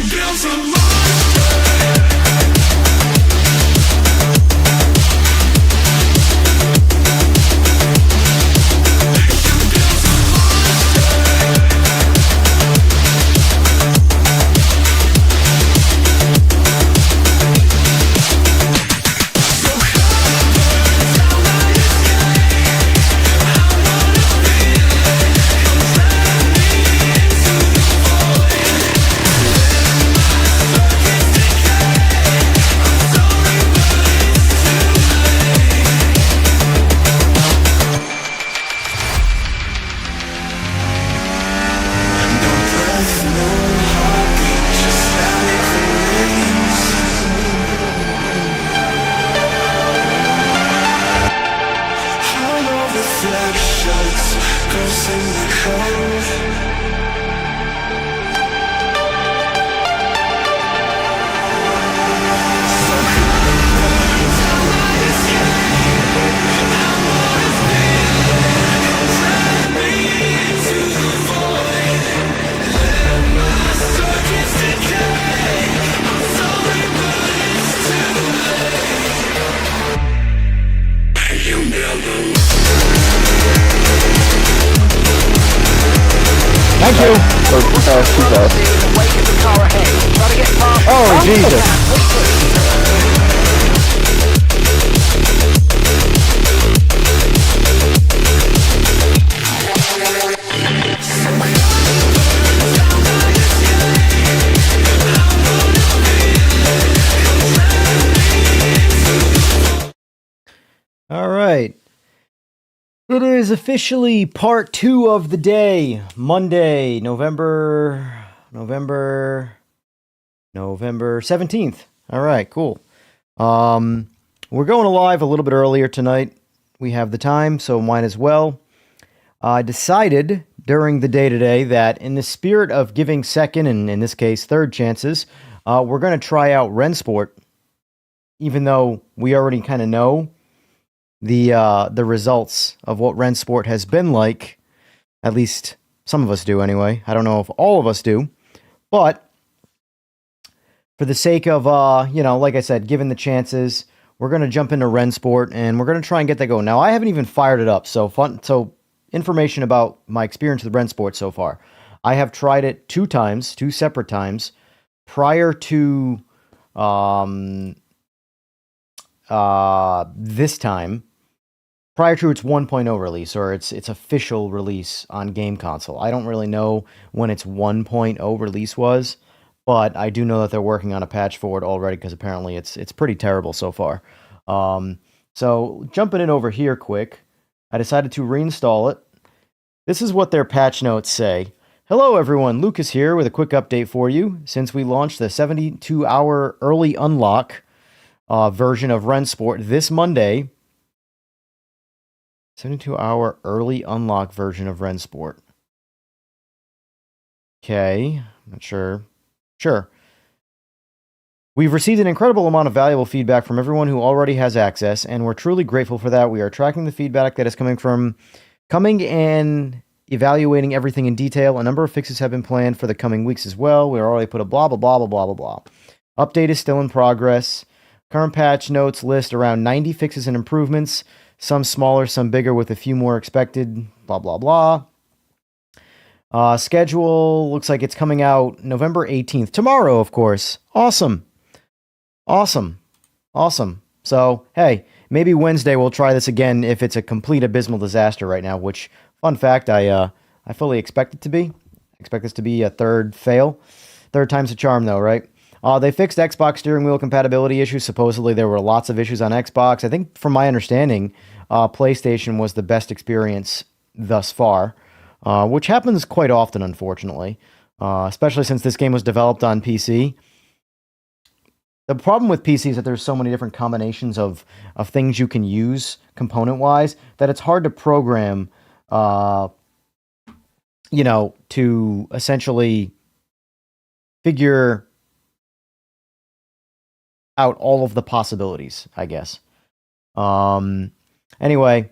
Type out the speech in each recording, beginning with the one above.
Thank you. Oh, Jesus. All right. It is officially part 2 of the day, Monday, November 17th. All right, cool. We're going live a little bit earlier tonight. We have the time, so might as well. I decided during the day today that in the spirit of giving second, and in this case third chances, we're going to try out Rennsport, even though we already kind of know the results of what Rennsport has been like. At least some of us do anyway. I don't know if all of us do, but for the sake of, like I said, given the chances, we're going to jump into Rennsport and we're going to try and get that going. Now, I haven't even fired it up, so information about my experience with Rennsport so far. I have tried it 2 separate times, prior to this time, prior to its 1.0 release, or its official release on game console. I don't really know when its 1.0 release was, but I do know that they're working on a patch for it already, because apparently it's pretty terrible so far. So jumping in over here quick, I decided to reinstall it. This is what their patch notes say. Hello everyone, Lucas here with a quick update for you. Since we launched the 72-hour early unlock version of Rennsport this Monday, 72-hour early unlock version of Rennsport. Okay, I'm not sure. Sure. We've received an incredible amount of valuable feedback from everyone who already has access, and we're truly grateful for that. We are tracking the feedback that is coming and evaluating everything in detail. A number of fixes have been planned for the coming weeks as well. We already put a blah, blah, blah, blah, blah, blah, blah. Update is still in progress. Current patch notes list around 90 fixes and improvements. Some smaller, some bigger, with a few more expected, blah, blah, blah. Schedule looks like it's coming out November 18th. Tomorrow, of course. Awesome. Awesome. Awesome. So, hey, maybe Wednesday we'll try this again if it's a complete abysmal disaster right now, which, fun fact, I fully expect it to be. I expect this to be a third fail. Third time's a charm, though, right? They fixed Xbox steering wheel compatibility issues. Supposedly there were lots of issues on Xbox. I think, from my understanding, PlayStation was the best experience thus far, which happens quite often, unfortunately, especially since this game was developed on PC. The problem with PC is that there's so many different combinations of things you can use component-wise that it's hard to program, to essentially figure out all of the possibilities, I guess. Anyway,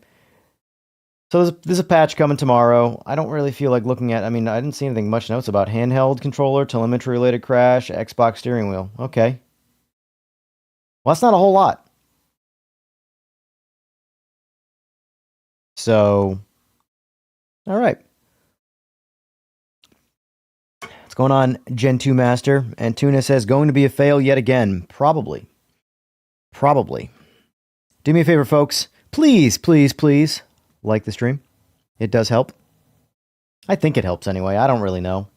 So there's a patch coming tomorrow. I don't really feel like looking at. I mean, I didn't see anything much notes about handheld controller, telemetry related crash, Xbox steering wheel. Okay, well that's not a whole lot. So, all right. What's going on, Gen 2 Master? And Tuna says, going to be a fail yet again. Probably. Probably. Do me a favor, folks. Please, please, please like the stream. It does help. I think it helps anyway. I don't really know.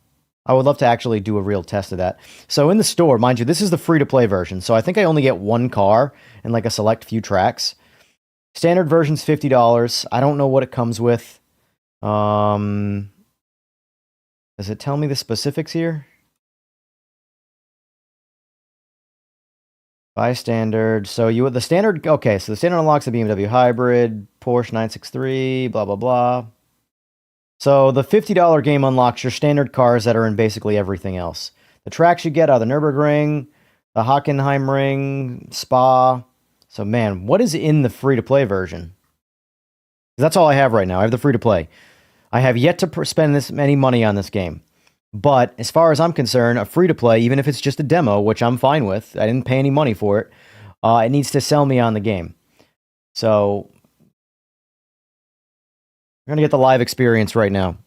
I would love to actually do a real test of that. So in the store, mind you, this is the free-to-play version. So I think I only get one car and like a select few tracks. Standard version's $50. I don't know what it comes with. Does it tell me the specifics here? Buy standard. So the standard. Okay, so the standard unlocks the BMW hybrid, Porsche 963, blah blah blah. So the $50 game unlocks your standard cars that are in basically everything else. The tracks you get are the Nürburgring, the Hockenheimring, Spa. So man, what is in the free-to-play version? That's all I have right now. I have the free-to-play. I have yet to spend this many money on this game. But as far as I'm concerned, a free-to-play, even if it's just a demo, which I'm fine with, I didn't pay any money for it, it needs to sell me on the game. So we're going to get the live experience right now.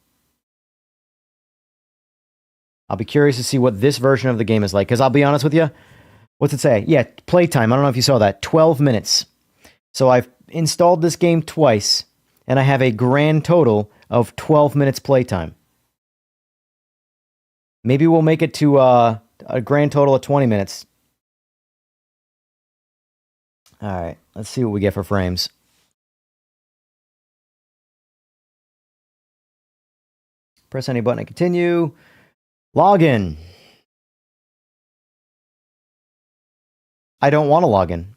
I'll be curious to see what this version of the game is like, because I'll be honest with you. What's it say? Yeah, playtime. I don't know if you saw that. 12 minutes. So I've installed this game twice, and I have a grand total of 12 minutes playtime. Maybe we'll make it to a grand total of 20 minutes. All right, let's see what we get for frames. Press any button to continue. Login. I don't want to log in.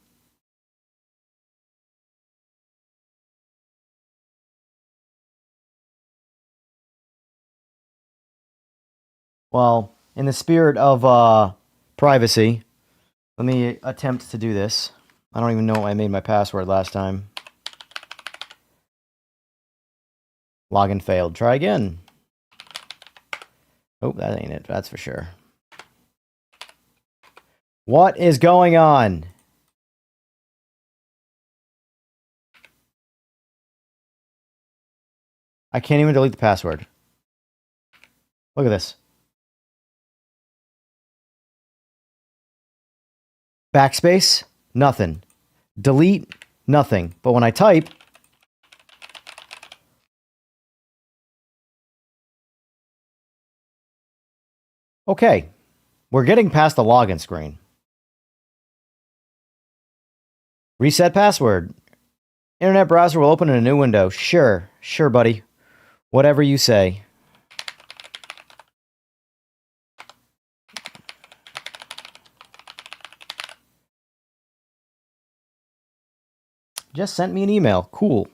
Well, in the spirit of privacy, let me attempt to do this. I don't even know I made my password last time. Login failed. Try again. Oh, that ain't it. That's for sure. What is going on? I can't even delete the password. Look at this. Backspace, nothing. Delete, nothing. But when I type, okay, we're getting past the login screen. Reset password. Internet browser will open in a new window. Sure, buddy. Whatever you say. Just sent me an email. Cool.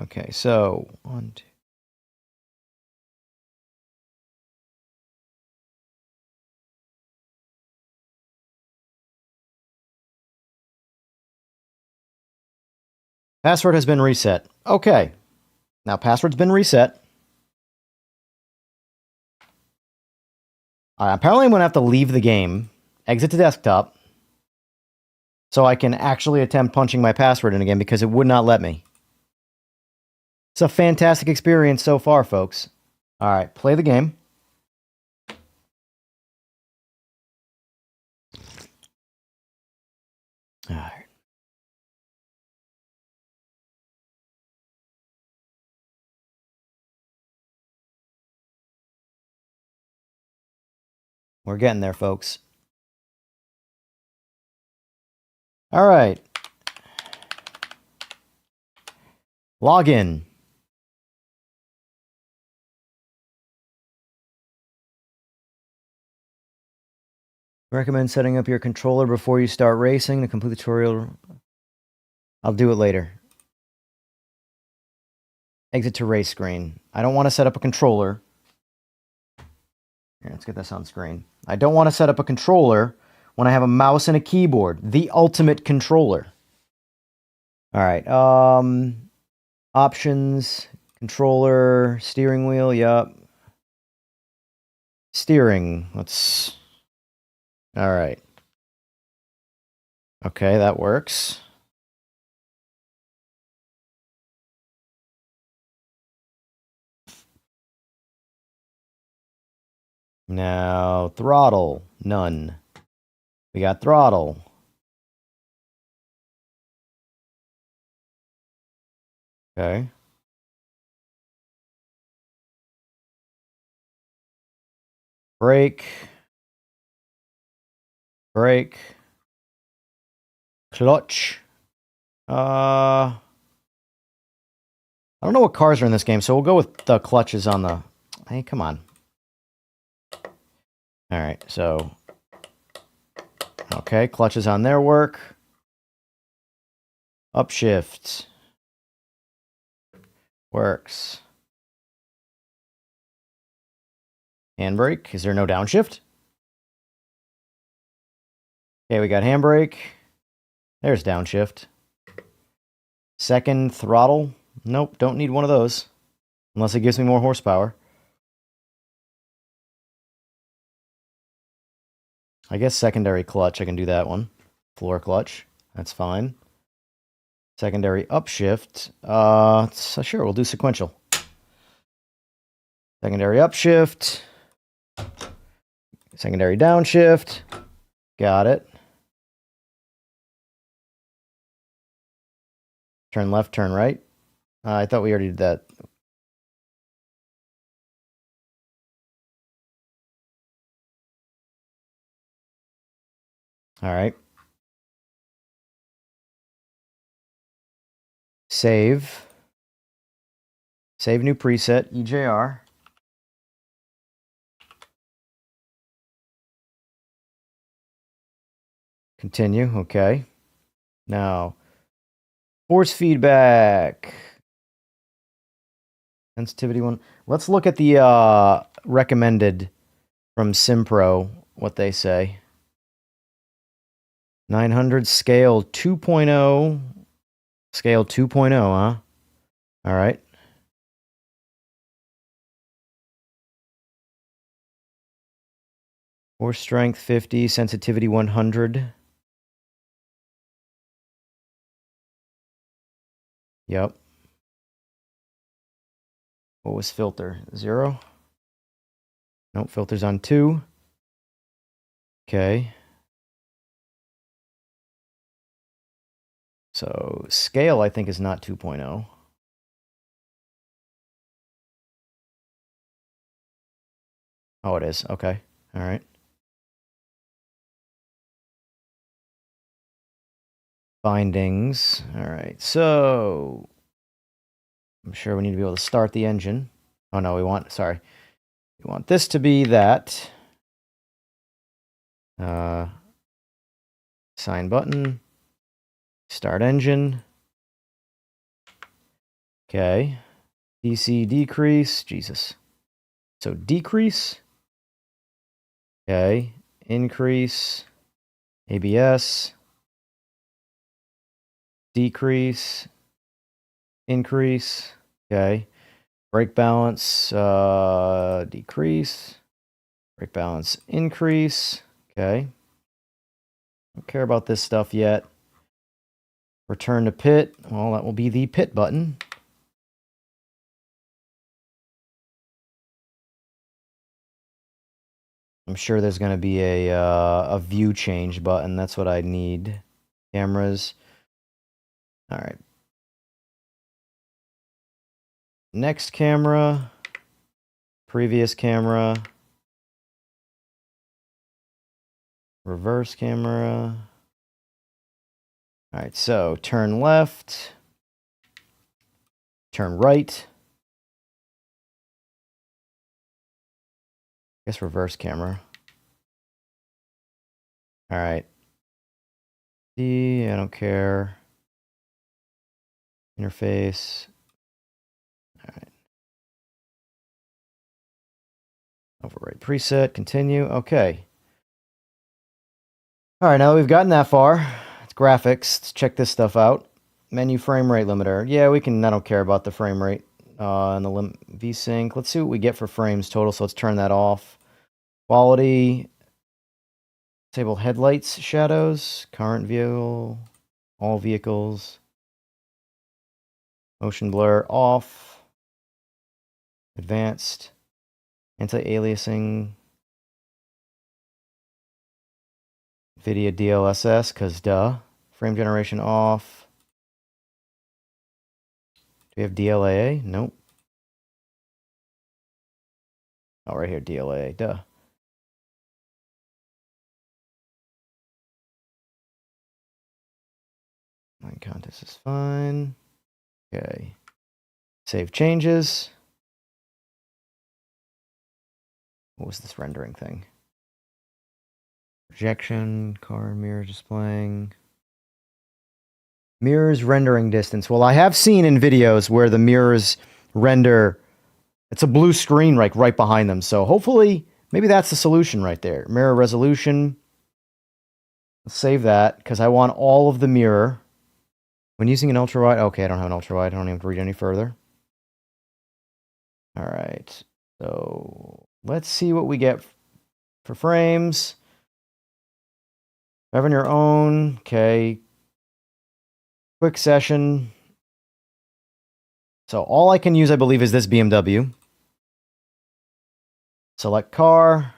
Okay, so 1, 2. Password has been reset. Okay. Now password's been reset. Apparently I'm going to have to leave the game, exit the desktop, so I can actually attempt punching my password in again because it would not let me. It's a fantastic experience so far, folks. All right, play the game. All right. We're getting there, folks. All right. Login. Recommend setting up your controller before you start racing to complete the tutorial. I'll do it later. Exit to race screen. I don't want to set up a controller. Here, let's get this on screen. I don't want to set up a controller when I have a mouse and a keyboard. The ultimate controller. All right. Options, controller, steering wheel. Yup. Steering. Let's. All right. Okay, that works. Now, throttle. None. We got throttle. Okay. Brake. Brake. Clutch. I don't know what cars are in this game, so we'll go with the clutches on the... Hey, come on. All right, so... Okay, clutches on their work. Upshift. Works. Handbrake. Is there no downshift? Okay, we got handbrake. There's downshift. Second throttle. Nope, don't need one of those. Unless it gives me more horsepower. I guess secondary clutch, I can do that one. Floor clutch, that's fine. Secondary upshift, sure, we'll do sequential. Secondary upshift. Secondary downshift. Got it. Turn left, turn right. I thought we already did that. All right. Save. Save new preset, EJR. Continue, okay. Now, force feedback. Sensitivity one. Let's look at the recommended from SimPro, what they say. 900 scale 2.0. Scale 2.0, huh? All right. Force strength 50, sensitivity 100. Yep. What was filter? 0? Nope, filter's on 2. Okay. So scale, I think, is not 2.0. Oh, it is. Okay. All right. Bindings. All right. So I'm sure we need to be able to start the engine. Oh, no, we want this to be that. Sign button. Start engine. Okay. DC decrease. Jesus. So decrease. Okay. Increase. ABS. Decrease. Increase. Okay. Brake balance. Decrease. Brake balance. Increase. Okay. Don't care about this stuff yet. Return to pit. Well, that will be the pit button. I'm sure there's going to be a view change button. That's what I need. Cameras. All right. Next camera. Previous camera. Reverse camera. All right, so turn left. Turn right. I guess reverse camera. All right. I don't care. Interface. Overwrite preset, continue. Okay. All right, now that we've gotten that far, it's graphics. Let's check this stuff out. Menu frame rate limiter. Yeah, we can, I don't care about the frame rate and the VSync. Let's see what we get for frames total. So let's turn that off. Quality. Disable headlights, shadows, current vehicle, all vehicles. Motion blur off. Advanced. Anti-aliasing. Video DLSS, because duh. Frame generation off. Do we have DLAA? Nope. Oh, right here, DLAA, duh. Line contest is fine. Okay. Save changes. What was this rendering thing? Projection, car mirror displaying. Mirrors rendering distance. Well, I have seen in videos where the mirrors render, it's a blue screen right behind them. So hopefully, maybe that's the solution right there. Mirror resolution. Let's save that because I want all of the mirror. When using an ultra wide, okay, I don't have an ultra wide. I don't even have to read any further. All right. So let's see what we get for frames. Have on your own. Okay. Quick session. So all I can use, I believe, is this BMW. Select car.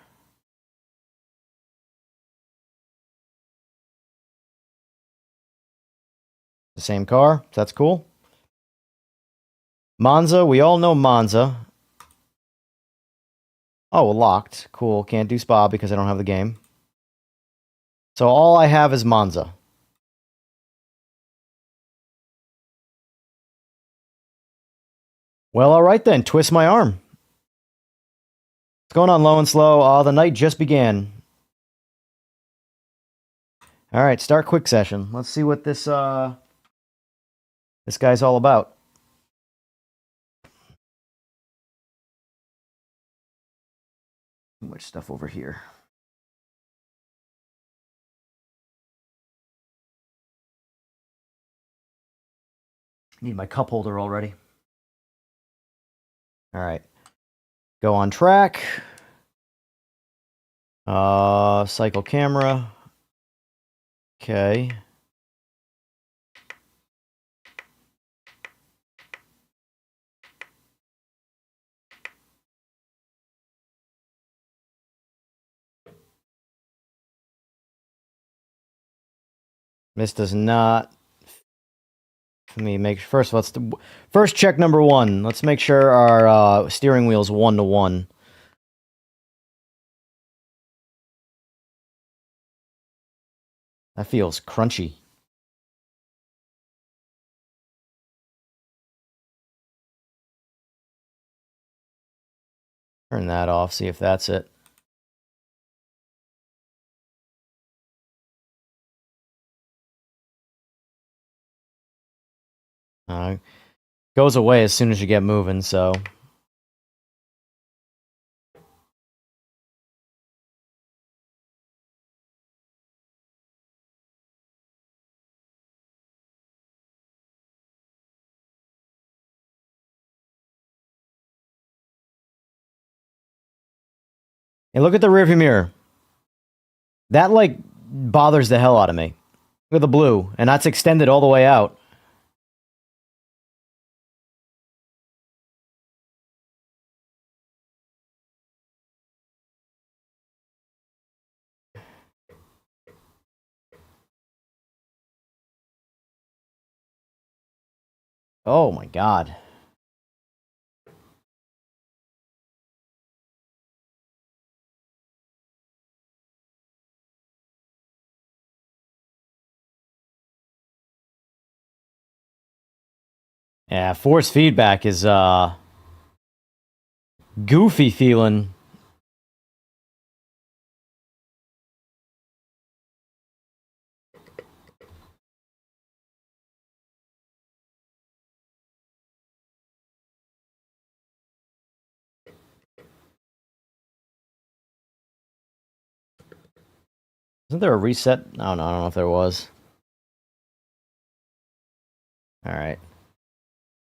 The same car. That's cool. Monza. We all know Monza. Oh, well, locked. Cool. Can't do Spa because I don't have the game. So all I have is Monza. Well, all right then. Twist my arm. What's going on, low and slow? The night just began. All right, start quick session. Let's see what this this guy's all about. Too much stuff over here. Need my cup holder already. All right. Go on track. Cycle camera. Okay. This does not. Let me make first. First check number one. Let's make sure our steering wheel's 1-to-1. That feels crunchy. Turn that off. See if that's it. Goes away as soon as you get moving, so. And look at the rearview mirror. That, like, bothers the hell out of me. Look at the blue, and that's extended all the way out. Oh my god. Yeah, force feedback is goofy feeling. Isn't there a reset? Oh, no, I don't know if there was. All right.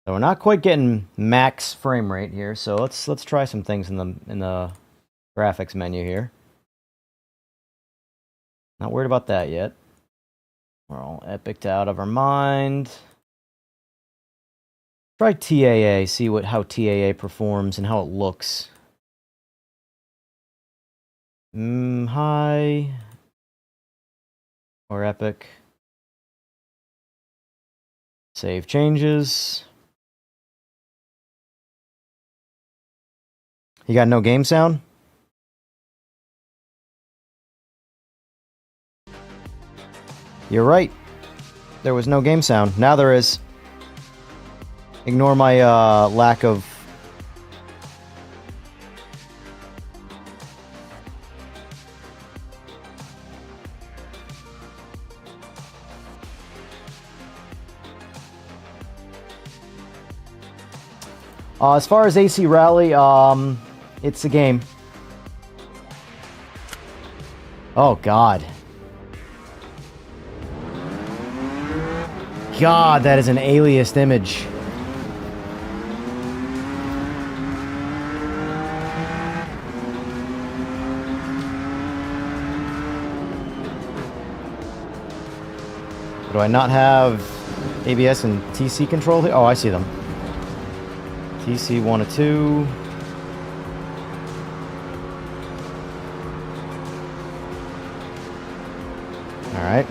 So we're not quite getting max frame rate here, so let's try some things in the graphics menu here. Not worried about that yet. We're all epicked out of our mind. Try TAA, see how TAA performs and how it looks. High or epic. Save changes. You got no game sound? You're right. There was no game sound. Now there is. Ignore my lack of... as far as AC Rally, it's a game. Oh, God. God, that is an aliased image. Do I not have ABS and TC control here? Oh, I see them. TC 1 or 2. All right.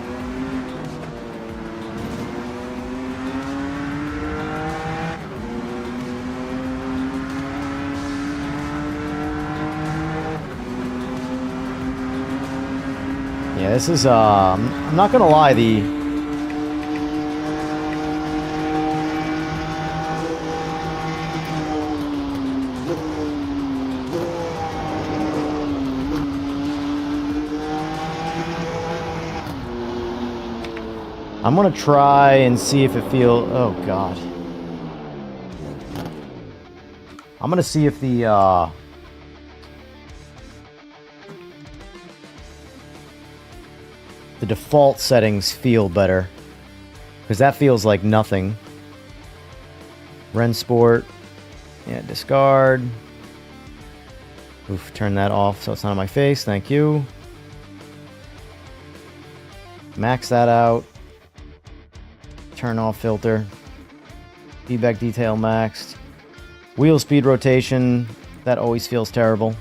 Yeah, this is, I'm not gonna lie, I'm gonna try and see if it feels... Oh, God. I'm gonna see if the default settings feel better. Because that feels like nothing. Rennsport. Yeah, discard. Oof, turn that off so it's not on my face. Thank you. Max that out. Turn off filter. Feedback detail maxed. Wheel speed rotation. That always feels terrible.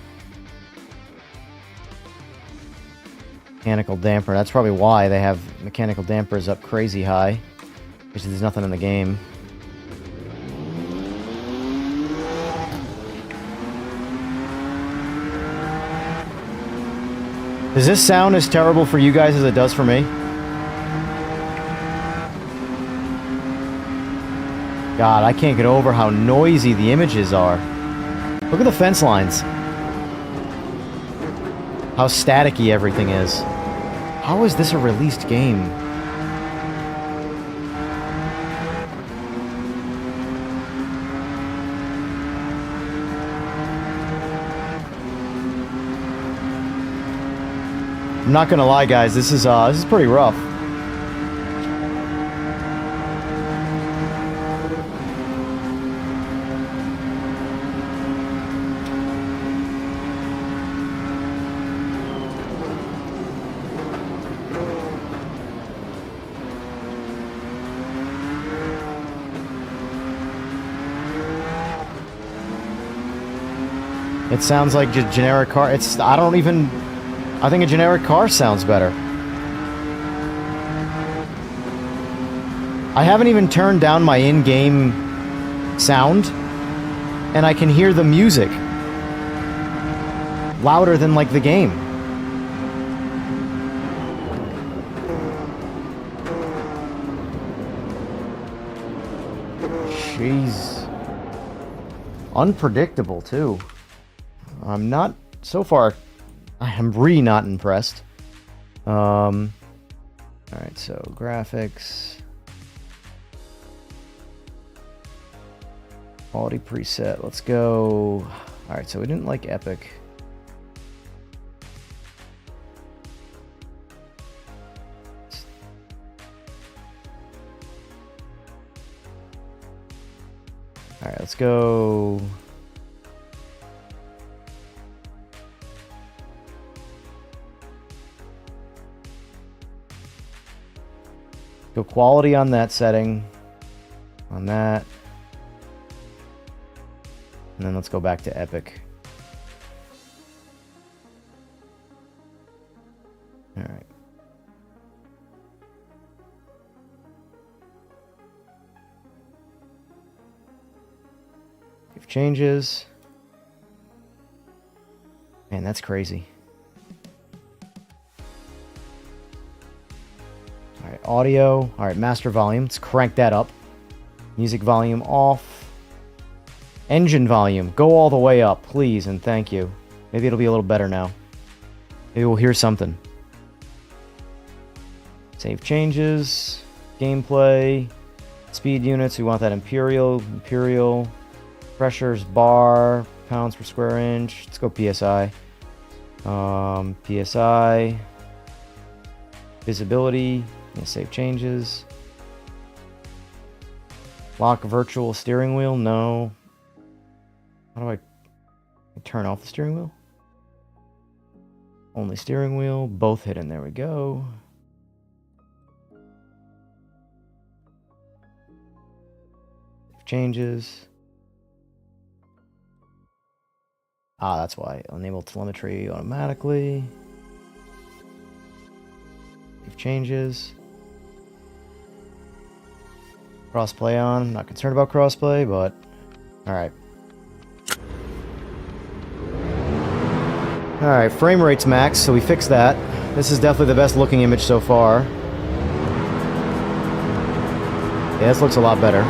Mechanical damper. That's probably why they have mechanical dampers up crazy high. Because there's nothing in the game. Does this sound as terrible for you guys as it does for me? God, I can't get over how noisy the images are. Look at the fence lines. How staticky everything is. How is this a released game? I'm not gonna lie, guys. This is pretty rough. It sounds like just generic car. I think a generic car sounds better. I haven't even turned down my in-game sound, and I can hear the music louder than, like, the game. Jeez. Unpredictable, too. I'm not, so far, I am really not impressed. Alright, so graphics. Quality preset, let's go. Alright, so we didn't like Epic. Alright, let's go. Go quality on that setting. On that. And then let's go back to epic. Alright. If changes. Man, that's crazy. Alright, audio. Alright, master volume. Let's crank that up. Music volume off. Engine volume. Go all the way up, please, and thank you. Maybe it'll be a little better now. Maybe we'll hear something. Save changes. Gameplay. Speed units. We want that imperial. Imperial. Pressures bar. Pounds per square inch. Let's go PSI. PSI. Visibility. Save changes. Lock virtual steering wheel? No. How do I turn off the steering wheel? Only steering wheel. Both hidden. There we go. Changes. Ah, that's why. Enable telemetry automatically. Save changes. Crossplay on. I'm not concerned about crossplay, but alright. Alright, frame rate's max, so we fixed that. This is definitely the best looking image so far. Yeah, this looks a lot better.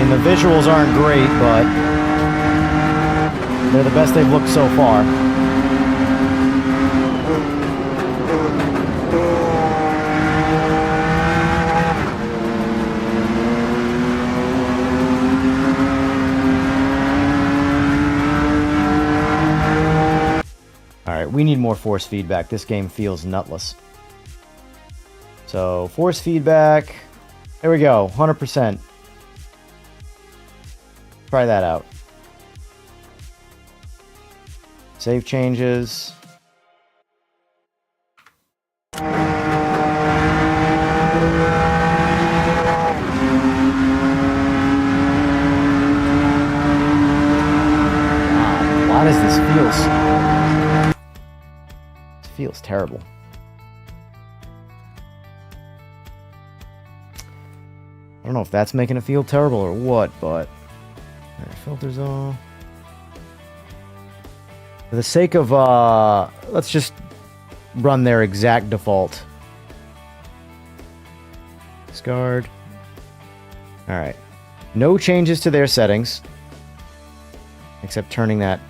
The visuals aren't great, but they're the best they've looked so far. Alright, we need more force feedback. This game feels nutless. So, force feedback. There we go, 100%. Try that out. Save changes. Why does this feel so... It feels terrible. I don't know if that's making it feel terrible or what, but... Alright, filters off. For the sake of, let's just run their exact default. Discard. Alright. No changes to their settings. Except turning that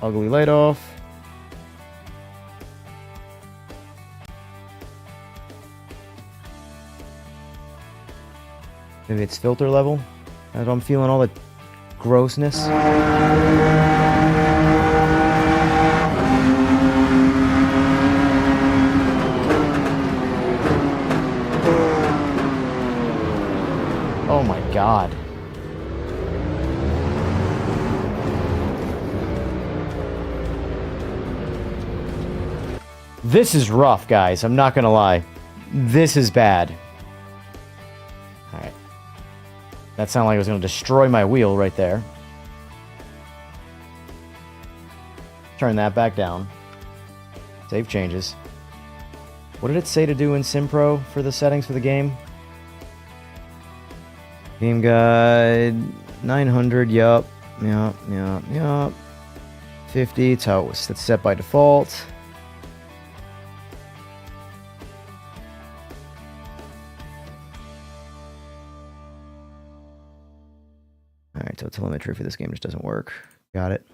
ugly light off. Maybe it's filter level. As I'm feeling all the grossness. Oh my god. This is rough, guys. I'm not gonna lie. This is bad. Alright. That sounded like it was going to destroy my wheel right there. Turn that back down. Save changes. What did it say to do in SimPro for the settings for the game? Game guide 900, yup. 50, it's how it's set by default. Alright, so telemetry for this game just doesn't work. Got it.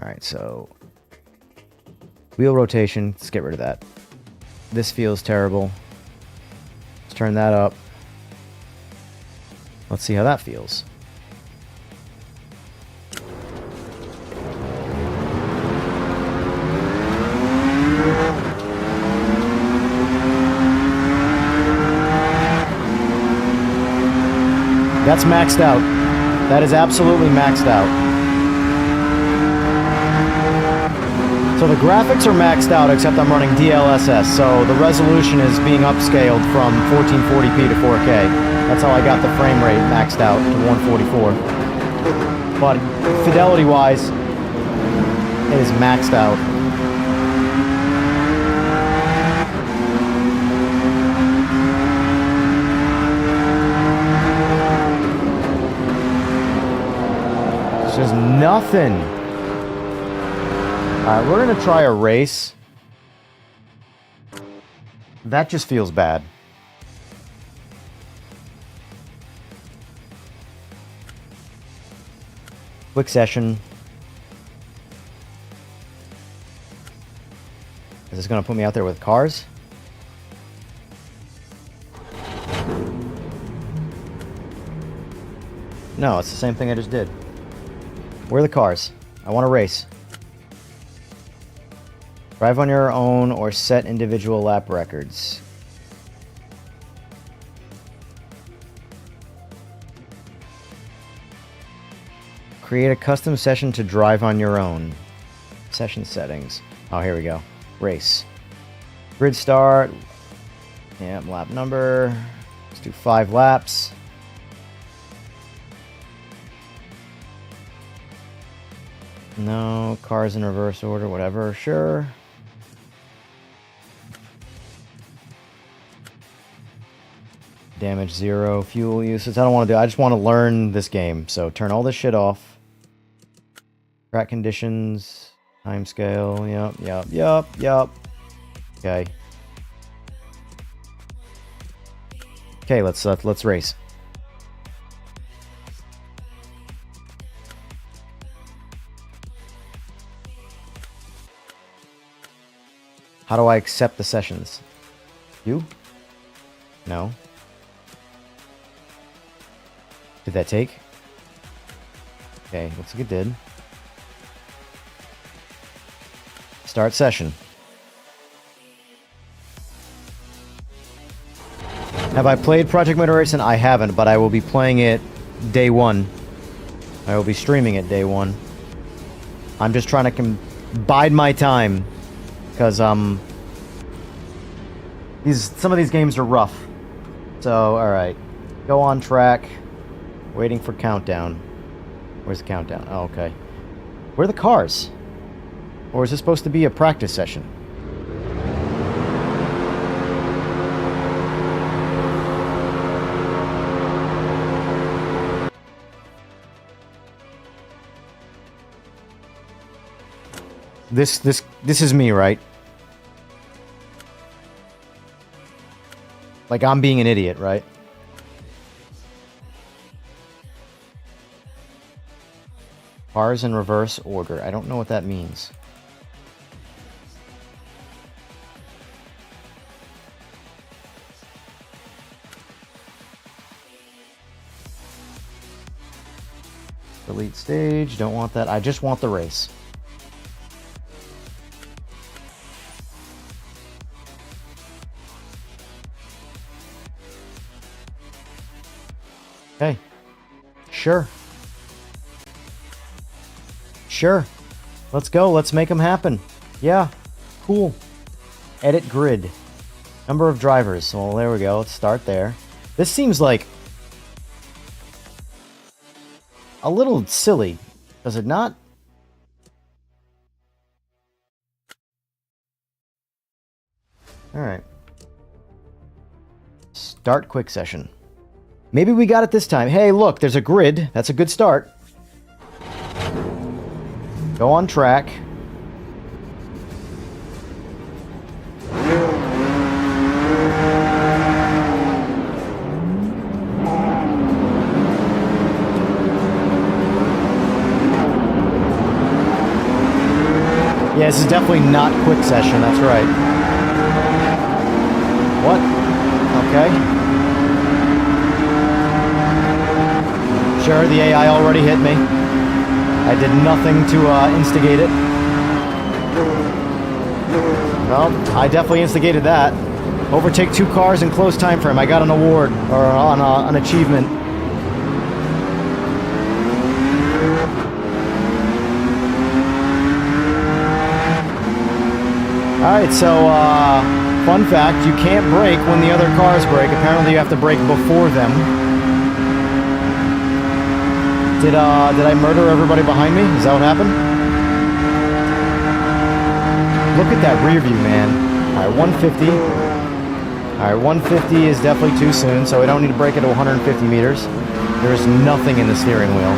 Alright, so wheel rotation, let's get rid of that. This feels terrible. Let's turn that up. Let's see how that feels. That's maxed out. That is absolutely maxed out. So the graphics are maxed out, except I'm running DLSS, so the resolution is being upscaled from 1440p to 4K. That's how I got the frame rate maxed out to 144. But fidelity-wise, it is maxed out. It's just nothing. Alright, we're gonna try a race. That just feels bad. Quick session. Is this gonna put me out there with cars? No, it's the same thing I just did. Where are the cars? I want to race. Drive on your own or set individual lap records. Create a custom session to drive on your own. Session settings. Oh, here we go. Race. Grid start. Yeah, lap number. Let's do 5 laps. No, cars in reverse order, whatever. Sure. Damage 0, fuel usage. I don't want to do. I just want to learn this game. So turn all this shit off. Track conditions, timescale. Yep. Okay. Okay, let's race. How do I accept the sessions? You? No. Did that take? Okay, looks like it did. Start session. Have I played Project Motor Racing? I haven't, but I will be playing it day one. I will be streaming it day one. I'm just trying to bide my time. Because, some of these games are rough. So, alright. Go on track. Waiting for countdown. Where's the countdown? Oh, okay. Where are the cars? Or is this supposed to be a practice session? This is me, right? Like I'm being an idiot, right? Cars in reverse order. I don't know what that means. Delete stage. Don't want that. I just want the race. Okay. Sure. Sure. Let's go. Let's make them happen. Yeah. Cool. Edit grid. Number of drivers. Well, there we go. Let's start there. This seems like a little silly, does it not? Alright. Start quick session. Maybe we got it this time. Hey, look, there's a grid. That's a good start. Go on track. Yeah, this is definitely not quick session, that's right. What? Okay. Sure, the AI already hit me. I did nothing to instigate it. Well, I definitely instigated that. Overtake 2 cars in close time frame. I got an award, or an achievement. Alright, so, fun fact, you can't brake when the other cars brake. Apparently you have to brake before them. Did I murder everybody behind me? Is that what happened? Look at that rear view, man. Alright, 150. Alright, 150 is definitely too soon, so we don't need to brake it to 150 meters. There's nothing in the steering wheel.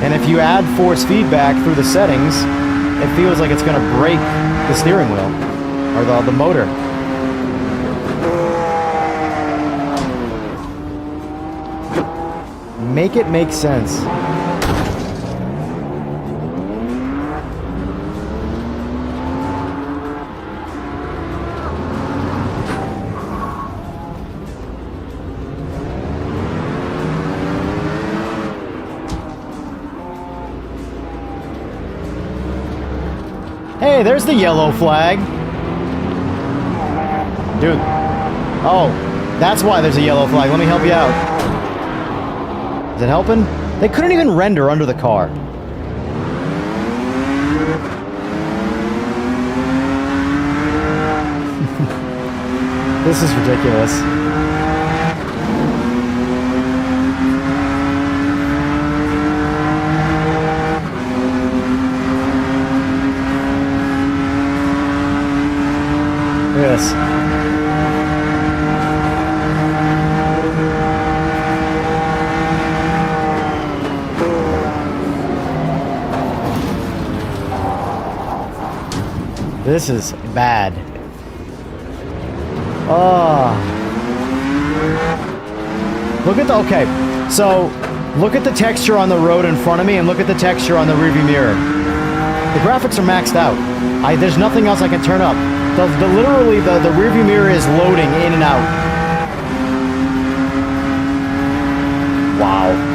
And if you add force feedback through the settings, it feels like it's going to break the steering wheel, or the motor. Make it make sense. Hey, there's the yellow flag. Dude. Oh, that's why there's a yellow flag. Let me help you out. Is it helping? They couldn't even render under the car. This is ridiculous. Yes. This is bad. Oh. Look at the, okay. So, look at the texture on the road in front of me and look at the texture on the rearview mirror. The graphics are maxed out. There's nothing else I can turn up. Literally, the rearview mirror is loading in and out. Wow.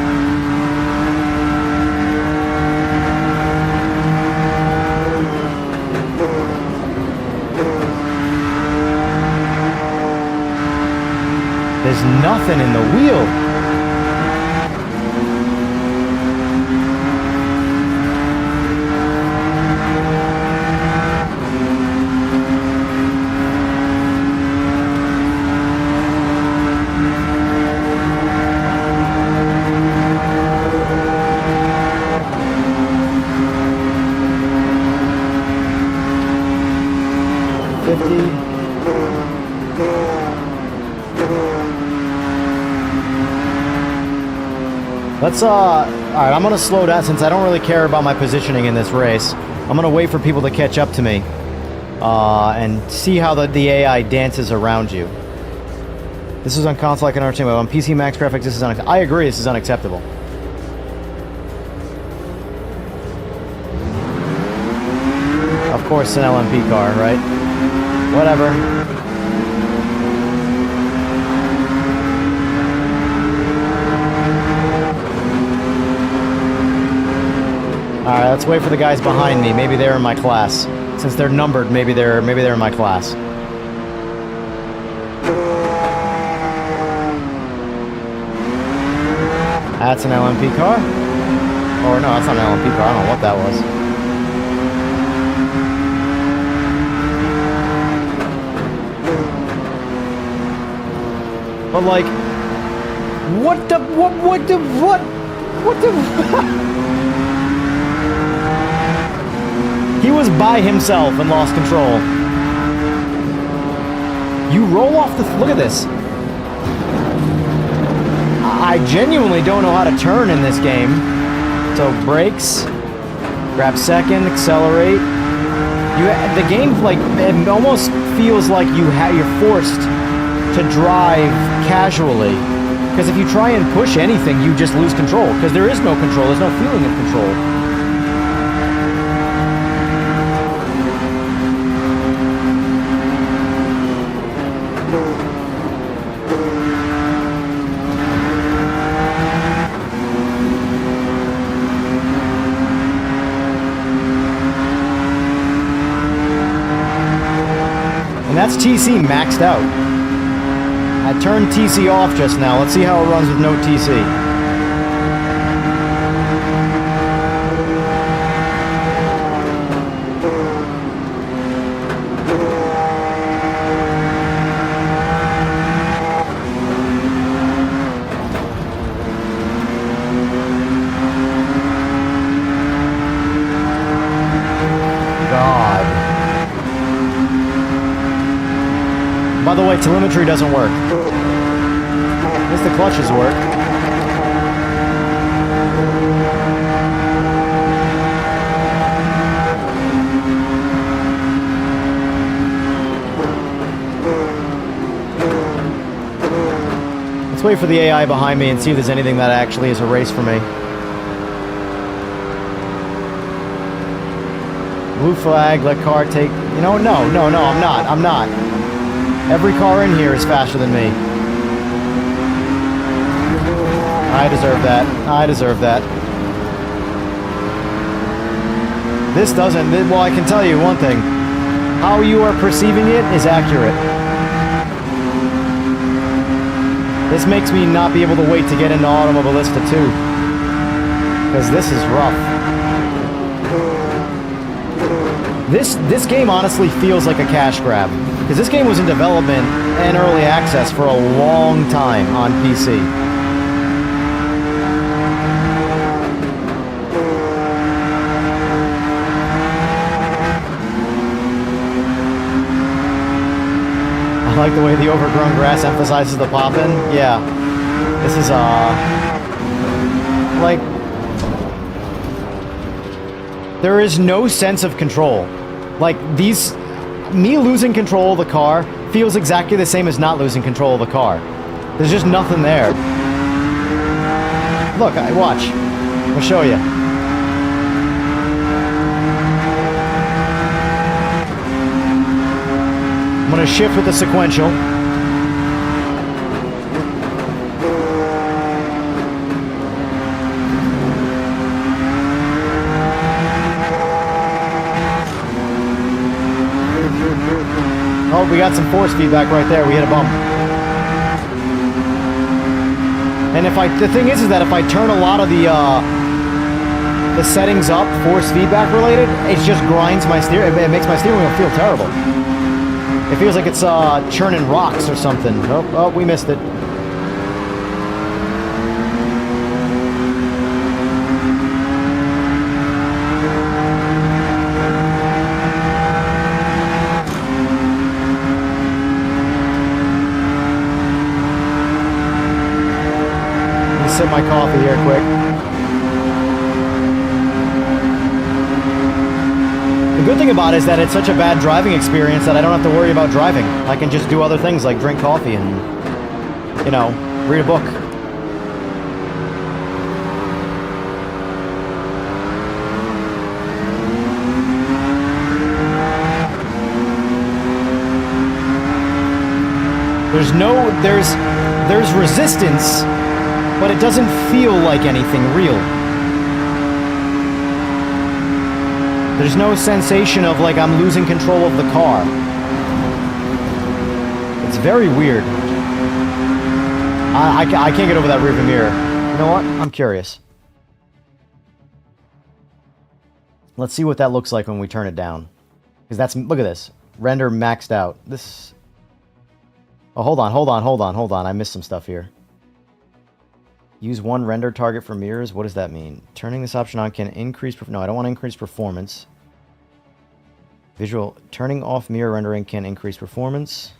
There's nothing in the wheel. Let's, alright, I'm gonna slow down since I don't really care about my positioning in this race. I'm gonna wait for people to catch up to me, and see how the AI dances around you. This is on console, I can understand, but on PC Max graphics, this is unacceptable. I agree, this is unacceptable. Of course, it's an LMP car, right? Whatever. Alright, let's wait for the guys behind me. Maybe they're in my class. Since they're numbered, maybe they're in my class. That's an LMP car? Or no, that's not an LMP car. I don't know what that was. But like, what the, what the, He was by himself and lost control. You roll off the, look at this. I genuinely don't know how to turn in this game. So brakes, grab second, accelerate. The game, like, it almost feels like you're forced to drive casually. Because if you try and push anything, you just lose control. Because there is no control, there's no feeling of control. And that's TC maxed out. I turned TC off just now. Let's see how it runs with no TC. By the way, telemetry doesn't work. At least the clutches work. Let's wait for the AI behind me and see if there's anything that actually is a race for me. Blue flag, let car take... You know, no, I'm not. Every car in here is faster than me. I deserve that. This doesn't... Well, I can tell you one thing. How you are perceiving it is accurate. This makes me not be able to wait to get into Automobilista 2. Because this is rough. This game honestly feels like a cash grab. Because this game was in development and early access for a long time on PC. I like the way the overgrown grass emphasizes the pop-in. Yeah. This is, like... There is no sense of control. Like, me losing control of the car feels exactly the same as not losing control of the car. There's just nothing there. Look, watch. I'll show you. I'm gonna shift with the sequential. Oh, we got some force feedback right there. We hit a bump. And the thing is that if I turn a lot of the settings up, force feedback related, it just grinds my steering. It makes my steering wheel feel terrible. It feels like it's churning rocks or something. Oh, we missed it. Sip my coffee here quick. The good thing about it is that it's such a bad driving experience that I don't have to worry about driving. I can just do other things like drink coffee and, you know, read a book. There's resistance, but it doesn't feel like anything real. There's no sensation of like I'm losing control of the car. It's very weird. I can't get over that rearview mirror. You know what? I'm curious. Let's see what that looks like when we turn it down. Because look at this. Render maxed out. This... Oh, hold on. I missed some stuff here. Use one render target for mirrors. What does that mean? Turning this option on can increase... No, I don't want to increase performance. Visual... Turning off mirror rendering can increase performance.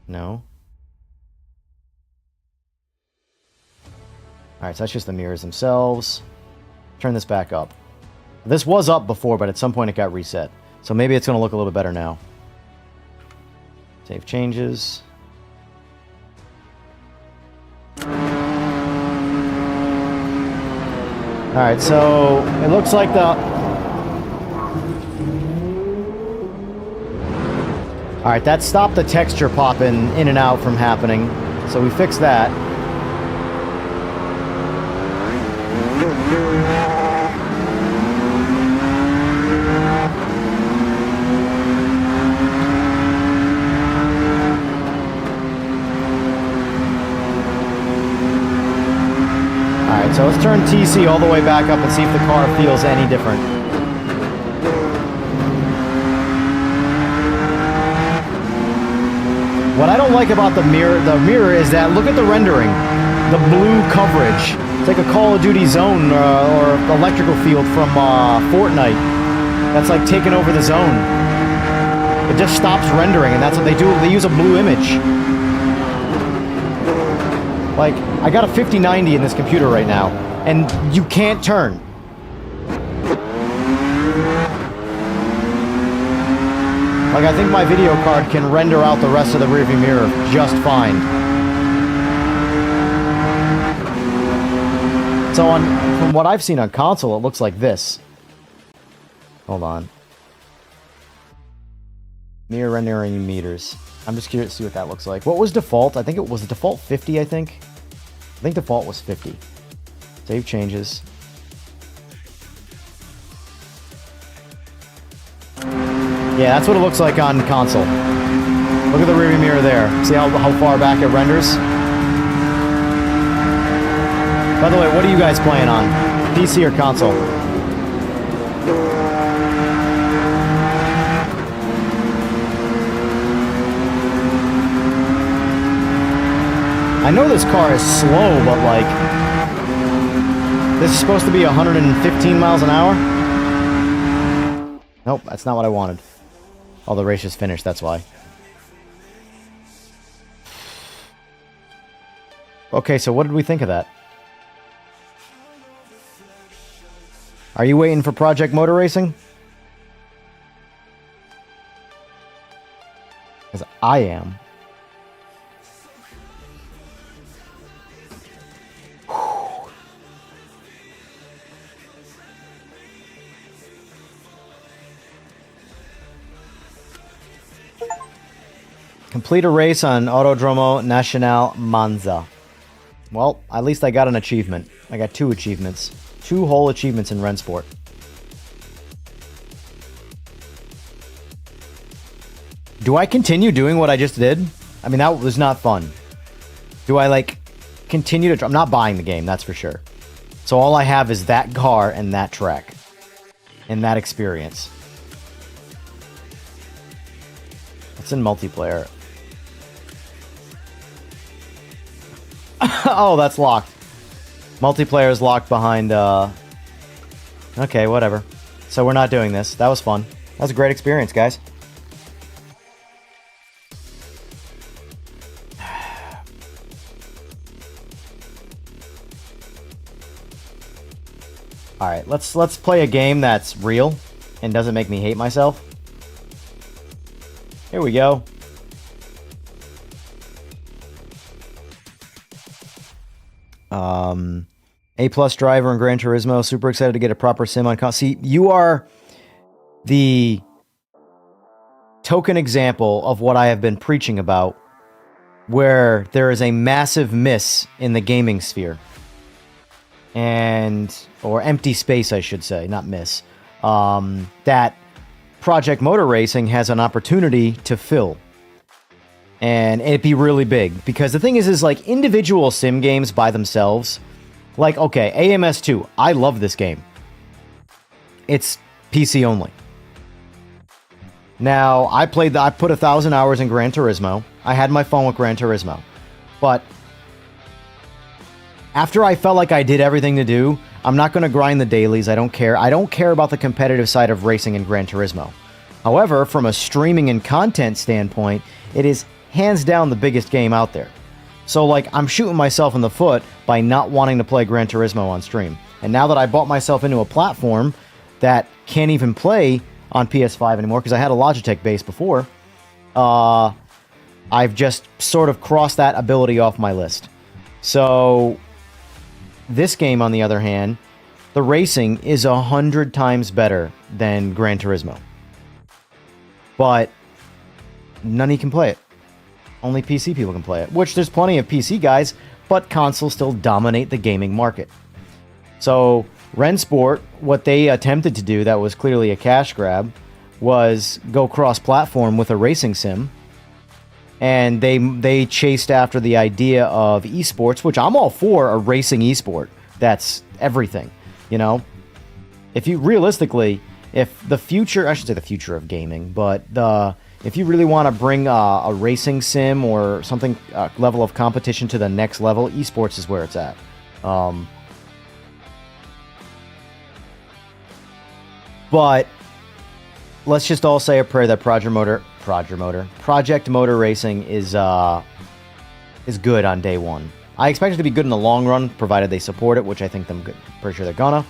No. Alright, so that's just the mirrors themselves. Turn this back up. This was up before, but at some point it got reset. So maybe it's going to look a little better now. Save changes. Alright, so it looks like the... Alright, that stopped the texture popping in and out from happening. So we fixed that. Alright, so let's turn TC all the way back up and see if the car feels any different. What I don't like about the mirror is that, look at the rendering. The blue coverage. It's like a Call of Duty zone or electrical field from Fortnite. That's like taking over the zone. It just stops rendering, and that's what they do. They use a blue image. Like, I got a 5090 in this computer right now, and you can't turn. Like, I think my video card can render out the rest of the rearview mirror just fine. So from what I've seen on console, it looks like this. Hold on. Mirror rendering meters. I'm just curious to see what that looks like. What was default? I think it was default 50, I think. I think default was 50. Save changes. Yeah, that's what it looks like on console. Look at the rearview mirror there. See how far back it renders? By the way, what are you guys playing on? PC or console? I know this car is slow, but like... This is supposed to be 115 miles an hour? Nope, that's not what I wanted. Oh, the race just finished, that's why. Okay, so what did we think of that? Are you waiting for Project Motor Racing? Because I am. Complete a race on Autodromo Nacional Monza. Well, at least I got an achievement. I got 2 achievements. 2 whole achievements in Rennsport. Do I continue doing what I just did? I mean, that was not fun. Do I, like, continue to... I'm not buying the game, that's for sure. So all I have is that car and that track. And that experience. It's in multiplayer. Oh, that's locked. Multiplayer is locked behind, Okay, whatever. So we're not doing this. That was fun. That was a great experience, guys. Alright, let's play a game that's real and doesn't make me hate myself. Here we go. A+ driver in Gran Turismo. Super excited to get a proper sim on console. See, you are the token example of what I have been preaching about, where there is a massive miss in the gaming sphere. Or empty space, I should say, not miss. That Project Motor Racing has an opportunity to fill. And it'd be really big. Because the thing is like, individual sim games by themselves... Like, okay, AMS2. I love this game. It's PC only. Now, I put 1,000 hours in Gran Turismo. I had my fun with Gran Turismo. But after I felt like I did everything to do, I'm not going to grind the dailies. I don't care. I don't care about the competitive side of racing in Gran Turismo. However, from a streaming and content standpoint, it is hands down the biggest game out there. So, like, I'm shooting myself in the foot by not wanting to play Gran Turismo on stream. And now that I bought myself into a platform that can't even play on PS5 anymore, because I had a Logitech base before, I've just sort of crossed that ability off my list. So, this game, on the other hand, the racing is 100 times better than Gran Turismo. But none of you can play it. Only PC people can play it, which there's plenty of PC guys, but consoles still dominate the gaming market. So, Rennsport, what they attempted to do that was clearly a cash grab, was go cross-platform with a racing sim. And they chased after the idea of esports, which I'm all for a racing esport. That's everything, you know? If you, realistically, if the future, I should say the future of gaming, but if you really want to bring a racing sim or something, level of competition to the next level, esports is where it's at. But let's just all say a prayer that Project Motor Racing is good on day one. I expect it to be good in the long run, provided they support it, which I think pretty sure they're gonna.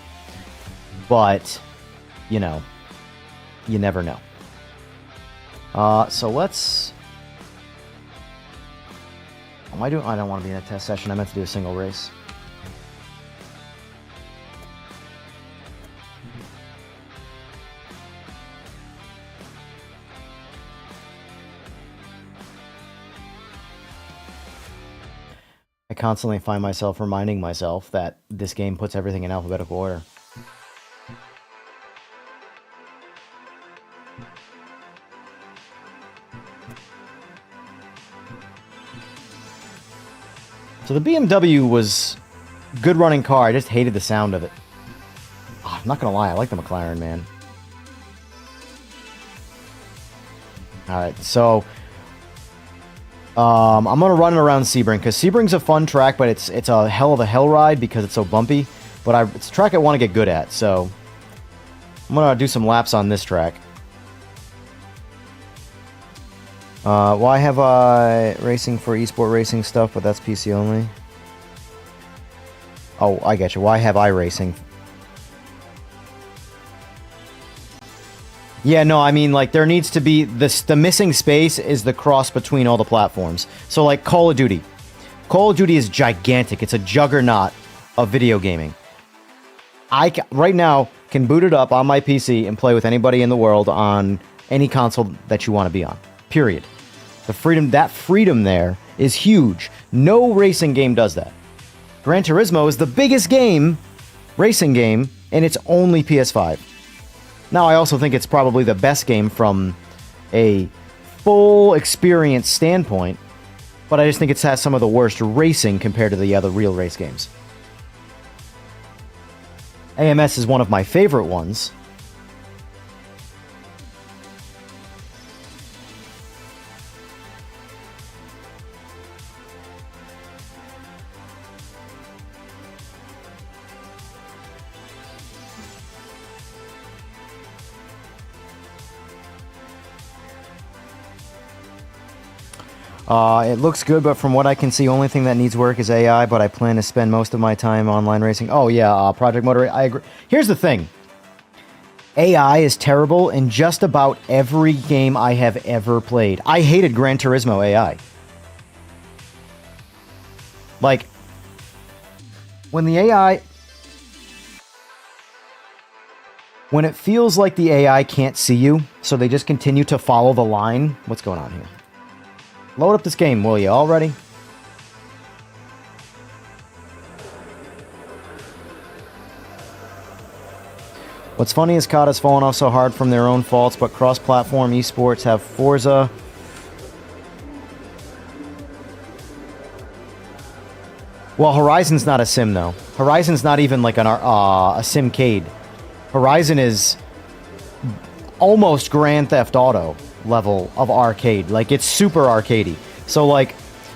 But, you know, you never know. So let's... What am I doing? I don't want to be in a test session. I meant to do a single race. I constantly find myself reminding myself that this game puts everything in alphabetical order. So the BMW was a good running car. I just hated the sound of it. Oh, I'm not gonna lie, I like the McLaren, man. Alright, so I'm gonna run it around Sebring, because Sebring's a fun track, but it's a hell of a hell ride because it's so bumpy. But it's a track I want to get good at, so I'm gonna do some laps on this track. Well, I have racing for esport racing stuff, but that's PC only. Oh, I get you. Why have iRacing? Yeah, no, I mean, like, there needs to be... The missing space is the cross between all the platforms. So, like, Call of Duty. Call of Duty is gigantic. It's a juggernaut of video gaming. Right now, can boot it up on my PC and play with anybody in the world on any console that you want to be on. Period. That freedom there is huge. No racing game does that. Gran Turismo is the biggest racing game, and it's only PS5. Now, I also think it's probably the best game from a full experience standpoint, but I just think it has some of the worst racing compared to the other real race games. AMS is one of my favorite ones. It looks good, but from what I can see, only thing that needs work is AI, but I plan to spend most of my time online racing. Oh, yeah, Project Motor, I agree. Here's the thing. AI is terrible in just about every game I have ever played. I hated Gran Turismo AI. Like, when the AI... When it feels like the AI can't see you, so they just continue to follow the line... What's going on here? Load up this game, will you? Already? What's funny is COD has fallen off so hard from their own faults, but cross-platform esports have Forza. Well, Horizon's not a sim, though. Horizon's not even like a simcade. Horizon is... almost Grand Theft Auto level of arcade. Like, it's super arcadey. So, like,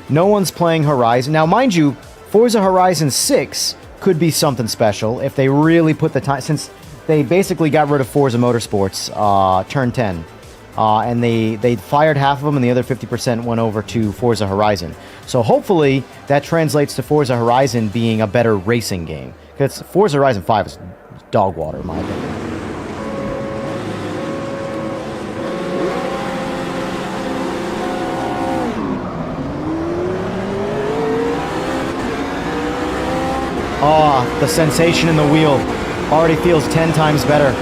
no one's playing Horizon. Now, mind you, Forza Horizon 6 could be something special if they really put the time, since they basically got rid of Forza Motorsports, Turn 10. And they fired half of them, and the other 50% went over to Forza Horizon. So hopefully that translates to Forza Horizon being a better racing game. Because Forza Horizon 5 is dog water, in my opinion. Oh, the sensation in the wheel already feels 10 times better.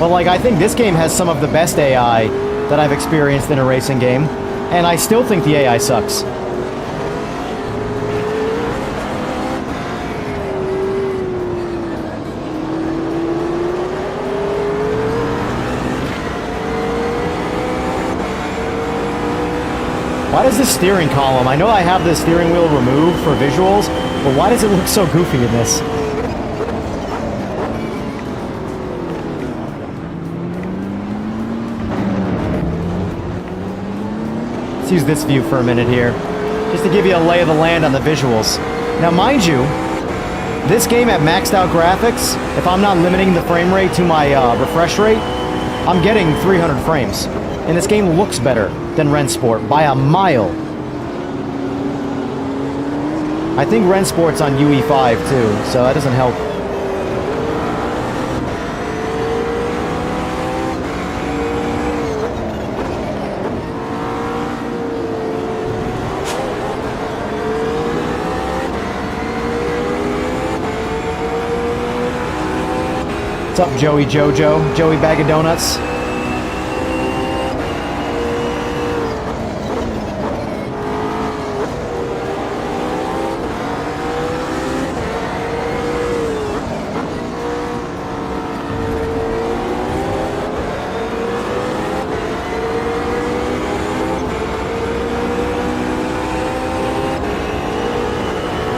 But, like, I think this game has some of the best AI that I've experienced in a racing game, and I still think the AI sucks. Why does this steering column, I know I have the steering wheel removed for visuals, but why does it look so goofy in this? Let's use this view for a minute here, just to give you a lay of the land on the visuals. Now, mind you, this game at maxed out graphics, if I'm not limiting the frame rate to my refresh rate, I'm getting 300 frames. And this game looks better than Rennsport by a mile. I think Rennsport's on UE5 too, so that doesn't help. What's up, Joey Jojo? Joey Bag of Donuts?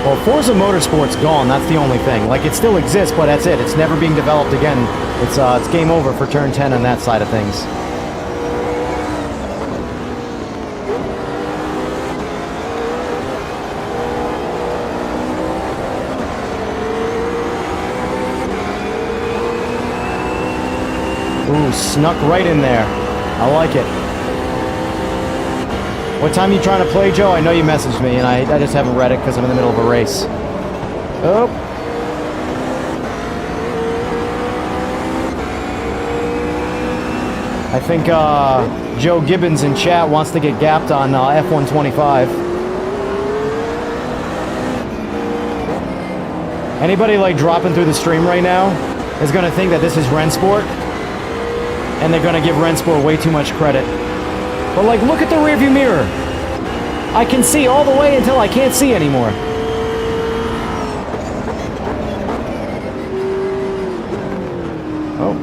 Well, Forza Motorsport's gone, that's the only thing. Like, it still exists, but that's it. It's never being developed again. It's game over for Turn 10 on that side of things. Ooh, snuck right in there. I like it. What time are you trying to play, Joe? I know you messaged me, and I just haven't read it because I'm in the middle of a race. Oh. I think Joe Gibbons in chat wants to get gapped on F125. Anybody, like, dropping through the stream right now is going to think that this is Rennsport, and they're going to give Rennsport way too much credit. But, like, look at the rearview mirror. I can see all the way until I can't see anymore. Oh.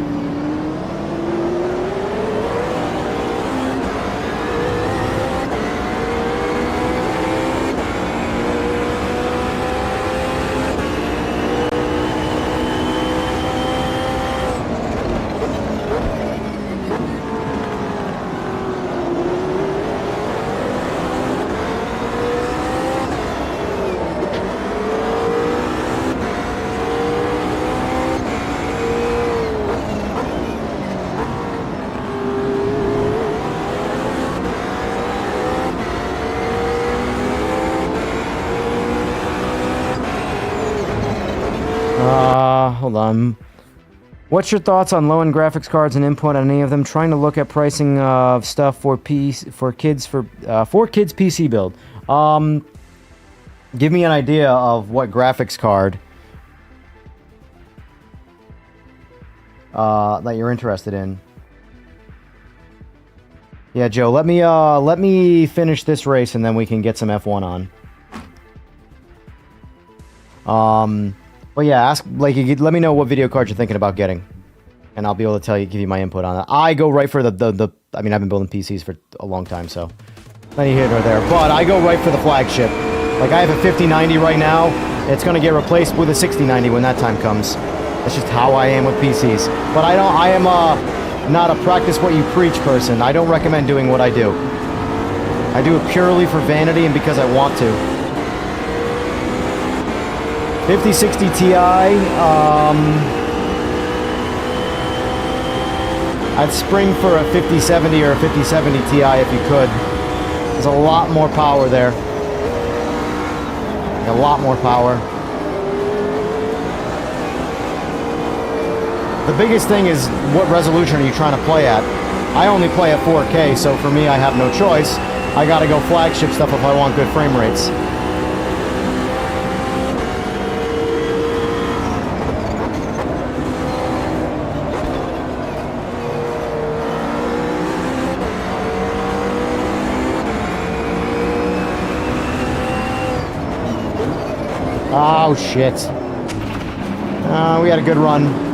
Hold on. What's your thoughts on low-end graphics cards and input on any of them? Trying to look at pricing of stuff for kids PC build. Give me an idea of what graphics card that you're interested in. Yeah, Joe. Let me finish this race and then we can get some F1 on. Well, yeah, let me know what video card you're thinking about getting. and I'll be able to tell you, give you my input on that. I go right for the I mean, I've been building PCs for a long time, so neither here nor there. But I go right for the flagship. Like, I have a 5090 right now. It's going to get replaced with a 6090 when that time comes. That's just how I am with PCs. But I am not a practice what you preach person. I don't recommend doing what I do. I do it purely for vanity and because I want to. 5060 Ti, I'd spring for a 5070 or a 5070 Ti if you could. There's a lot more power there. A lot more power. The biggest thing is, what resolution are you trying to play at? I only play at 4K, so for me, I have no choice. I gotta go flagship stuff if I want good frame rates. Oh, shit. We had a good run.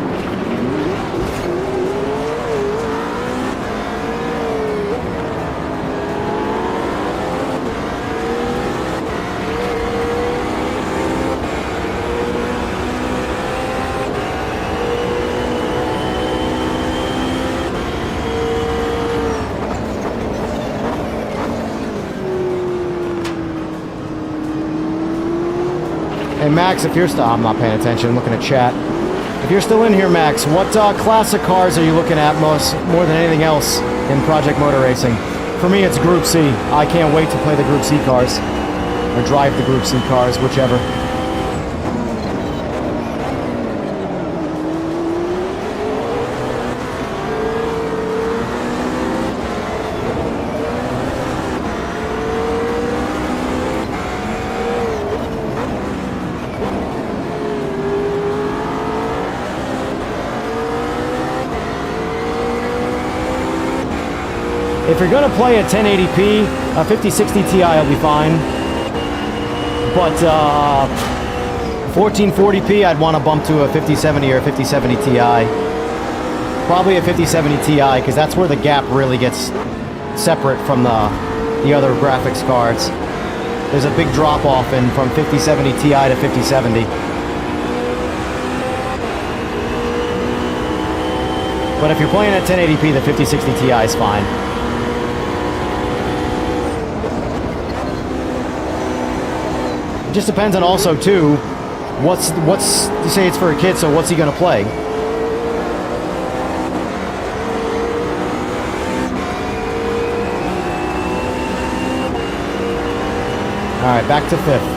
Hey Max, if you're still... I'm not paying attention, I'm looking at chat. If you're still in here, Max, what classic cars are you looking at more than anything else in Project Motor Racing? For me, it's Group C. I can't wait to play the Group C cars. Or drive the Group C cars, whichever. If you're going to play at 1080p, a 5060 Ti will be fine. But 1440p, I'd want to bump to a 5070 or a 5070 Ti. Probably a 5070 Ti, because that's where the gap really gets separate from the other graphics cards. There's a big drop-off from 5070 Ti to 5070. But if you're playing at 1080p, the 5060 Ti is fine. Just depends on also too, what's you say it's for a kid, so what's he gonna play? All right, back to fifth.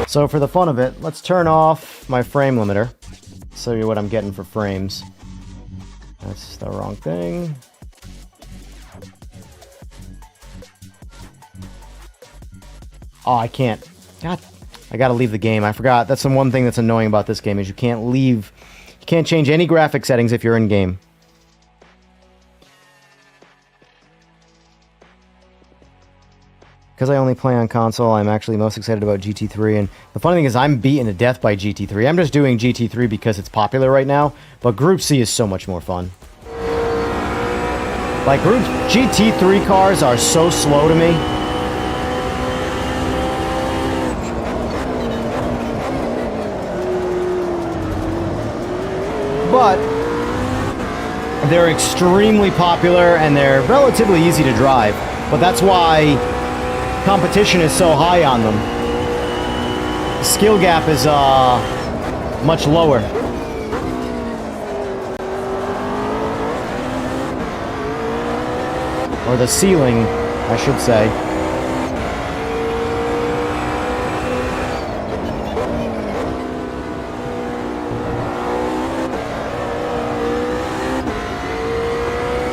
So for the fun of it, let's turn off my frame limiter. Show you what I'm getting for frames. That's the wrong thing. Oh, I can't. God, I gotta leave the game. I forgot. That's the one thing that's annoying about this game is you can't leave. You can't change any graphic settings if you're in game. Because I only play on console, I'm actually most excited about GT3, and the funny thing is I'm beaten to death by GT3. I'm just doing GT3 because it's popular right now, but Group C is so much more fun. Like, GT3 cars are so slow to me. But they're extremely popular, and they're relatively easy to drive. But that's why competition is so high on them. The skill gap is much lower. Or the ceiling, I should say.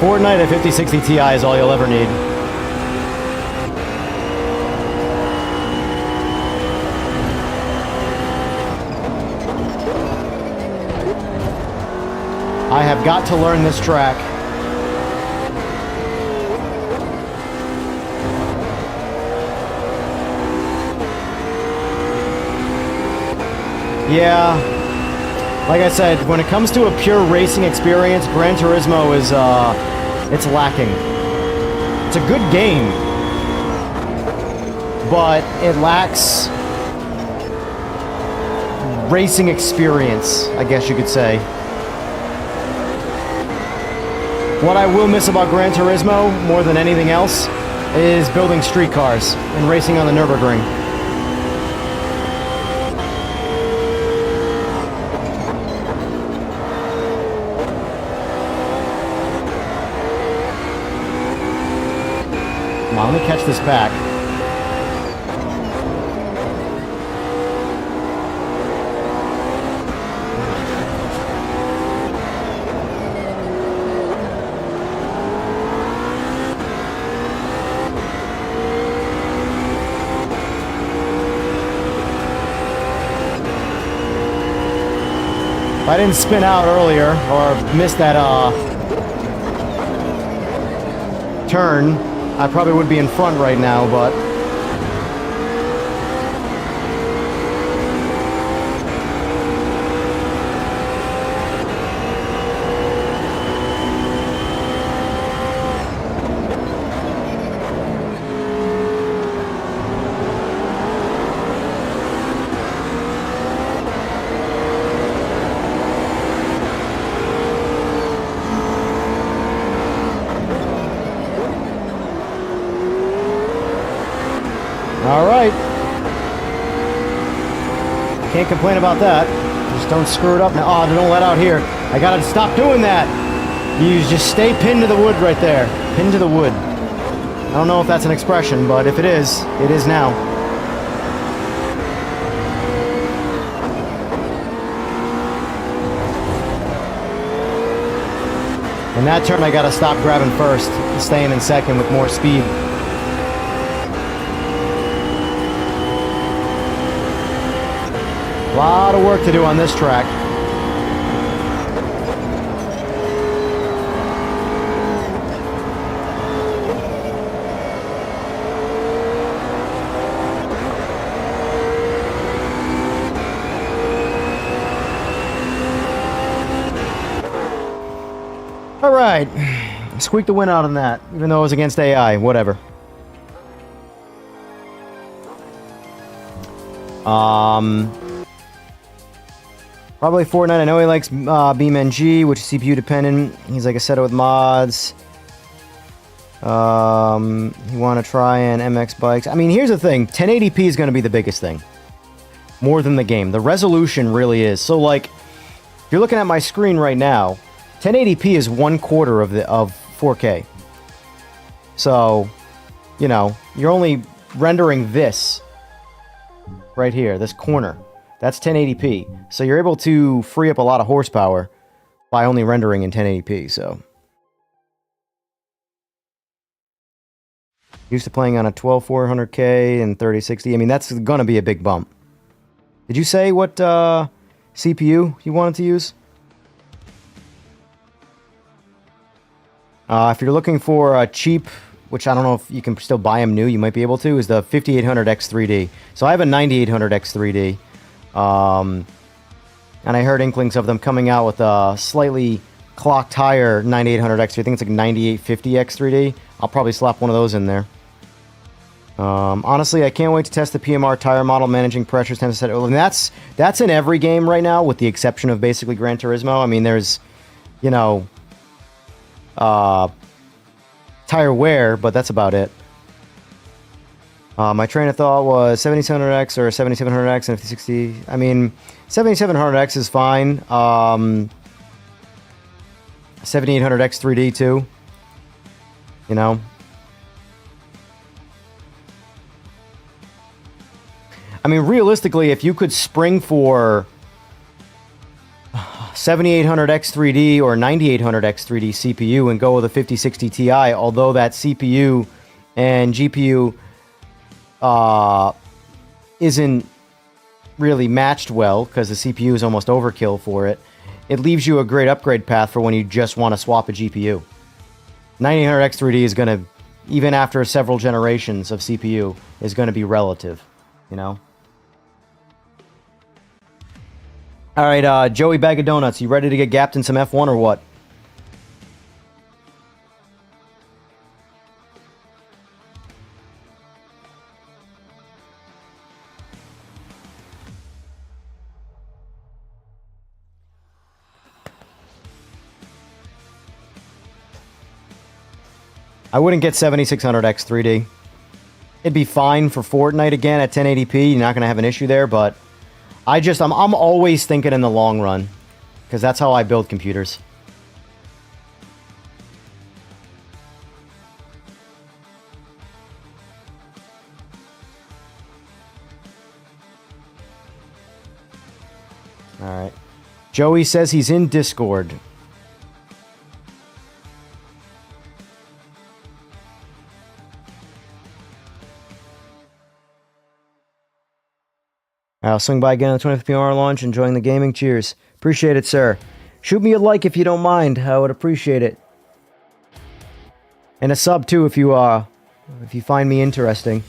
Fortnite at 5060 Ti is all you'll ever need. I have got to learn this track. Yeah, like I said, when it comes to a pure racing experience, Gran Turismo is, it's lacking. It's a good game, but it lacks racing experience, I guess you could say. What I will miss about Gran Turismo, more than anything else, is building street cars and racing on the Nürburgring. Come on, let me catch this back. If I didn't spin out earlier or miss that turn, I probably would be in front right now, but all right. Can't complain about that. Just don't screw it up now. Oh, don't let out here. I gotta stop doing that. You just stay pinned to the wood right there. Pinned to the wood. I don't know if that's an expression, but if it is now. In that turn, I gotta stop grabbing first, staying in second with more speed. A lot of work to do on this track. All right, squeaked the win out on that, even though it was against AI, whatever. Probably Fortnite. I know he likes BeamNG, which is CPU dependent. He's like a setter with mods. You want to try an MX bikes. I mean, here's the thing. 1080p is going to be the biggest thing. More than the game. The resolution really is. So, like, if you're looking at my screen right now, 1080p is 1/4 of 4K. So, you know, you're only rendering this right here, this corner. That's 1080p. So you're able to free up a lot of horsepower by only rendering in 1080p, so. Used to playing on a 12400K and 3060. I mean, that's going to be a big bump. Did you say what CPU you wanted to use? If you're looking for a cheap, which I don't know if you can still buy them new, you might be able to, is the 5800X3D. So I have a 9800X3D. And I heard inklings of them coming out with a slightly clocked higher 9800X3D. I think it's like 9850X3D. I'll probably slap one of those in there. Honestly, I can't wait to test the PMR tire model managing pressures. And that's in every game right now, with the exception of basically Gran Turismo. I mean, there's, you know, tire wear, but that's about it. My train of thought was 7700X or 7700X and 5060. I mean, 7700X is fine. 7800X 3D too. You know. I mean, realistically, if you could spring for 7800X3D or 9800X3D CPU and go with a 5060 Ti, although that CPU and GPU isn't really matched well because the CPU is almost overkill for it, it leaves you a great upgrade path for when you just want to swap a GPU. 9800X3D is going to, even after several generations of CPU, is going to be relative, you know? All right, Joey Bag of Donuts, you ready to get gapped in some F1 or what? I wouldn't get 7600X 3D. It'd be fine for Fortnite again at 1080p. You're not going to have an issue there, but I'm always thinking in the long run because that's how I build computers. All right. Joey says he's in Discord. I'll swing by again on the 25th PR launch, enjoying the gaming. Cheers. Appreciate it, sir. Shoot me a like if you don't mind. I would appreciate it. And a sub too if you find me interesting.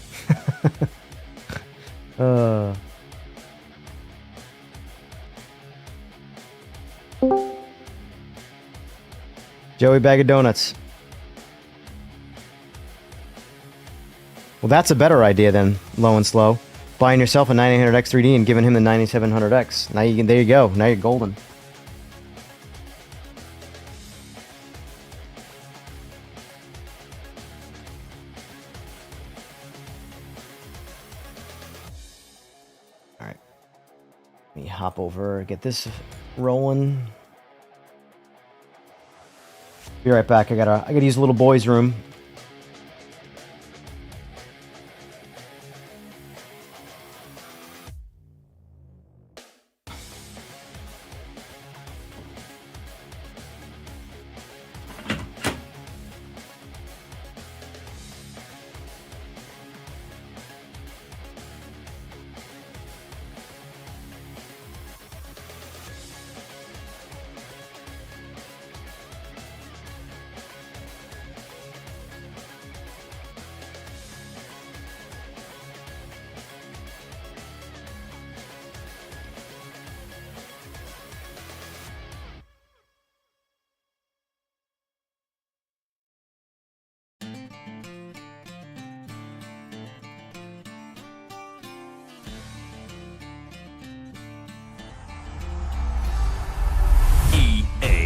Joey Bag of Donuts. Well, that's a better idea than Low and Slow. Buying yourself a 9800X 3D and giving him the 9700X. Now you can, there you go. Now you're golden. All right. Let me hop over, get this rolling. Be right back. I gotta use the little boy's room.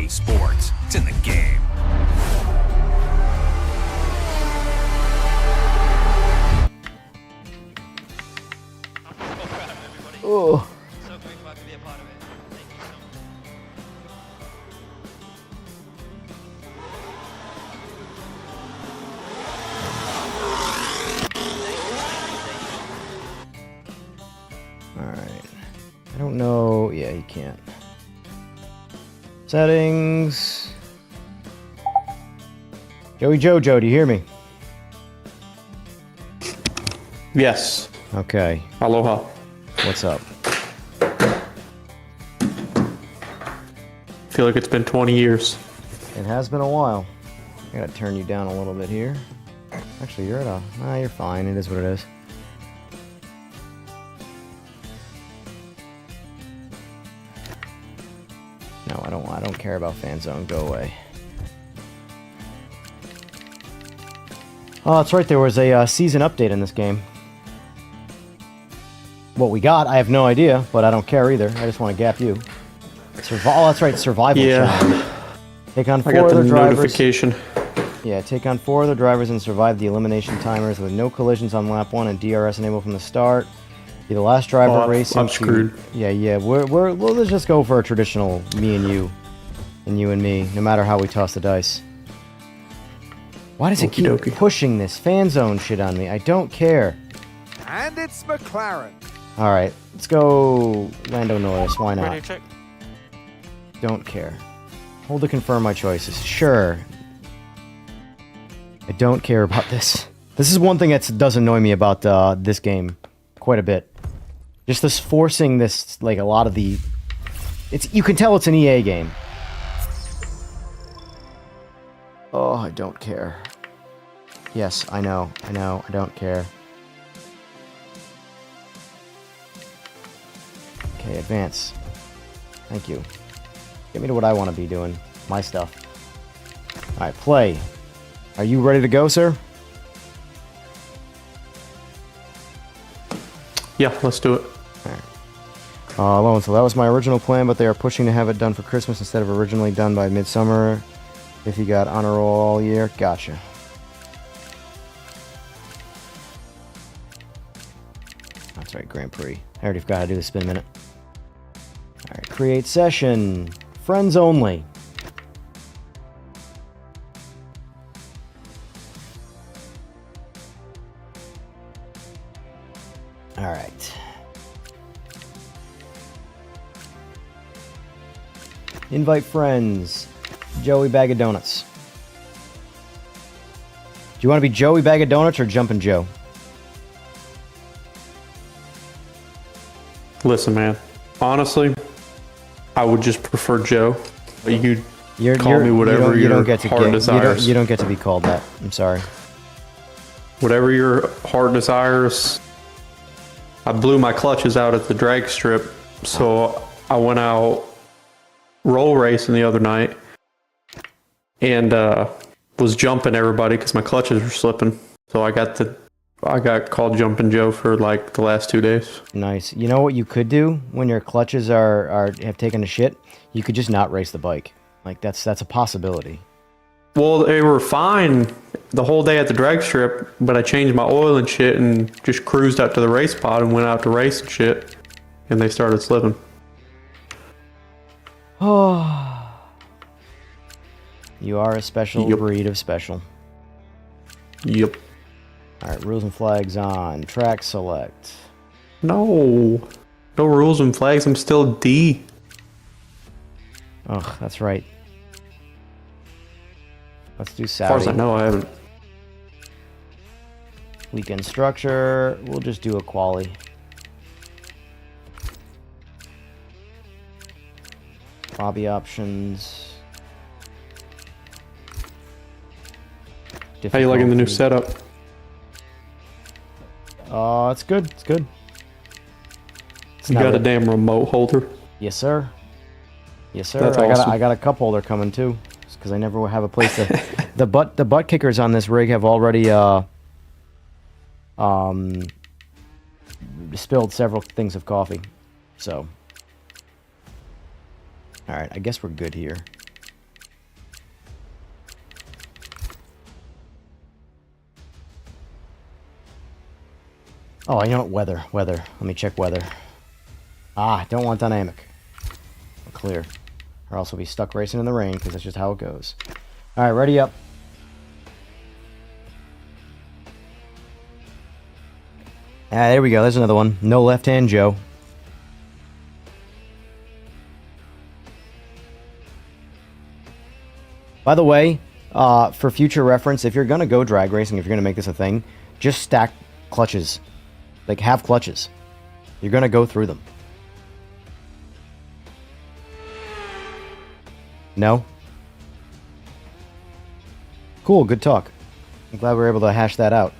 Sports. It's in the game. Oh. So grateful to be a part of it. Thank you so much. Alright. I don't know. Yeah, you can't. Settings. Joey Jojo, do you hear me? Yes. Okay. Aloha. What's up? Feel like it's been 20 years. It has been a while. I gotta turn you down a little bit here. Actually, you're at a... Nah, you're fine. It is what it is. No, I don't care about fan zone. Go away. Oh, that's right. There was a season update in this game. What we got, I have no idea, but I don't care either. I just want to gap you. Oh, that's right. Survival challenge. Take on 4 other drivers. Notification. Yeah, take on 4 other drivers and survive the elimination timers with no collisions on lap 1 and DRS enabled from the start. Be the last driver racing. I'm screwed. Yeah. Well, let's just go for a traditional me and you and me, no matter how we toss the dice. Why does it keep pushing this fan zone shit on me? I don't care. And it's McLaren. All right, let's go Lando Norris. Why not? Ready to check? Don't care. Hold to confirm my choices. Sure. I don't care about this. This is one thing that does annoy me about this game quite a bit. Just this forcing this, like a lot of the... You can tell it's an EA game. Oh, I don't care. Yes, I know, I don't care. Okay, advance. Thank you. Get me to what I want to be doing. My stuff. Alright, play. Are you ready to go, sir? Yeah, let's do it. Alright. So that was my original plan, but they are pushing to have it done for Christmas instead of originally done by midsummer. If you got honor roll all year. Gotcha. That's right, Grand Prix. I already forgot how to do the spin minute. Alright, create session. Friends only. Alright. Invite friends. Joey Bag of Donuts. Do you want to be Joey Bag of Donuts or Jumpin' Joe? Listen, man. Honestly, I would just prefer Joe. You call me whatever your heart desires. You don't get to be called that. I'm sorry. Whatever your heart desires. I blew my clutches out at the drag strip, so I went out roll racing the other night and was jumping everybody because my clutches were slipping. So I got called Jumpin' Joe for like the last 2 days. Nice. You know what you could do when your clutches have taken a shit? You could just not race the bike. Like that's a possibility. Well, they were fine the whole day at the drag strip, but I changed my oil and shit and just cruised up to the race pod and went out to race and shit, and they started slipping. Oh. You are a special breed of special. Yep. Alright, rules and flags on. Track select. No rules and flags. I'm still D. Oh, that's right. Let's do Saudi. As far as I know, I haven't. Weekend structure. We'll just do a quali. Lobby options. How you liking the new setup? It's good. It's good. You got a damn remote holder? Yes, sir. Yes, sir. That's awesome. I got a cup holder coming too, because I never have a place to. the butt kickers on this rig have already spilled several things of coffee, so. All right, I guess we're good here. Oh, you know what? Weather. Let me check weather. Don't want dynamic. Clear. Or else we'll be stuck racing in the rain, because that's just how it goes. Alright, ready up. There we go. There's another one. No left-hand Joe. By the way, for future reference, if you're going to go drag racing, if you're going to make this a thing, just stack clutches. Like, have clutches. You're going to go through them. No? Cool, good talk. I'm glad we were able to hash that out.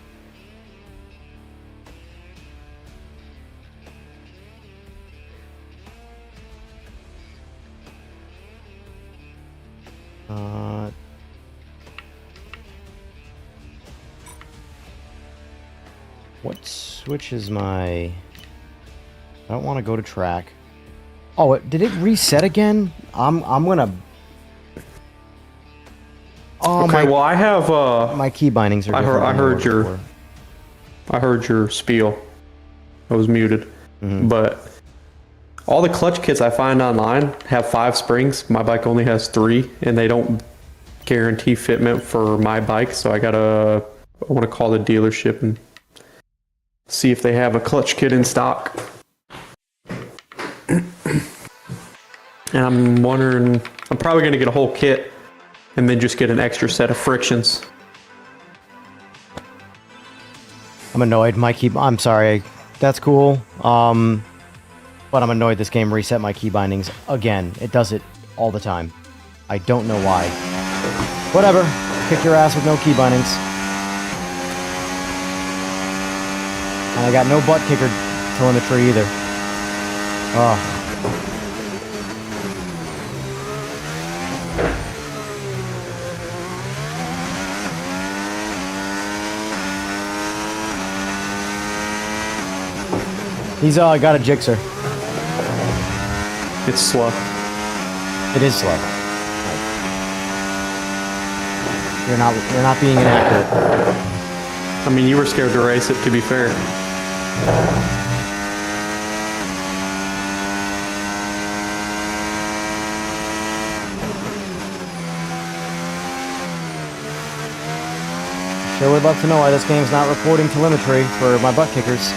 What switch is my... I don't want to go to track. Oh, did it reset again? I'm gonna... Oh, okay, well I have my key bindings are different. I heard your spiel. I was muted. But all the clutch kits I find online have 5 springs. My bike only has 3, and they don't guarantee fitment for my bike, so I want to call the dealership and see if they have a clutch kit in stock. And I'm wondering, I'm probably going to get a whole kit and then just get an extra set of frictions. I'm annoyed. I'm sorry. That's cool. But I'm annoyed this game reset my key bindings again. It does it all the time. I don't know why. Whatever. Kick your ass with no key bindings. And I got no butt kicker telemetry either. Oh. He's got a jixer. It's slow. It is slow. You're not being inaccurate. I mean, you were scared to race it, to be fair. Sure would love to know why this game's not reporting telemetry for my butt kickers.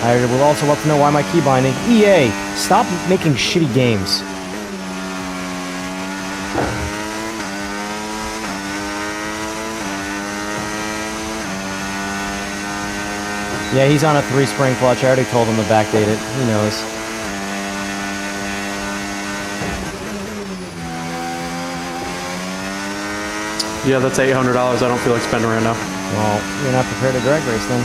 I would also love to know why my key binding... EA, stop making shitty games. Yeah, he's on a 3-spring clutch. I already told him to backdate it. He knows. Yeah, that's $800 I don't feel like spending right now. Well, you're not prepared to drag race then.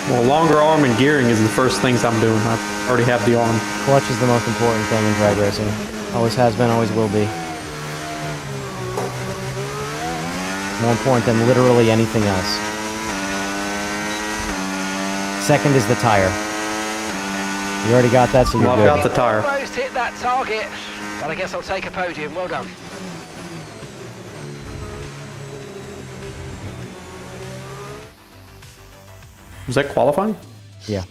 Well, longer arm and gearing is the first things I'm doing. I already have the arm. Clutch is the most important thing in drag racing. Always has been, always will be. More important than literally anything else. Second is the tire. You already got that, so you're Well, good. I've got the tire. Almost hit that target, but I guess I'll take a podium. Well done. Was that qualifying? Yeah.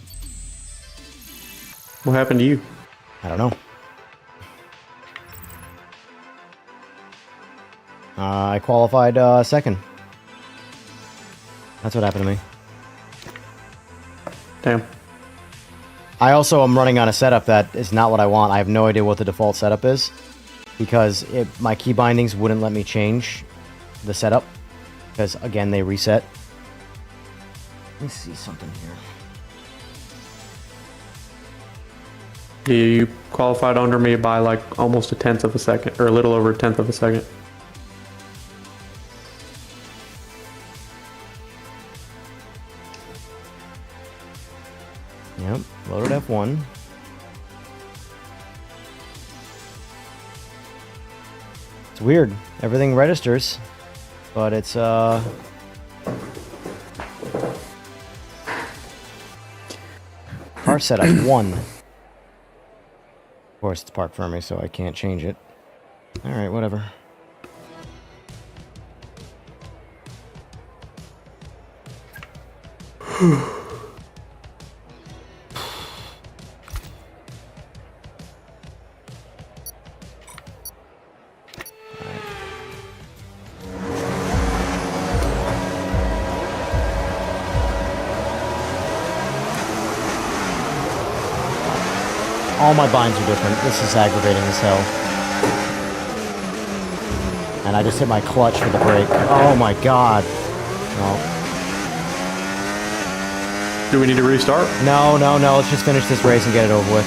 What happened to you? I don't know. I qualified second. That's what happened to me. Damn. I also am running on a setup that is not what I want. I have no idea what the default setup is because my key bindings wouldn't let me change the setup because, again, they reset. Let me see something here. Yeah, you qualified under me by like almost 1/10 of a second, or a little over 1/10 of a second. Yep, loaded F1. It's weird. Everything registers, but it's car setup 1. Of course, it's parked for me, so I can't change it. All right, whatever. All my binds are different. This is aggravating as hell. And I just hit my clutch with the brake. Oh my god. No. Do we need to restart? No. Let's just finish this race and get it over with.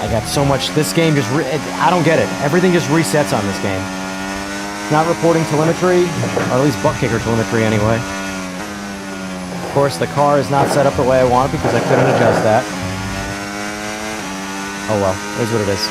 I got so much. This game just... I don't get it. Everything just resets on this game. It's not reporting telemetry, or at least butt kicker telemetry anyway. Of course, the car is not set up the way I want it because I couldn't adjust that. Oh well, it is what it is.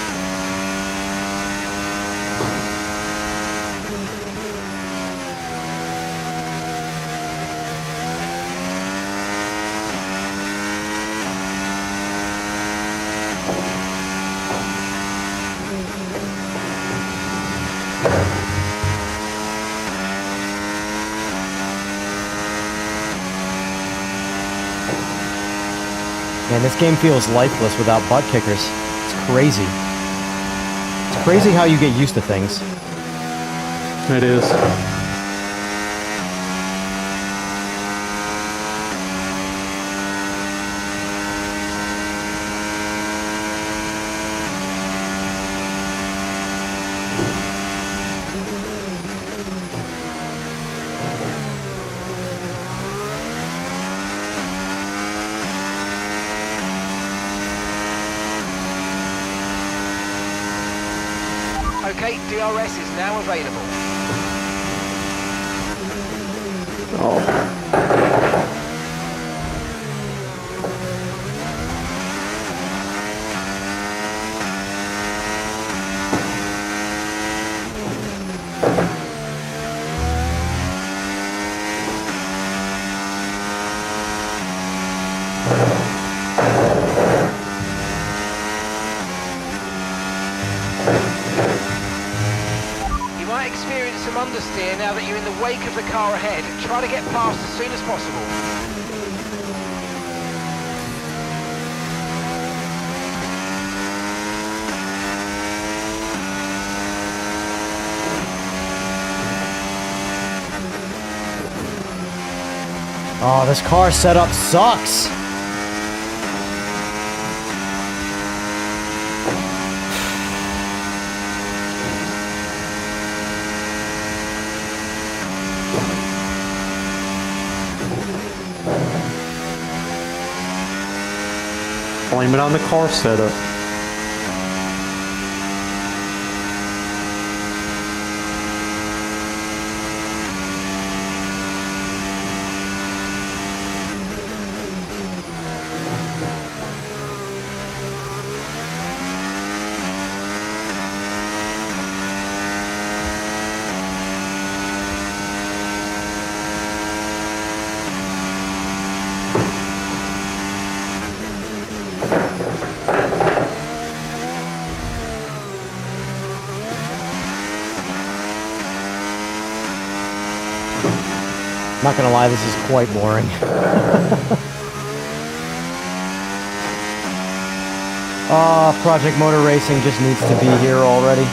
Man, this game feels lifeless without butt kickers. It's crazy. It's crazy how you get used to things. It is. 8 DRS is now available. Oh. You might experience some understeer now that you're in the wake of the car ahead. Try to get past as soon as possible. Oh, this car setup sucks. Blame it on the car setup. Not gonna lie, this is quite boring. Project Motor Racing just needs to be here already.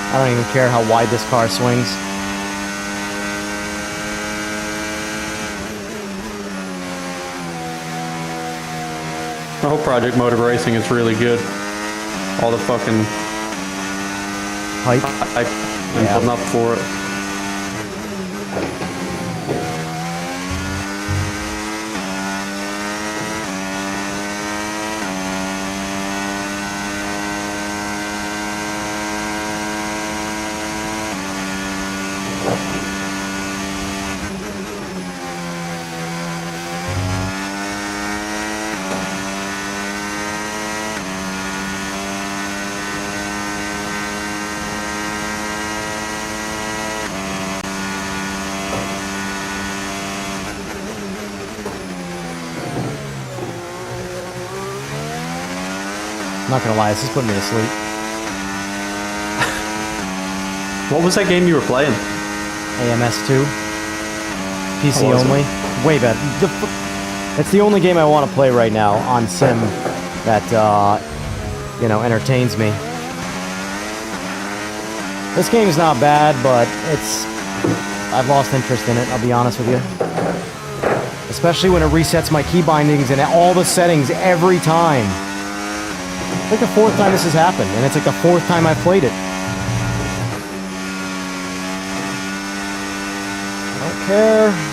I don't even care how wide this car swings. I hope Project Motor Racing is really good. All the fucking Hype. hype and Yeah. putting up for it. Not gonna lie, this is putting me to sleep. What was that game you were playing? AMS2. PC Oh, is it? only. Way better. It's the only game I want to play right now on Sim that, you know, entertains me. This game's not bad, but I've lost interest in it, I'll be honest with you. Especially when it resets my key bindings and all the settings every time. It's like the fourth time this has happened, and it's like the fourth time I've played it. I don't care.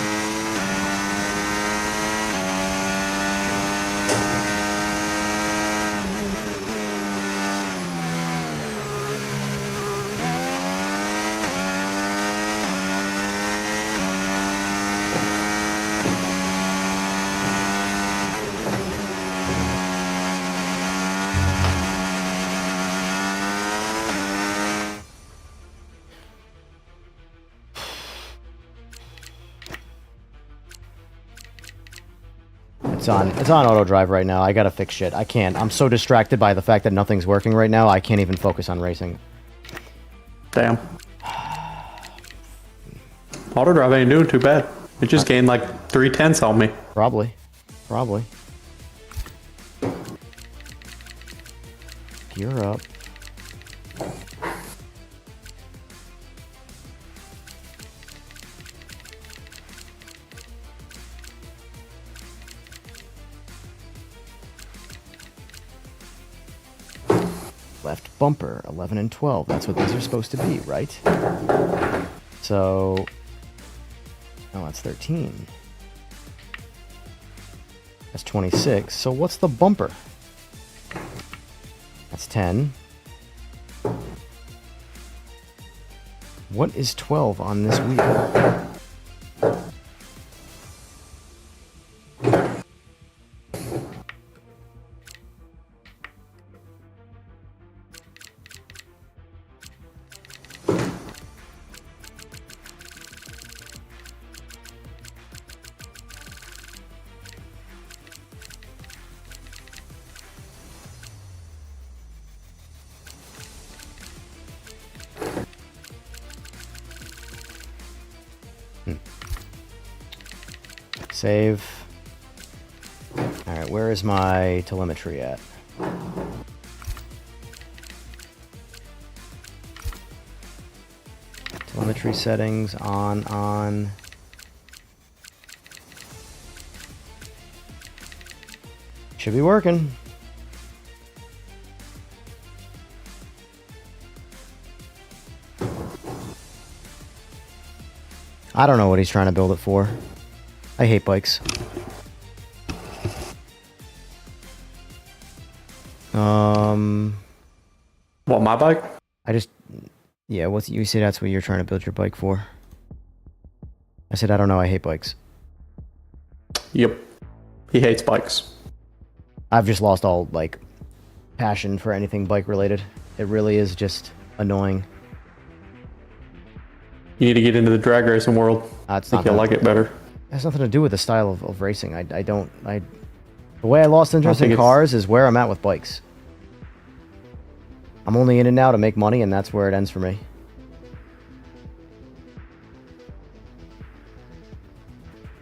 It's on auto drive right now. I gotta fix shit. I can't. I'm so distracted by the fact that nothing's working right now, I can't even focus on racing. Damn. Auto drive ain't doing too bad. It just gained like 3/10 on me. Probably. Probably. Gear up. Left bumper, 11 and 12. That's what these are supposed to be, right? So... Oh, that's 13. That's 26. So what's the bumper? That's 10. What is 12 on this wheel? Save. Alright, where is my telemetry at? Telemetry settings, on. Should be working. I don't know what he's trying to build it for. I hate bikes. What, my bike? Yeah, you say that's what you're trying to build your bike for. I said, I don't know, I hate bikes. Yep. He hates bikes. I've just lost all, like, passion for anything bike related. It really is just annoying. You need to get into the drag racing world. I It's think not you'll gonna- like it better. It has nothing to do with the style of racing. The way I lost interest think in it's- cars is where I'm at with bikes. I'm only in it now to make money, and that's where it ends for me.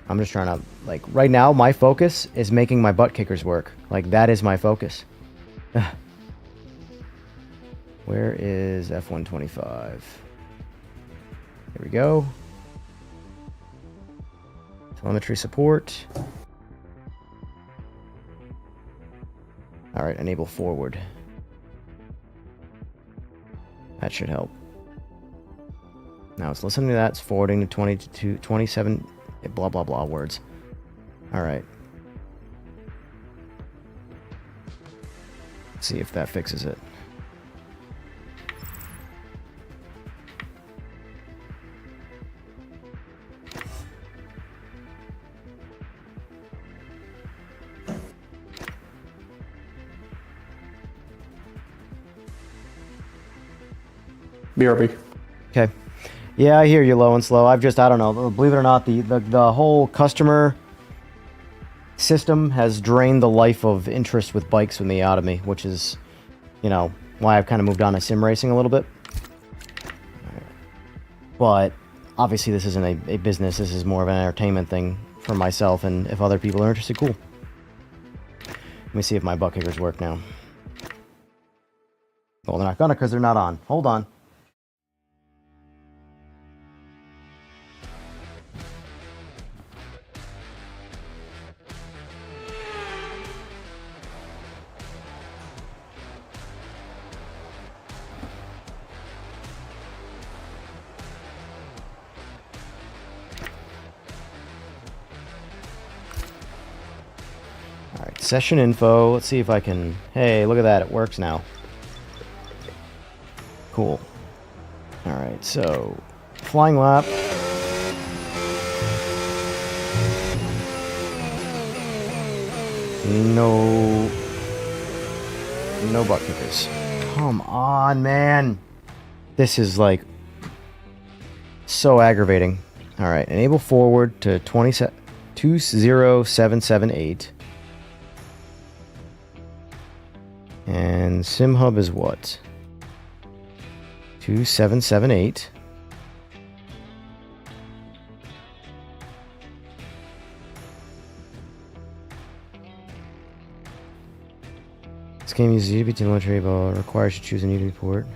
I'm just trying to, like, right now, my focus is making my butt kickers work. Like, that is my focus. Where is F125? Here we go. Telemetry support. All right, enable forward. That should help. Now it's listening to that. It's forwarding to 27, blah, blah, blah words. All right. Let's see if that fixes it. BRB. Okay. Yeah, I hear you low and slow. I don't know. Believe it or not, the whole customer system has drained the life of interest with bikes from the out of me, which is, why I've kind of moved on to sim racing a little bit. But obviously this isn't a business. This is more of an entertainment thing for myself, and if other people are interested, cool. Let me see if my butt kickers work now. Well, they're not gonna because they're not on. Hold on. Alright, session info. Let's see if I can... Hey, look at that. It works now. Cool. Alright, so... Flying lap. No... No butt kickers. Come on, man! This is, like... so aggravating. Alright, enable forward to 20778. And sim hub is what? 2778. This game uses USB telemetry, but requires you to choose a USB port.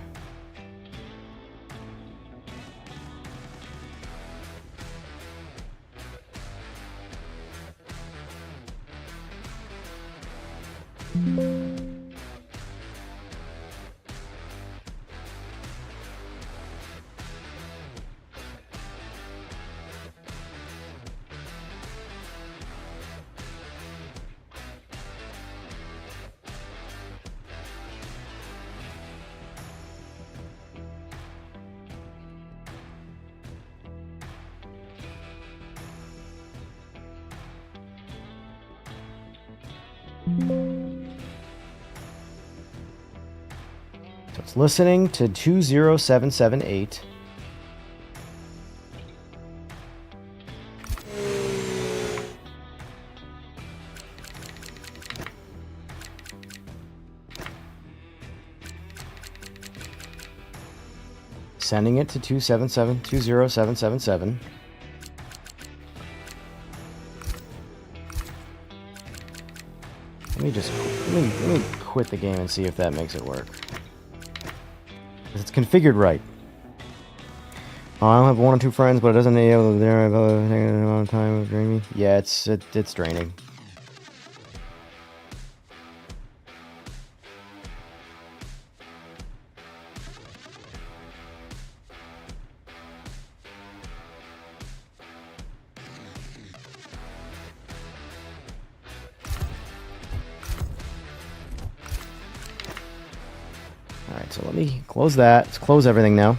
It's listening to 20778. Sending it to 20777. Let me quit the game and see if that makes it work. It's configured right. I don't have one or two friends, but it doesn't enable there taking a long time of dreaming. Yeah, it's draining. Alright, so let me close that. Let's close everything now.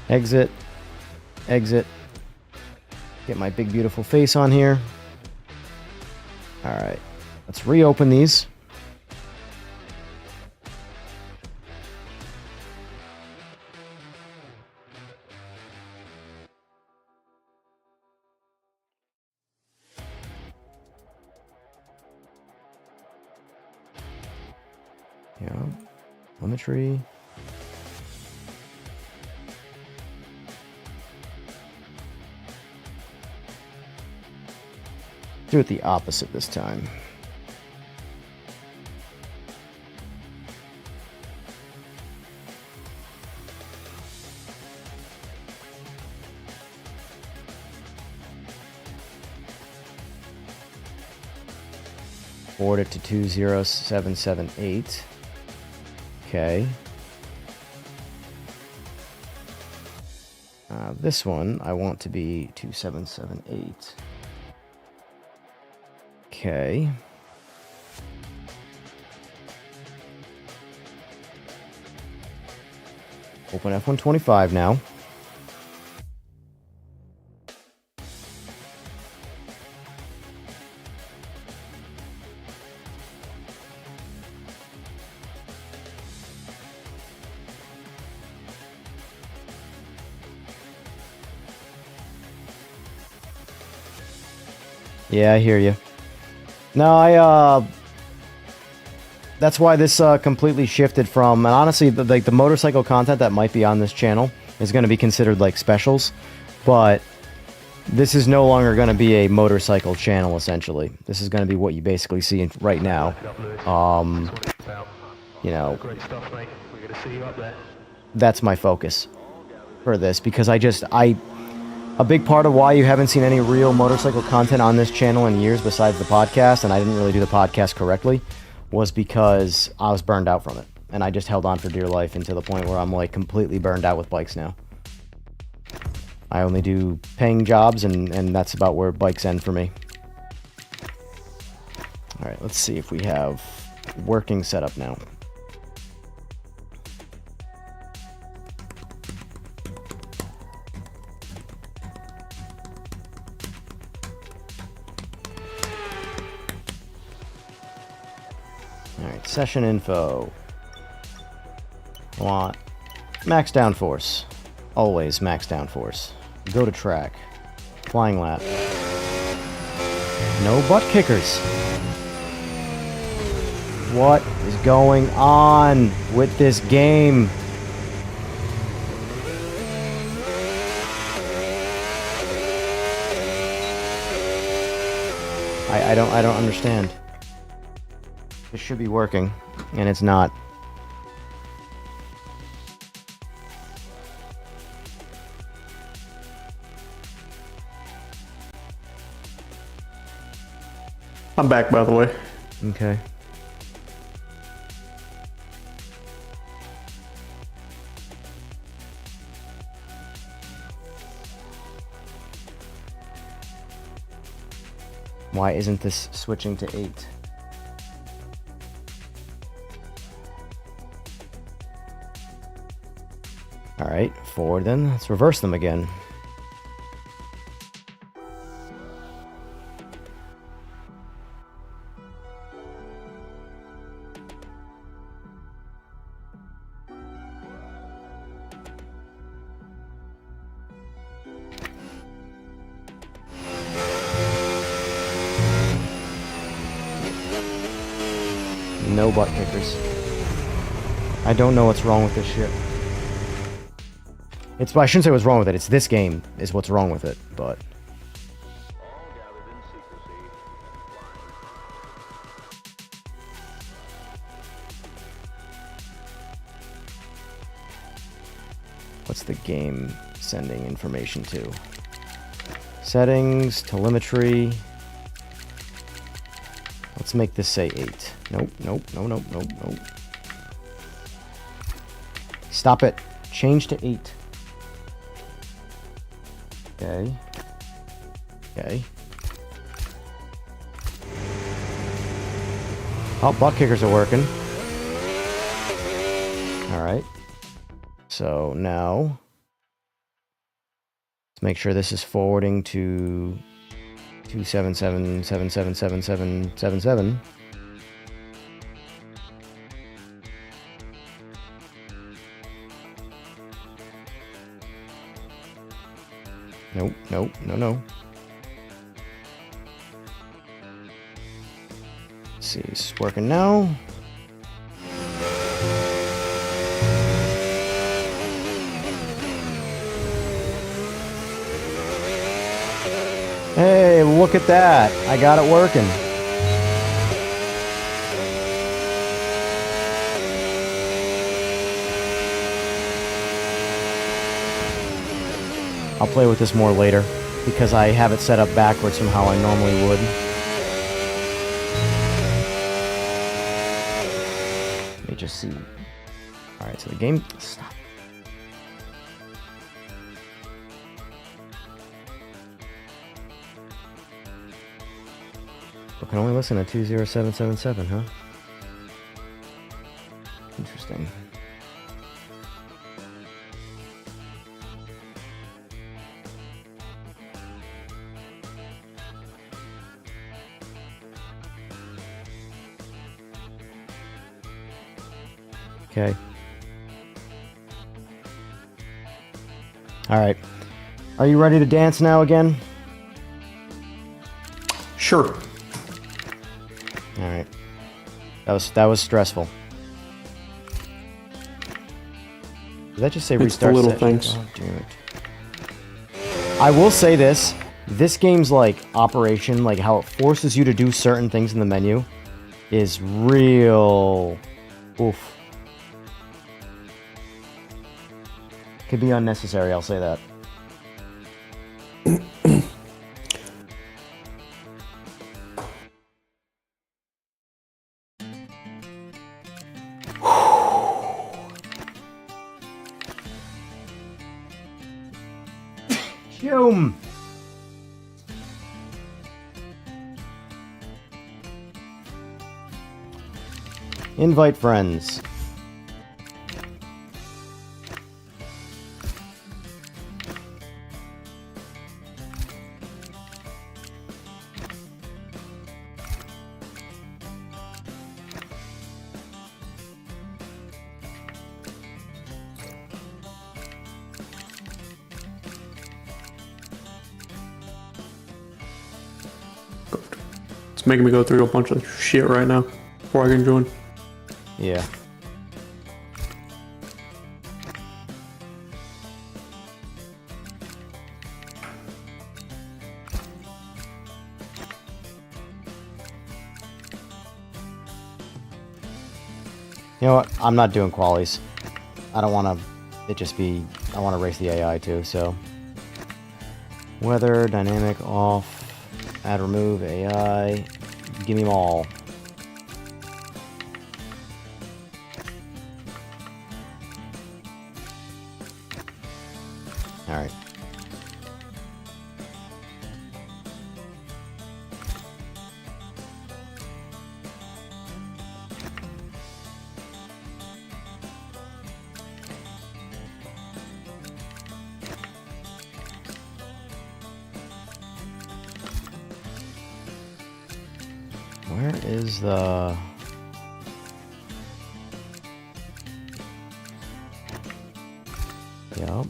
Exit. Exit. Get my big beautiful face on here. Alright. Let's reopen these. Yeah. Telemetry. Do it the opposite this time. Forward it to 20778. Okay. This one I want to be 2778. Okay. Open F125 now. Yeah, I hear you. No, that's why this completely shifted from, and honestly, the motorcycle content that might be on this channel is going to be considered like specials, but this is no longer going to be a motorcycle channel, essentially. This is going to be what you basically see right now. You know, that's my focus for this, because a big part of why you haven't seen any real motorcycle content on this channel in years besides the podcast, and I didn't really do the podcast correctly, was because I was burned out from it. And I just held on for dear life until the point where I'm like completely burned out with bikes now. I only do paying jobs, and that's about where bikes end for me. Alright, let's see if we have working setup now. Alright, session info. I want max downforce. Always max downforce. Go to track. Flying lap. No butt kickers. What is going on with this game? I don't understand. This should be working, and it's not. I'm back, by the way. Okay. Why isn't this switching to 8? Alright, forward then. Let's reverse them again. No butt kickers. I don't know what's wrong with this shit. I shouldn't say what's wrong with it. It's this game is what's wrong with it, but... What's the game sending information to? Settings, telemetry. Let's make this say 8. Nope, nope, no, nope, nope, nope. Stop it. Change to 8. Okay. Okay. Oh, butt kickers are working. Alright. So now, let's make sure this is forwarding to 277777777. Nope, nope, no, no. Let's see, it's working now. Hey, look at that. I got it working. I'll play with this more later because I have it set up backwards from how I normally would. Let me just see. Alright, so the game... Stop. I can only listen to 20777, huh? Interesting. Okay. Alright. Are you ready to dance now again? Sure. Alright. That was stressful. Did that just say It's restart the little session? things. Oh, damn it. I will say this. This game's like operation, like how it forces you to do certain things in the menu is real... Oof. Could be unnecessary, I'll say that. Boom. Invite friends. It's making me go through a bunch of shit right now before I can join. Yeah. You know what? I'm not doing qualies. I don't want to... It just be... I want to race the AI too, so... Weather, dynamic, off... Add, remove, AI... Give me them all. Alright. Where is the... Yup.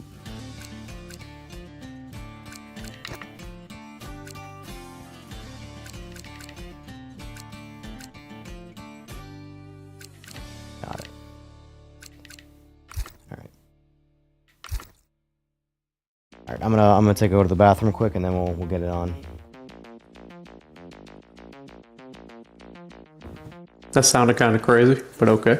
I'm gonna take a go to the bathroom quick, and then we'll get it on. That sounded kind of crazy, but okay.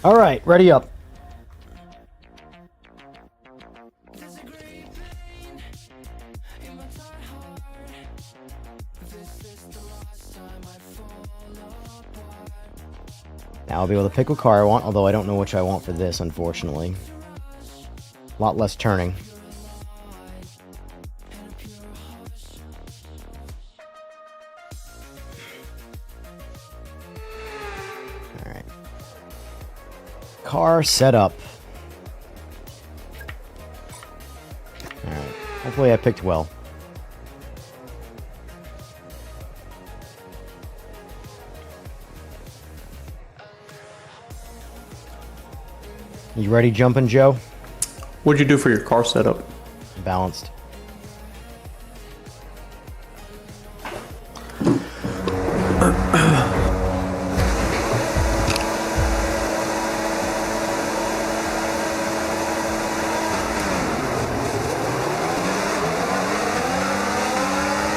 All right, ready up. Now I'll be able to pick what car I want, although I don't know which I want for this, unfortunately. A lot less turning. Alright. Car set up. Alright. Hopefully I picked well. You ready, Jumpin' Joe? What'd you do for your car setup? Balanced.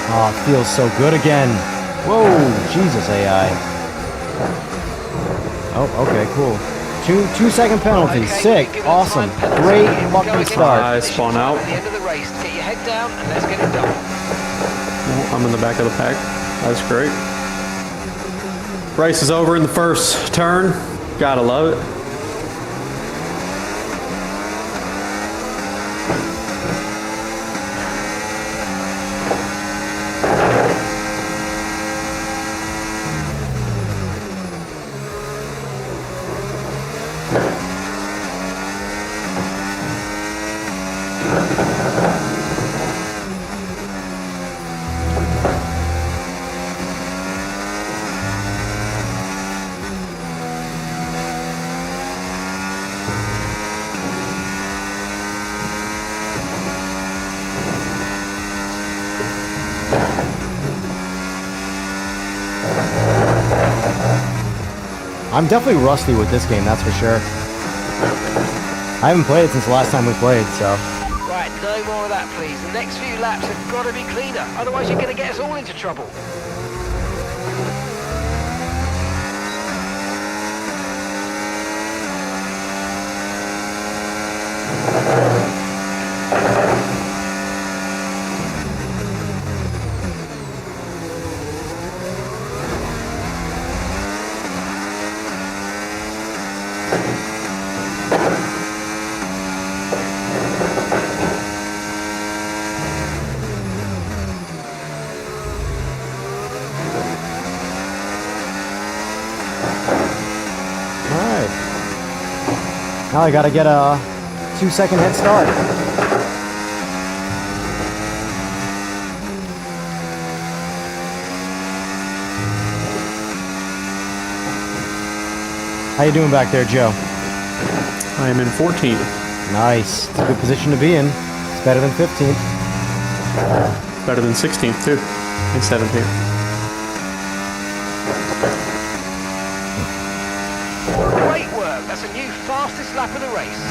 Oh, it feels so good again. Whoa, Jesus, AI. Oh, okay, cool. 2-second penalty. Sick. Awesome. Great fucking start. I spawn out. At the end of the race, get your head down and let's get it done. I'm in the back of the pack. That's great. Race is over in the first turn. Gotta love it. I'm definitely rusty with this game, that's for sure. I haven't played it since the last time we played, so. Right, no more of that, please. The next few laps have got to be cleaner, otherwise you're going to get us all into trouble. Now I gotta get a 2-second head start. How you doing back there, Joe? I am in 14th. Nice. It's a good position to be in. It's better than 15th. Better than 16th, too. And 17th. Great work. That's a new fastest lap of the race.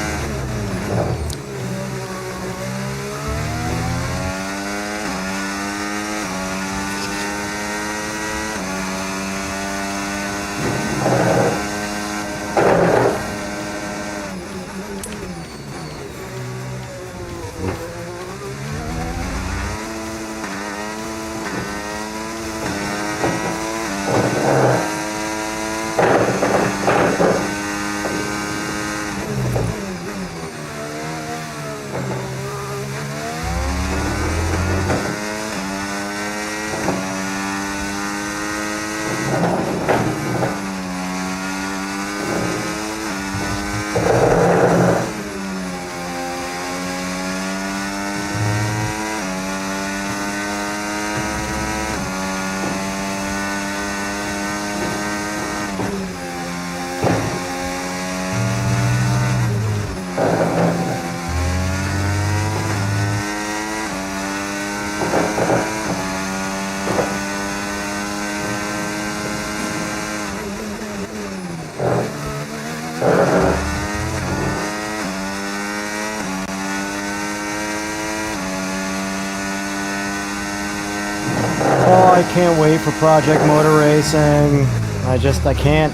can't wait for Project Motor Racing. I can't.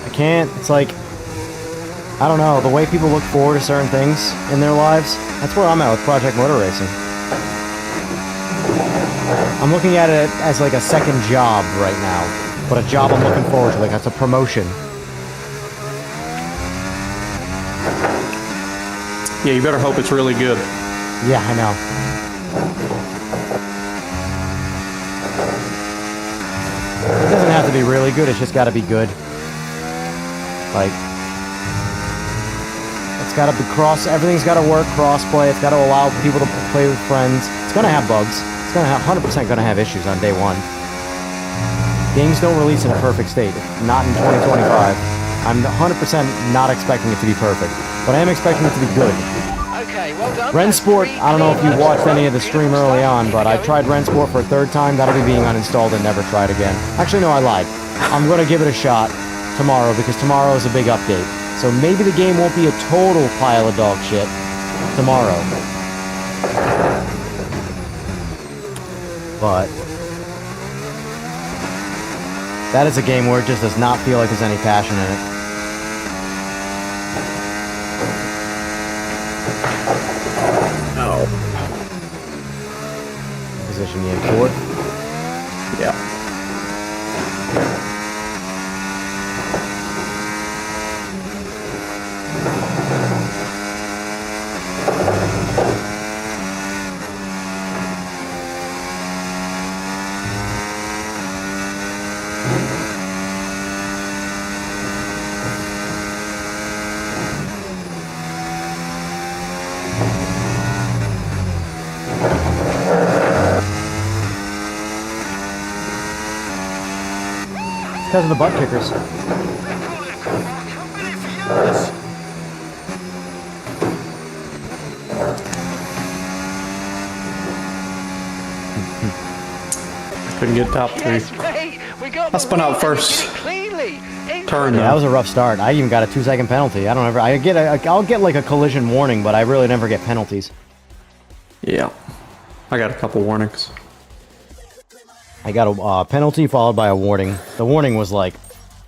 It's like, I don't know, the way people look forward to certain things in their lives, that's where I'm at with Project Motor Racing. I'm looking at it as like a second job right now, but a job I'm looking forward to, like that's a promotion. Yeah, you better hope it's really good. Yeah, I know. It doesn't have to be really good, it's just gotta be good. Like, it's gotta be everything's gotta work cross-play, it's gotta allow people to play with friends. It's gonna have bugs. It's gonna have 100% gonna have issues on day one. Games don't release in a perfect state, not in 2025. I'm 100% not expecting it to be perfect, but I am expecting it to be good. Okay, well done. Rennsport, I don't know if you watched any of the stream early on, but I tried Rennsport for a third time. That'll be being uninstalled and never tried again. Actually, no, I lied. I'm going to give it a shot tomorrow because tomorrow is a big update. So maybe the game won't be a total pile of dog shit tomorrow. But that is a game where it just does not feel like there's any passion in it. Position you in fourth. Yeah. Because of the butt kickers. Couldn't get top three. Yes, mate, we got I spun out first cleanly. turn. Yeah, that was a rough start. I even got a 2-second penalty. I'll get like a collision warning, but I really never get penalties. Yeah. I got a couple warnings. I got a penalty followed by a warning. The warning was like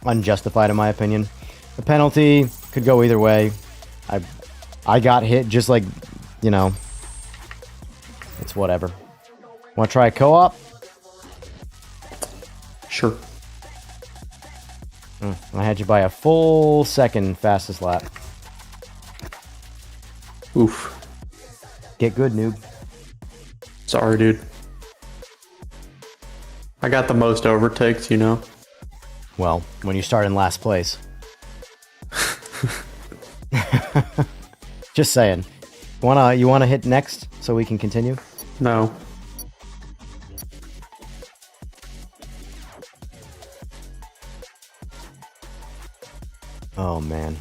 unjustified in my opinion. The penalty could go either way. I got hit just like, you know, it's whatever. Want to try a co-op? Sure. I had you by a full second fastest lap. Oof. Get good, noob. Sorry, dude. I got the most overtakes, you know. Well, when you start in last place. Just saying. You wanna hit next so we can continue? No. Oh man.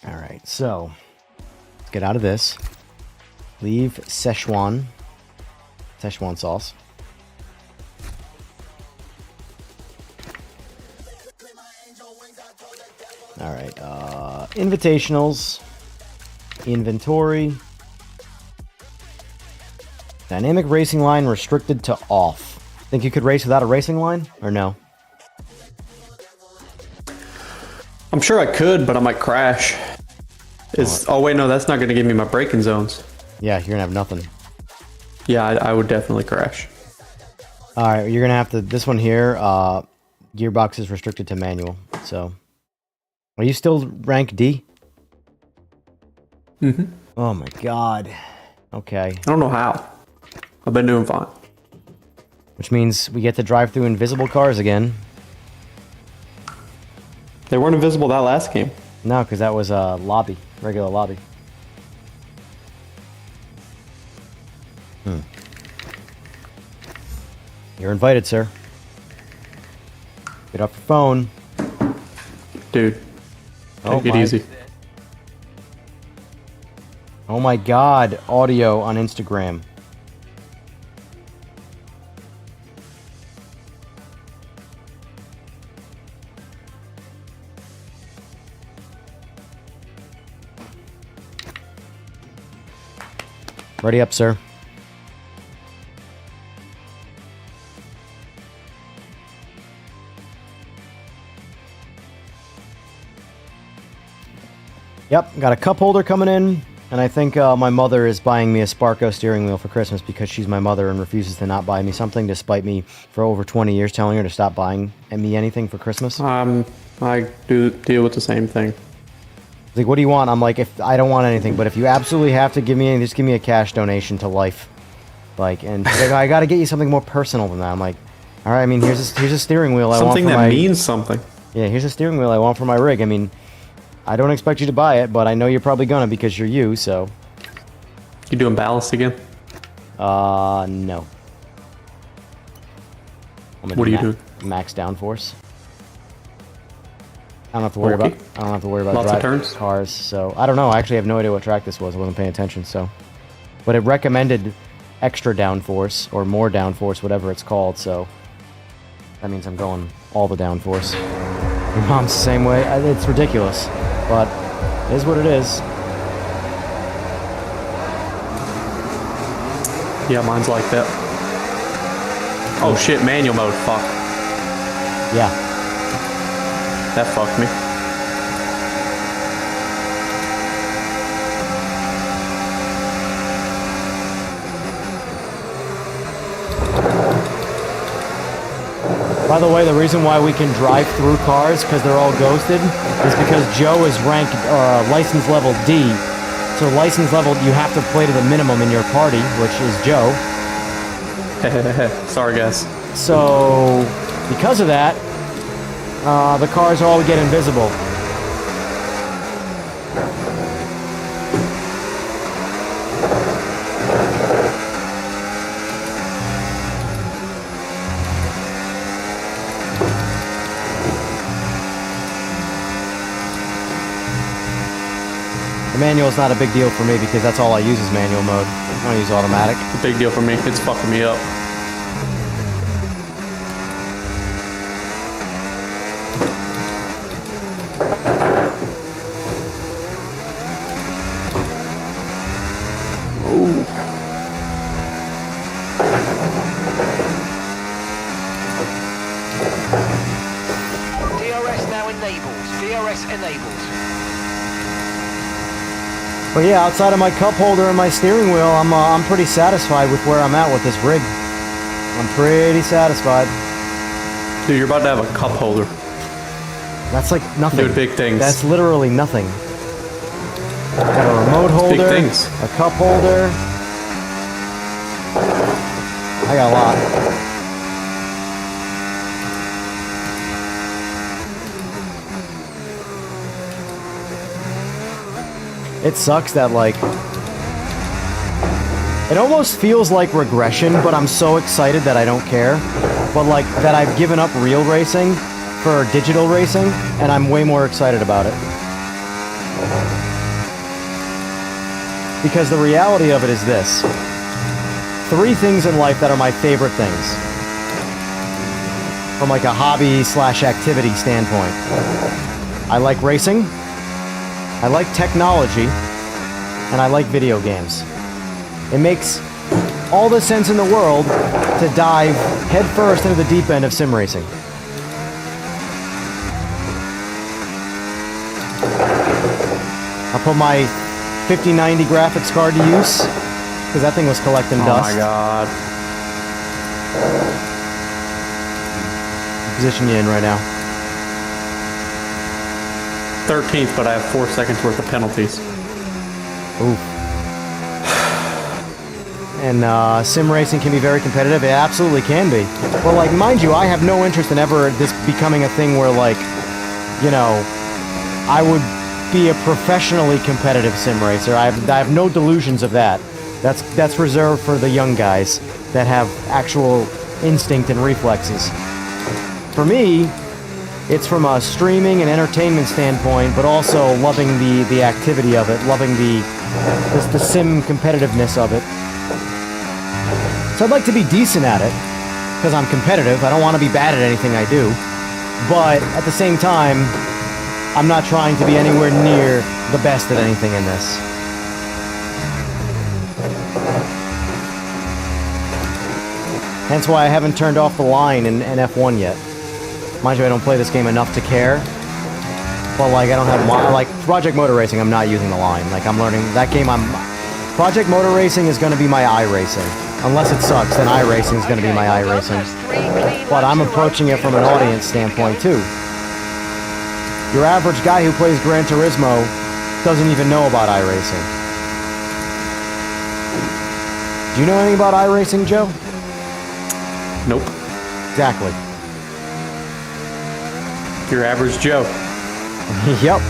All right, so let's get out of this. Leave Szechuan sauce. All right, invitationals, inventory, dynamic racing line restricted to off. Think you could race without a racing line, or no? I'm sure I could, but I might crash. Oh wait, no, that's not going to give me my braking zones. Yeah, you're gonna have nothing. Yeah, I would definitely crash. All right, you're gonna have to. This one here, gearbox is restricted to manual. So, are you still rank D? Mm-hmm. Oh my god. Okay. I don't know how. I've been doing fine. Which means we get to drive through invisible cars again. They weren't invisible that last game. No, because that was a lobby, regular lobby. You're invited, sir. Get off your phone. Dude, take it easy. Oh my god, audio on Instagram. Ready up, sir. Yep, got a cup holder coming in, and I think my mother is buying me a Sparco steering wheel for Christmas because she's my mother and refuses to not buy me something despite me for over 20 years telling her to stop buying me anything for Christmas. I do deal with the same thing. Like, what do you want? I'm like, if I don't want anything, but if you absolutely have to give me anything, just give me a cash donation to life. Like, and she's like, I got to get you something more personal than that. I'm like, all right. I mean, here's a steering wheel. Something I want that means something. Yeah, here's a steering wheel I want for my rig. I mean, I don't expect you to buy it, but I know you're probably gonna because you're you. So. You doing ballast again? No. What do you do? Max downforce. I don't have to worry Okay. about. I don't have to worry about Lots of driving turns? cars. So I don't know. I actually have no idea what track this was. I wasn't paying attention. So, but it recommended extra downforce or more downforce, whatever it's called. So that means I'm going all the downforce. Your mom's the same way. It's ridiculous, but it is what it is. Yeah, mine's like that. Oh shit, manual mode. Fuck. Yeah. That fucked me. By the way, the reason why we can drive through cars because they're all ghosted is because Joe is ranked license level D. So license level, you have to play to the minimum in your party, which is Joe. Sorry, guys. So because of that, the cars all get invisible. The manual is not a big deal for me because that's all I use is manual mode. I don't use automatic. Big deal for me. It's fucking me up. DRS now enabled. DRS enabled. But yeah, outside of my cup holder and my steering wheel, I'm pretty satisfied with where I'm at with this rig. I'm pretty satisfied. Dude, you're about to have a cup holder. That's like nothing. Dude, big things. That's literally nothing. Got a remote holder, big things. a cup holder. I got a lot. It sucks that, like, it almost feels like regression, but I'm so excited that I don't care. But, like, that I've given up real racing for digital racing, and I'm way more excited about it. Because the reality of it is this. 3 things in life that are my favorite things. From, like, a hobby/activity standpoint. I like racing. I like technology, and I like video games. It makes all the sense in the world to dive headfirst into the deep end of sim racing. I put my 5090 graphics card to use, because that thing was collecting dust. Oh my god. What position you in right now? 13th, but I have 4 seconds worth of penalties. Ooh. And sim racing can be very competitive. It absolutely can be. But, like, mind you, I have no interest in ever this becoming a thing where, like, you know, I would be a professionally competitive sim racer. I have no delusions of that. That's reserved for the young guys that have actual instinct and reflexes. For me, it's from a streaming and entertainment standpoint, but also loving the activity of it, loving the sim competitiveness of it. So I'd like to be decent at it, because I'm competitive. I don't want to be bad at anything I do. But at the same time, I'm not trying to be anywhere near the best at anything in this. Hence why I haven't turned off the line in F1 yet. Mind you, I don't play this game enough to care. But like, I don't have like Project Motor Racing. I'm not using the line. Like, I'm learning that game. Project Motor Racing is going to be my iRacing. Unless it sucks, then iRacing is going to be my iRacing. But I'm approaching it from an audience standpoint too. Your average guy who plays Gran Turismo doesn't even know about iRacing. Do you know anything about iRacing, Joe? Nope. Exactly. Your average Joe. Yep.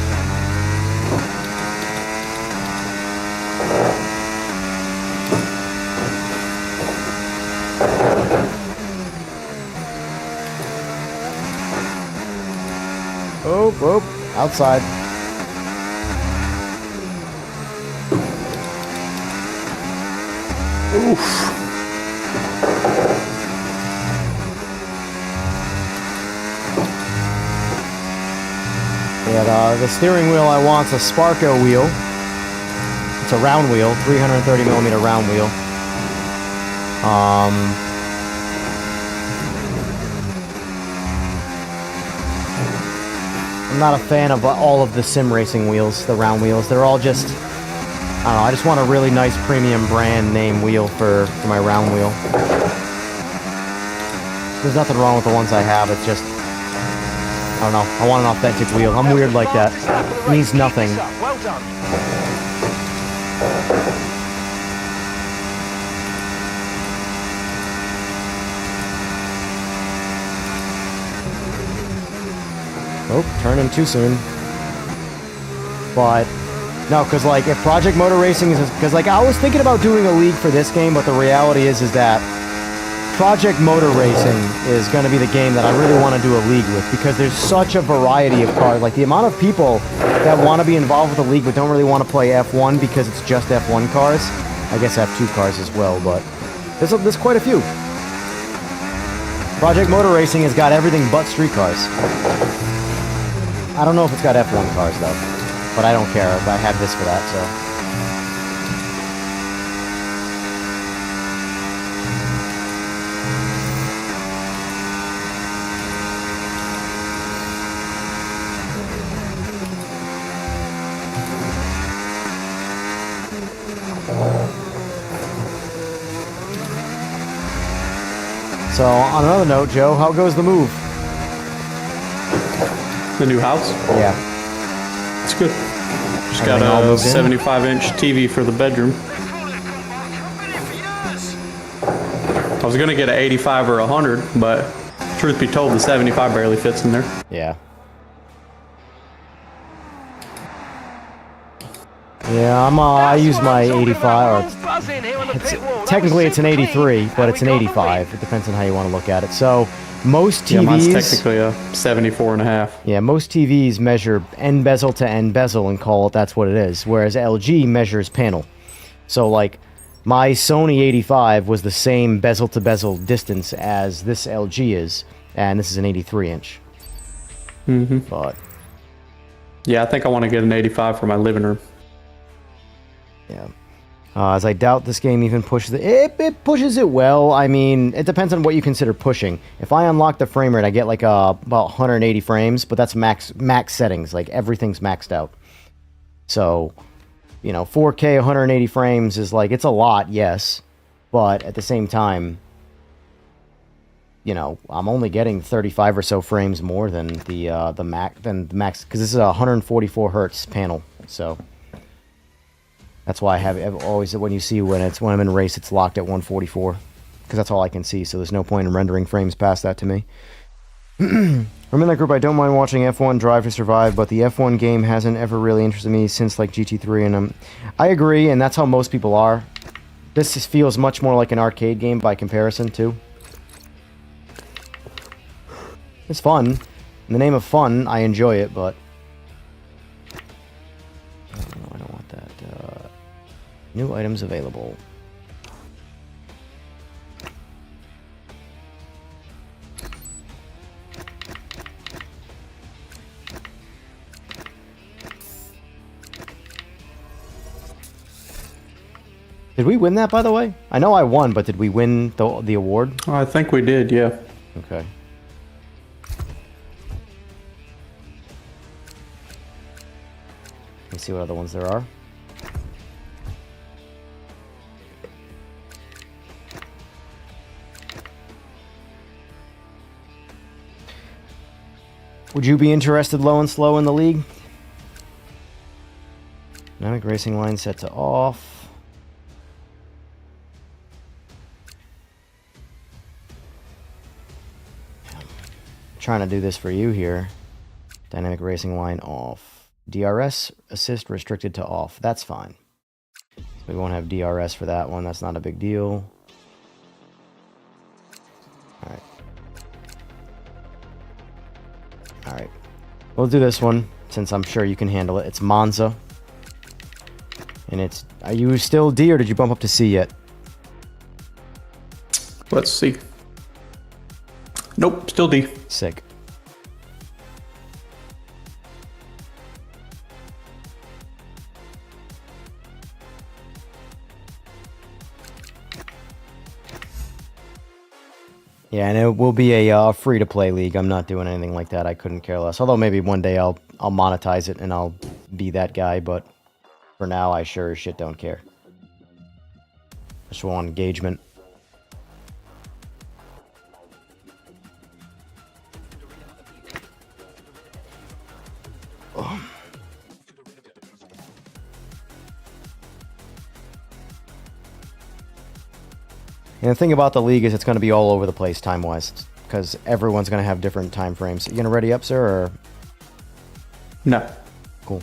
Oh, outside. Oof. Yeah, the steering wheel I want's a Sparco wheel. It's a round wheel, 330 millimeter round wheel. I'm not a fan of all of the sim racing wheels, the round wheels. They're all just, I don't know, I just want a really nice premium brand name wheel for my round wheel. There's nothing wrong with the ones I have, it's just, I don't know, I want an authentic wheel. I'm weird like that. It means nothing. Well done. Oh, turning too soon. But, no, because, like, if Project Motor Racing is... Because, like, I was thinking about doing a league for this game, but the reality is that Project Motor Racing is going to be the game that I really want to do a league with, because there's such a variety of cars. Like, the amount of people that want to be involved with the league but don't really want to play F1 because it's just F1 cars. I guess F2 cars as well, but there's quite a few. Project Motor Racing has got everything but street cars. I don't know if it's got F1 cars, though. But I don't care. I have this for that, so... So, on another note, Joe, how goes the move? The new house? Yeah. It's good. Just got Everything all a moved in? 75-inch TV for the bedroom. I was gonna get an 85 or 100, but truth be told, the 75 barely fits in there. Yeah. Yeah, I use my 85, or technically it's an 83, but it's an 85. It depends on how you want to look at it. So, most TVs... Yeah, mine's technically a 74 and a half. Yeah, most TVs measure end bezel to end bezel and call it that's what it is, whereas LG measures panel. So, like, my Sony 85 was the same bezel to bezel distance as this LG is, and this is an 83-inch. Mm-hmm. But... Yeah, I think I want to get an 85 for my living room. Yeah. As I doubt this game even pushes it. It pushes it well. I mean, it depends on what you consider pushing. If I unlock the frame rate, I get like about 180 frames, but that's max settings. Like, everything's maxed out. So, you know, 4K 180 frames is like, it's a lot, yes. But at the same time, you know, I'm only getting 35 or so frames more than the max, because this is a 144 hertz panel. So that's why I've always, when I'm in a race, it's locked at 144, because that's all I can see. So there's no point in rendering frames past that to me. I'm in that group. I don't mind watching F1 Drive to Survive, but the F1 game hasn't ever really interested me since like GT3, and I agree, and that's how most people are. This just feels much more like an arcade game by comparison too. It's fun. In the name of fun, I enjoy it, but no, I don't want that. New items available. Did we win that, by the way? I know I won, but did we win the award? I think we did, yeah. Okay. Let me see what other ones there are. Would you be interested low and slow in the league? Dynamic racing line set to off. Trying to do this for you here. Dynamic racing line off. DRS assist restricted to off. That's fine. So we won't have DRS for that one. That's not a big deal. Alright. Alright. We'll do this one since I'm sure you can handle it. It's Monza. And it's... Are you still D or did you bump up to C yet? Let's see. Nope, still D. Sick. Yeah, and it will be a free-to-play league. I'm not doing anything like that. I couldn't care less. Although maybe one day I'll monetize it and I'll be that guy. But for now, I sure as shit don't care. Just want engagement. Oh. And the thing about the league is it's going to be all over the place time-wise, because everyone's going to have different time frames. You going to ready up, sir, or? No. Cool.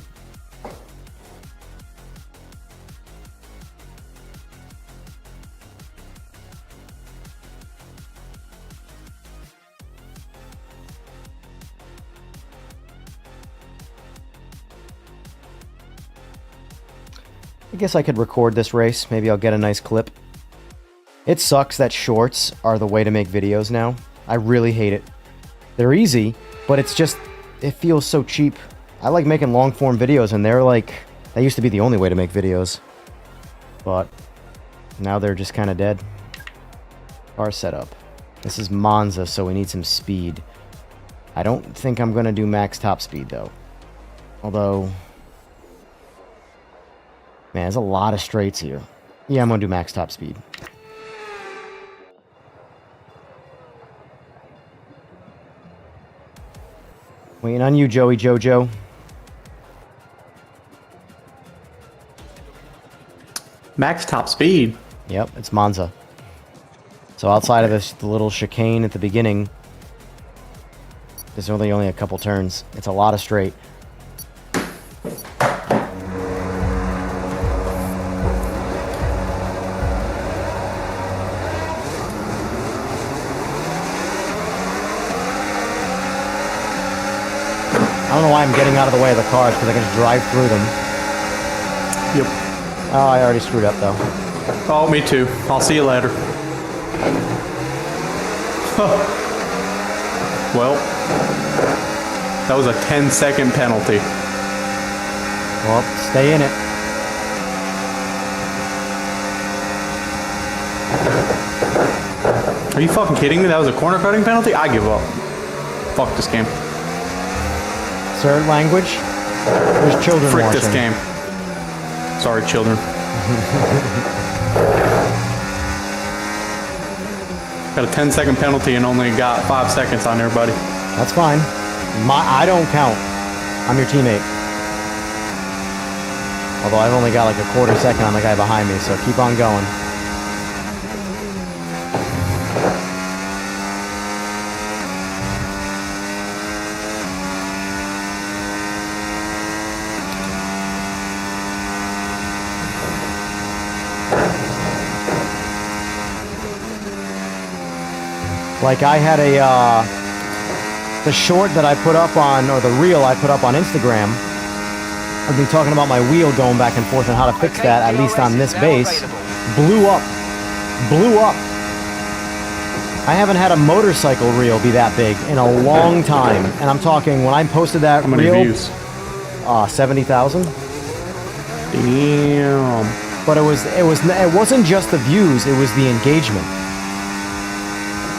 I guess I could record this race. Maybe I'll get a nice clip. It sucks that shorts are the way to make videos now. I really hate it. They're easy, but it's just, it feels so cheap. I like making long form videos and they're like, that used to be the only way to make videos. But now they're just kind of dead. Car setup. This is Monza, so we need some speed. I don't think I'm going to do max top speed though. Although, man, there's a lot of straights here. Yeah, I'm going to do max top speed. Waiting on you, Joey Jojo. Max top speed. Yep, it's Monza. So outside of this little chicane at the beginning, there's only a couple turns. It's a lot of straight. I don't know why I'm getting out of the way of the cars, because I can just drive through them. Yep. Oh, I already screwed up, though. Oh, me too. I'll see you later. Well, that was a 10-second penalty. Well, stay in it. Are you fucking kidding me? That was a corner cutting penalty? I give up. Fuck this game. Sir, language? There's children Frick watching. this game. Sorry, children. Got a 10-second penalty and only got 5 seconds on everybody. That's fine. I don't count. I'm your teammate. Although I've only got like a quarter second on the guy behind me, so keep on going. Like I had the short that I put up on, or the reel I put up on Instagram, I've been talking about my wheel going back and forth and how to fix that, at least on this base. Blew up. Blew up. I haven't had a motorcycle reel be that big in a long time. And I'm talking, when I posted that How many reel, views? 70,000. Damn. But it wasn't just the views, it was the engagement.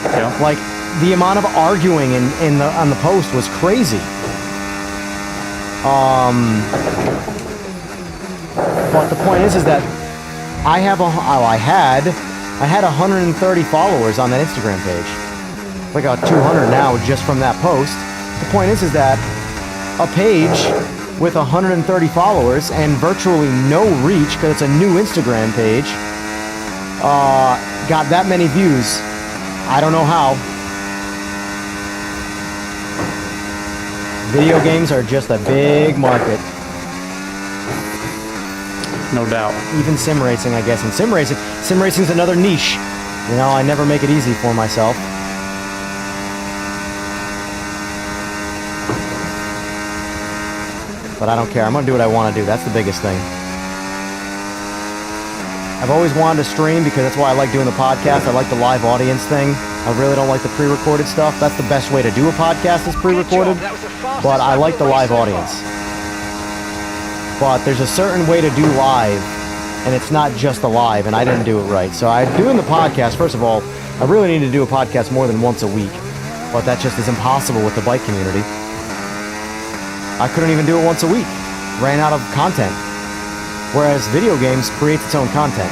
Yeah. Like, the amount of arguing on the post was crazy. But the point is that I had 130 followers on that Instagram page. Like 200 now just from that post. The point is that a page with 130 followers and virtually no reach, because it's a new Instagram page, got that many views. I don't know how. Video games are just a big market. No doubt. Even sim racing, I guess. And sim racing's another niche. You know, I never make it easy for myself. But I don't care. I'm gonna do what I want to do. That's the biggest thing. I've always wanted to stream because that's why I like doing the podcast. I like the live audience thing. I really don't like the pre-recorded stuff. That's the best way to do a podcast is pre-recorded. But I like the live audience. But there's a certain way to do live, and it's not just a live, and I didn't do it right. So doing the podcast, first of all, I really need to do a podcast more than once a week. But that just is impossible with the bike community. I couldn't even do it once a week. Ran out of content. Whereas video games creates its own content.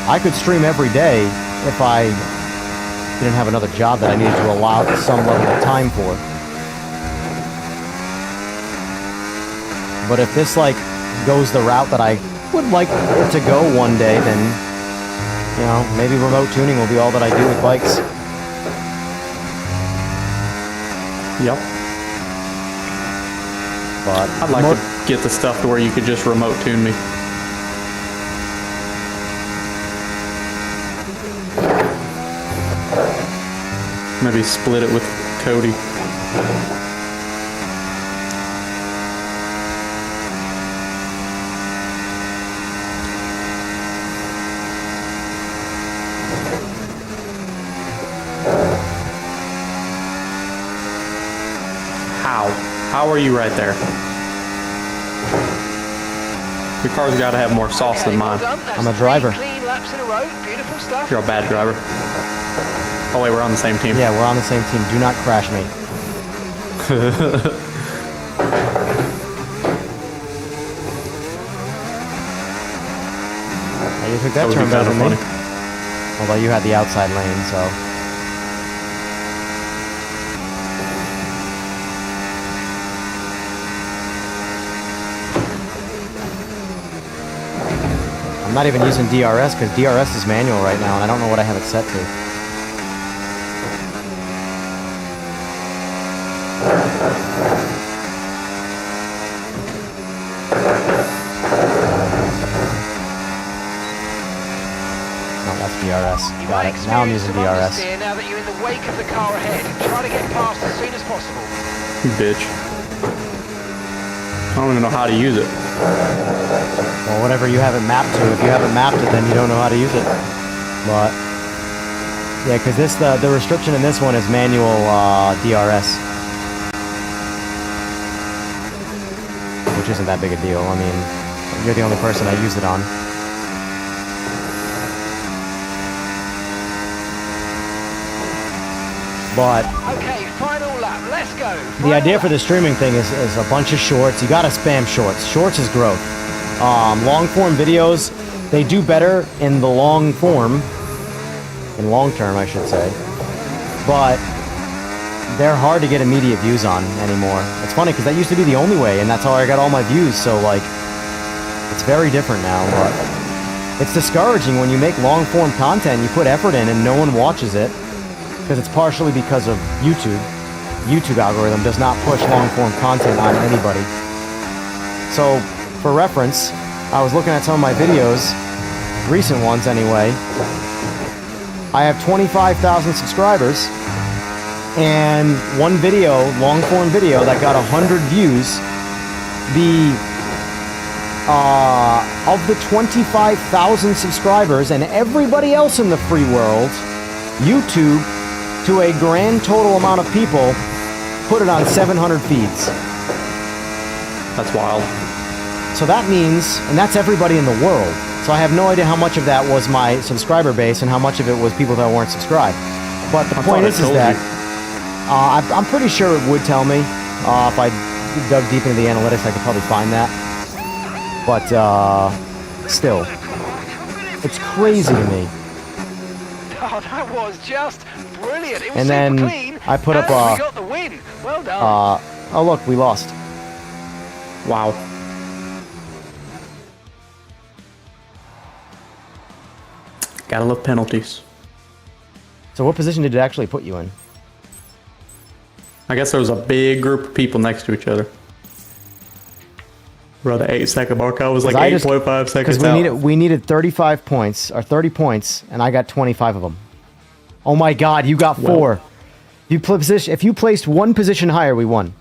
I could stream every day if I didn't have another job that I needed to allow some level of time for. But if this goes the route that I would like it to go one day, then maybe remote tuning will be all that I do with bikes. Yep. But I'd like to get the stuff to where you could just remote tune me. Maybe split it with Cody. How are you right there? Your car's got to have more sauce than mine. I'm a driver. Clean laps in a row. Beautiful stuff. You're a bad driver. Oh wait, we're on the same team. Yeah, we're on the same team. Do not crash me. You took that turn better than me. Although you had the outside lane, so. I'm not even using DRS because DRS is manual right now and I don't know what I have it set to. No, that's DRS. Got it. Now I'm using DRS. Now that you're in the wake of the car ahead, try to get past as soon as possible. You bitch. I don't even know how to use it. Well, whatever you have it mapped to. If you haven't mapped it, then you don't know how to use it. But yeah, because the restriction in this one is manual DRS, which isn't that big a deal. I mean, you're the only person I use it on. But okay, final lap. Let's go. the idea for the streaming thing is a bunch of shorts. You gotta spam shorts. Shorts is growth. Long form videos, they do better in the long form, in long term I should say, but they're hard to get immediate views on anymore. It's funny because that used to be the only way and that's how I got all my views, so it's very different now. But it's discouraging when you make long form content, you put effort in and no one watches it, because it's partially because of YouTube. YouTube algorithm does not push long form content on anybody. So for reference, I was looking at some of my videos, recent ones anyway. I have 25,000 subscribers, and one video, long form video that got 100 views, of the 25,000 subscribers and everybody else in the free world, YouTube, to a grand total amount of people, put it on 700 feeds. That's wild. So that means, and that's everybody in the world. So I have no idea how much of that was my subscriber base and how much of it was people that weren't subscribed. But the point is that I'm pretty sure it would tell me. If I dug deep into the analytics, I could probably find that. But still, it's crazy to me. Oh, that was just brilliant. It was And then super clean. I put up and we got the win. Well done. Oh look, we lost. Wow. Gotta love penalties. So what position did it actually put you in? I guess there was a big group of people next to each other. Bro, the 8-second mark, I was like 8.5 seconds because we needed 35 points, or 30 points, and I got 25 of them. Oh my god, you got 4. If you placed one position higher, we won.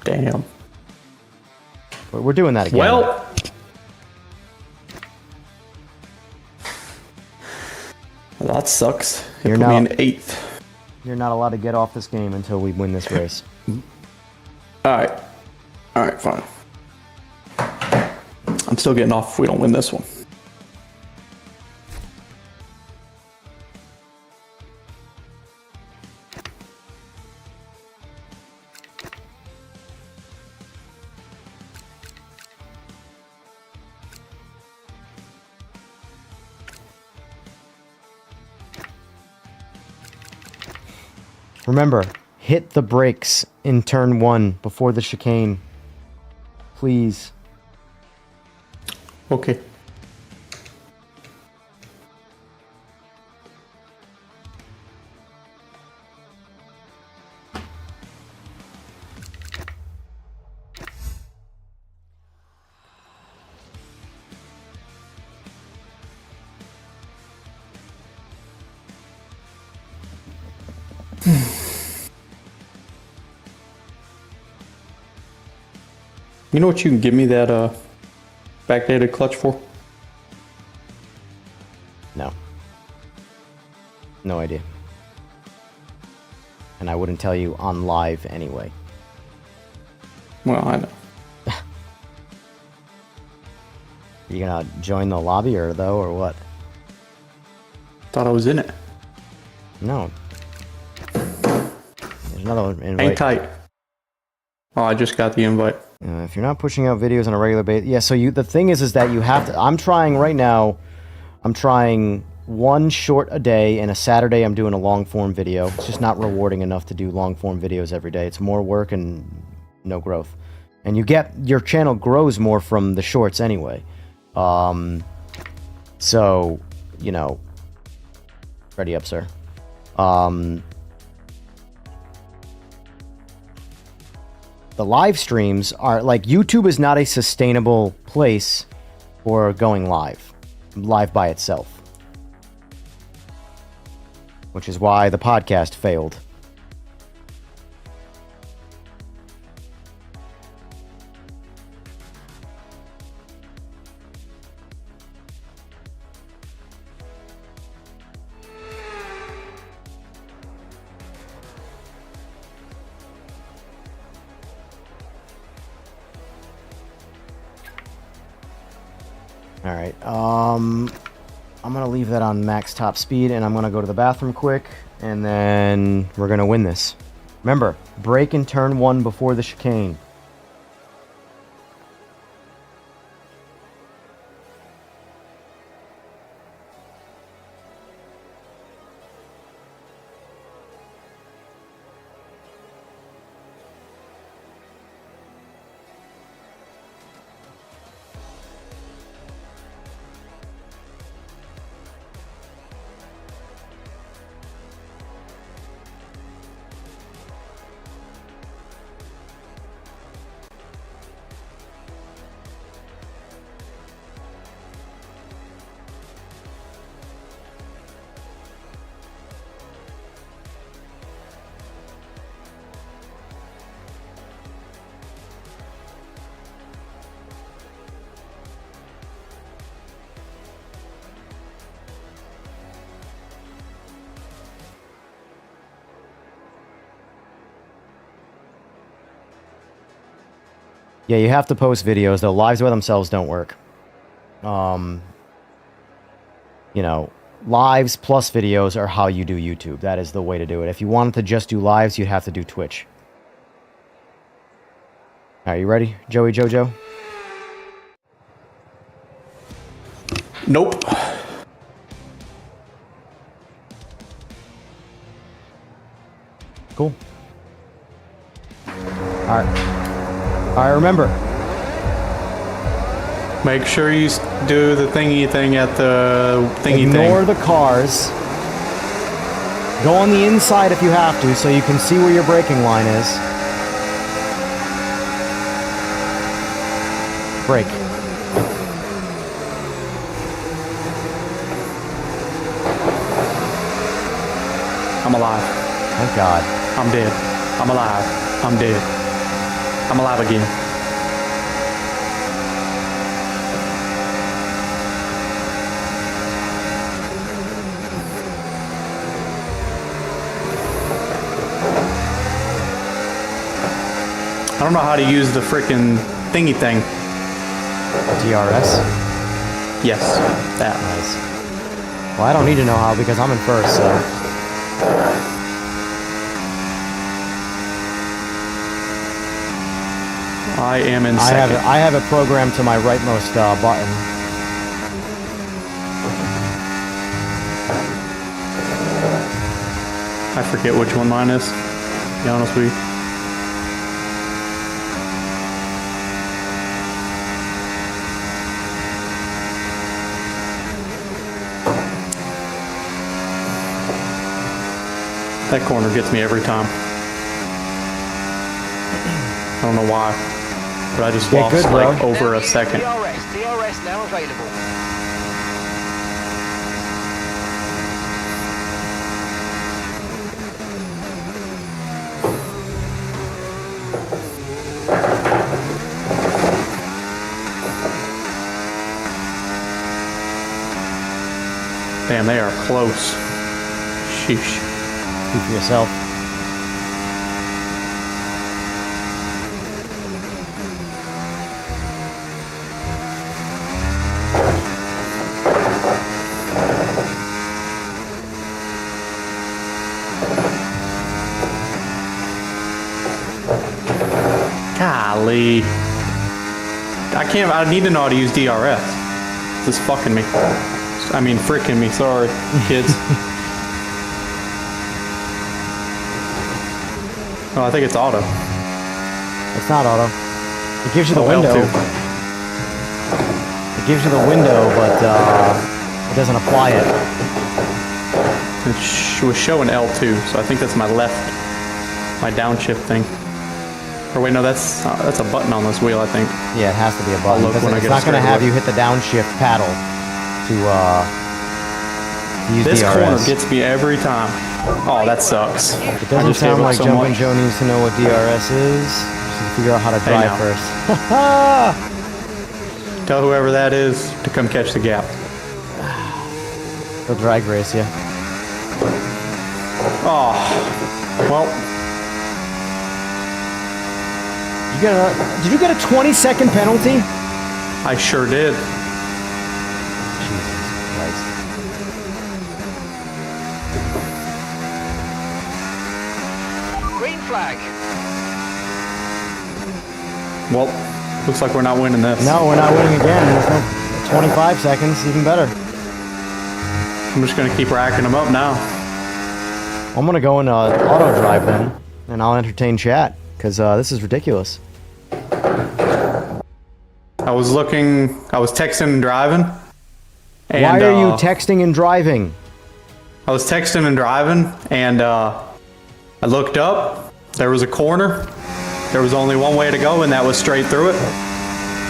Damn. We're doing that again. Well, that sucks. It You're put me not- in 8th. You're not allowed to get off this game until we win this race. Alright. Alright, fine. I'm still getting off if we don't win this one. Remember, hit the brakes in turn 1 before the chicane. Please. Okay. You know what you can give me that backdated clutch for? No. No idea. And I wouldn't tell you on live anyway. Well, I know. You gonna join the lobby or what? Thought I was in it. No. There's another invite. Hang tight. Oh, I just got the invite. If you're not pushing out videos on a regular basis, yeah. So the thing is that you have to. I'm trying right now. I'm trying one short a day, and a Saturday I'm doing a long form video. It's just not rewarding enough to do long form videos every day. It's more work and no growth. And your channel grows more from the shorts anyway. So, ready up, sir. The live streams are like YouTube is not a sustainable place for going live by itself, which is why the podcast failed. All right. I'm gonna leave that on max top speed, and I'm gonna go to the bathroom quick, and then we're gonna win this. Remember, brake in turn 1 before the chicane. Yeah, you have to post videos, though. Lives by themselves don't work. you know, lives plus videos are how you do YouTube. That is the way to do it. If you wanted to just do lives, you'd have to do Twitch. Are you ready, Joey Jojo? Nope. Cool. Alright, remember. Make sure you do the thingy thing at the thingy Ignore thing. the cars. Go on the inside if you have to, so you can see where your braking line is. Brake. I'm alive. Thank God. I'm dead. I'm alive. I'm dead. I'm alive again. I don't know how to use the freaking thingy thing. DRS. Yes, that. Nice. Well, I don't need to know how because I'm in first, so. I am in second. I have it programmed to my rightmost button. I forget which one mine is, to be honest with you. That corner gets me every time. I don't know why, but I just Get lost good, bro. like over a second. DRS now available. Damn, they are close. Sheesh. Speak for yourself. Golly. I need to know how to use DRS. This is fucking me. I mean, frickin' me. Sorry, kids. Oh, I think it's auto. It's not auto. It gives you the Oh, window. L2. It gives you the window, but it doesn't apply it. It was showing L2, so I think that's my left, my downshift thing. Or wait, no, that's a button on this wheel, I think. Yeah, it has to be a button. look when I It's get not going to straight have away. you hit the downshift paddle to use This DRS. corner gets me every time. Oh, that sucks. It I doesn't just gave sound up like so Jumpin' much. Joe needs to know what DRS is. Just to figure out how to Hey, drive now. first. Tell whoever that is to come catch the gap. They'll drag race you. Oh, well, Did you get a 20-second penalty? I sure did. Jesus Christ. Green flag. Well, looks like we're not winning this. No, we're not winning again. There's no 25 seconds, even better. I'm just going to keep racking them up now. I'm gonna go in auto drive then, and I'll entertain chat because this is ridiculous. I was texting and driving. And, Why are you texting and driving? I was texting and driving, and I looked up. There was a corner. There was only one way to go, and that was straight through it.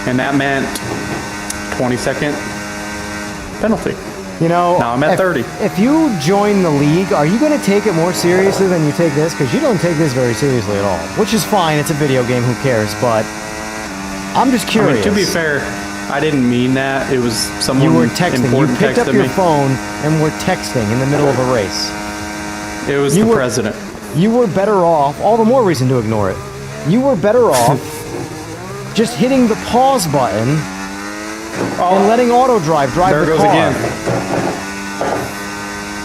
And that meant 20-second penalty. You know, Now I'm at 30. If you join the league, are you going to take it more seriously than you take this? Because you don't take this very seriously at all. Which is fine. It's a video game. Who cares? But I'm just I curious. mean, to be fair, I didn't mean that. It was someone you were texting. You important picked up texted your me. phone and were texting in the middle of a race. It was You the were- president. You were better off. All the more reason to ignore it. You were better off just hitting the pause button and letting auto drive There it the goes car. again.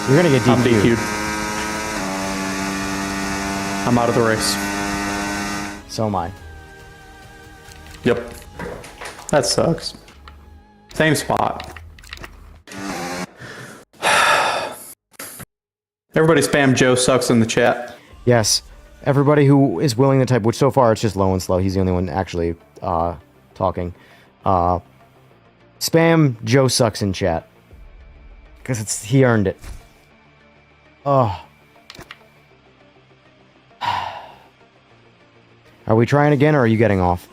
You're gonna get I'm DQ'd. DQ'd. I'm out of the race. So am I. Yep. That sucks. Same spot. Everybody spam Joe sucks in the chat. Yes. Everybody who is willing to type, which so far it's just Low and Slow. He's the only one actually talking. Spam Joe sucks in chat. Because he earned it. Oh. Are we trying again, or are you getting off?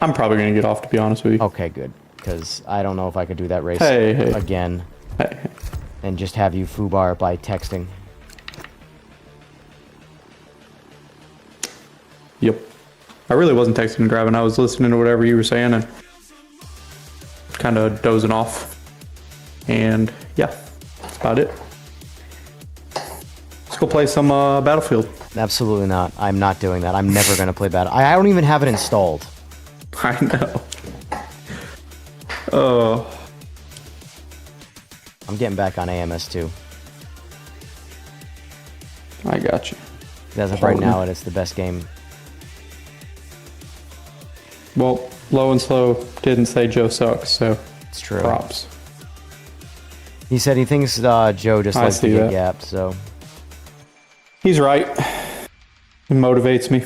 I'm probably going to get off, to be honest with you. Okay, good. Because I don't know if I could do that race Hey. again Hey. and just have you foobar by texting. Yep. I really wasn't texting and grabbing. I was listening to whatever you were saying and kind of dozing off. And yeah, that's about it. Let's go play some Battlefield. Absolutely not. I'm not doing that. I'm never going to play Battle. I don't even have it installed. I know. Oh. I'm getting back on AMS too. I got you. As of right now, it's the best game. Well, Low and Slow didn't say Joe sucks, so It's true. props. He said he thinks Joe just I likes to see get that. gapped, so... He's right. It motivates me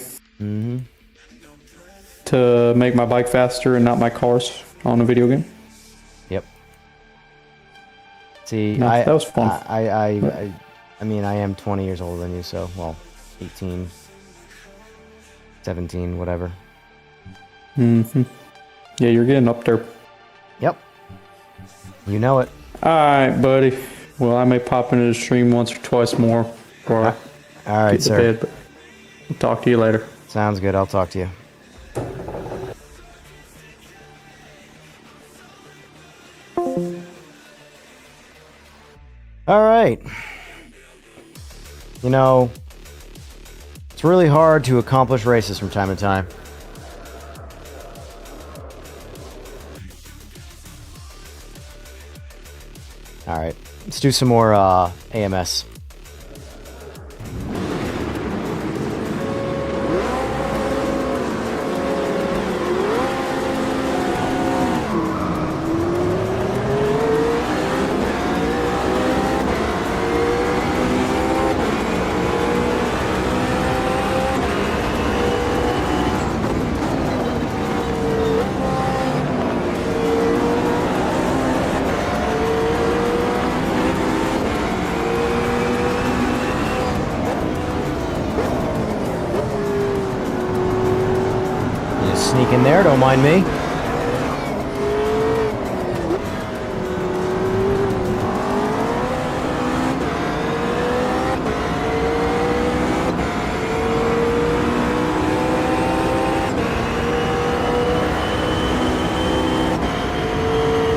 to make my bike faster and not my cars on a video game. Yep. See, No, that was fun. I mean, I am 20 years older than you, so, well, 18, 17, whatever. Yeah, you're getting up there. Yep. You know it. Alright, buddy. Well, I may pop into the stream once or twice more before I All right, get to sir. bed, but I'll talk to you later. Sounds good. I'll talk to you. All right. You know, it's really hard to accomplish races from time to time. All right, let's do some more AMS. Just sneak in there, don't mind me.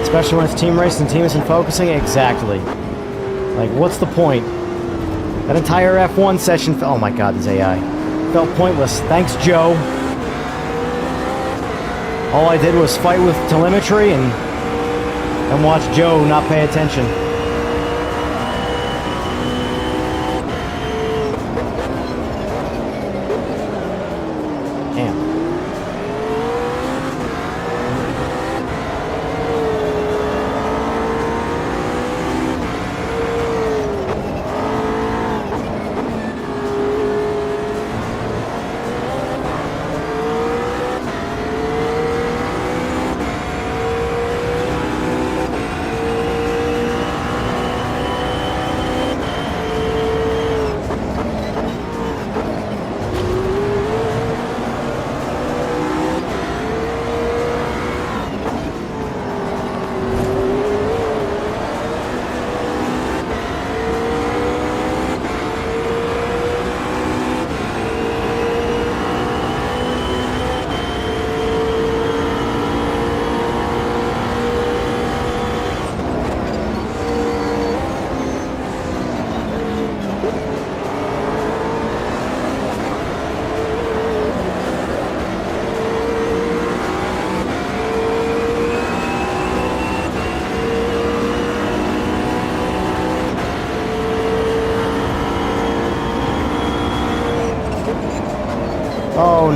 Especially when it's team race and the team isn't focusing. Exactly. Like, what's the point? That entire F1 session. Oh my god, this AI. Felt pointless. Thanks, Joe. All I did was fight with telemetry and watch Joe not pay attention. Damn.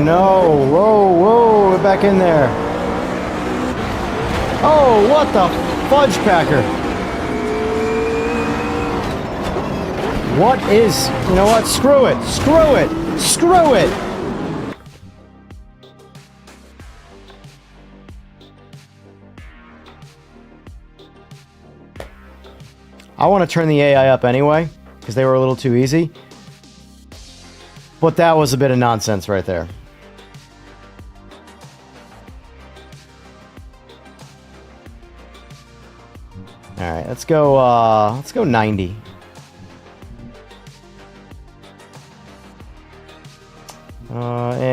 no. Whoa, whoa, get back in there. Oh, what the fudge packer? What is... You know what? Screw it. Screw it. Screw it. I want to turn the AI up anyway, because they were a little too easy. But that was a bit of nonsense right there. Alright, let's go 90.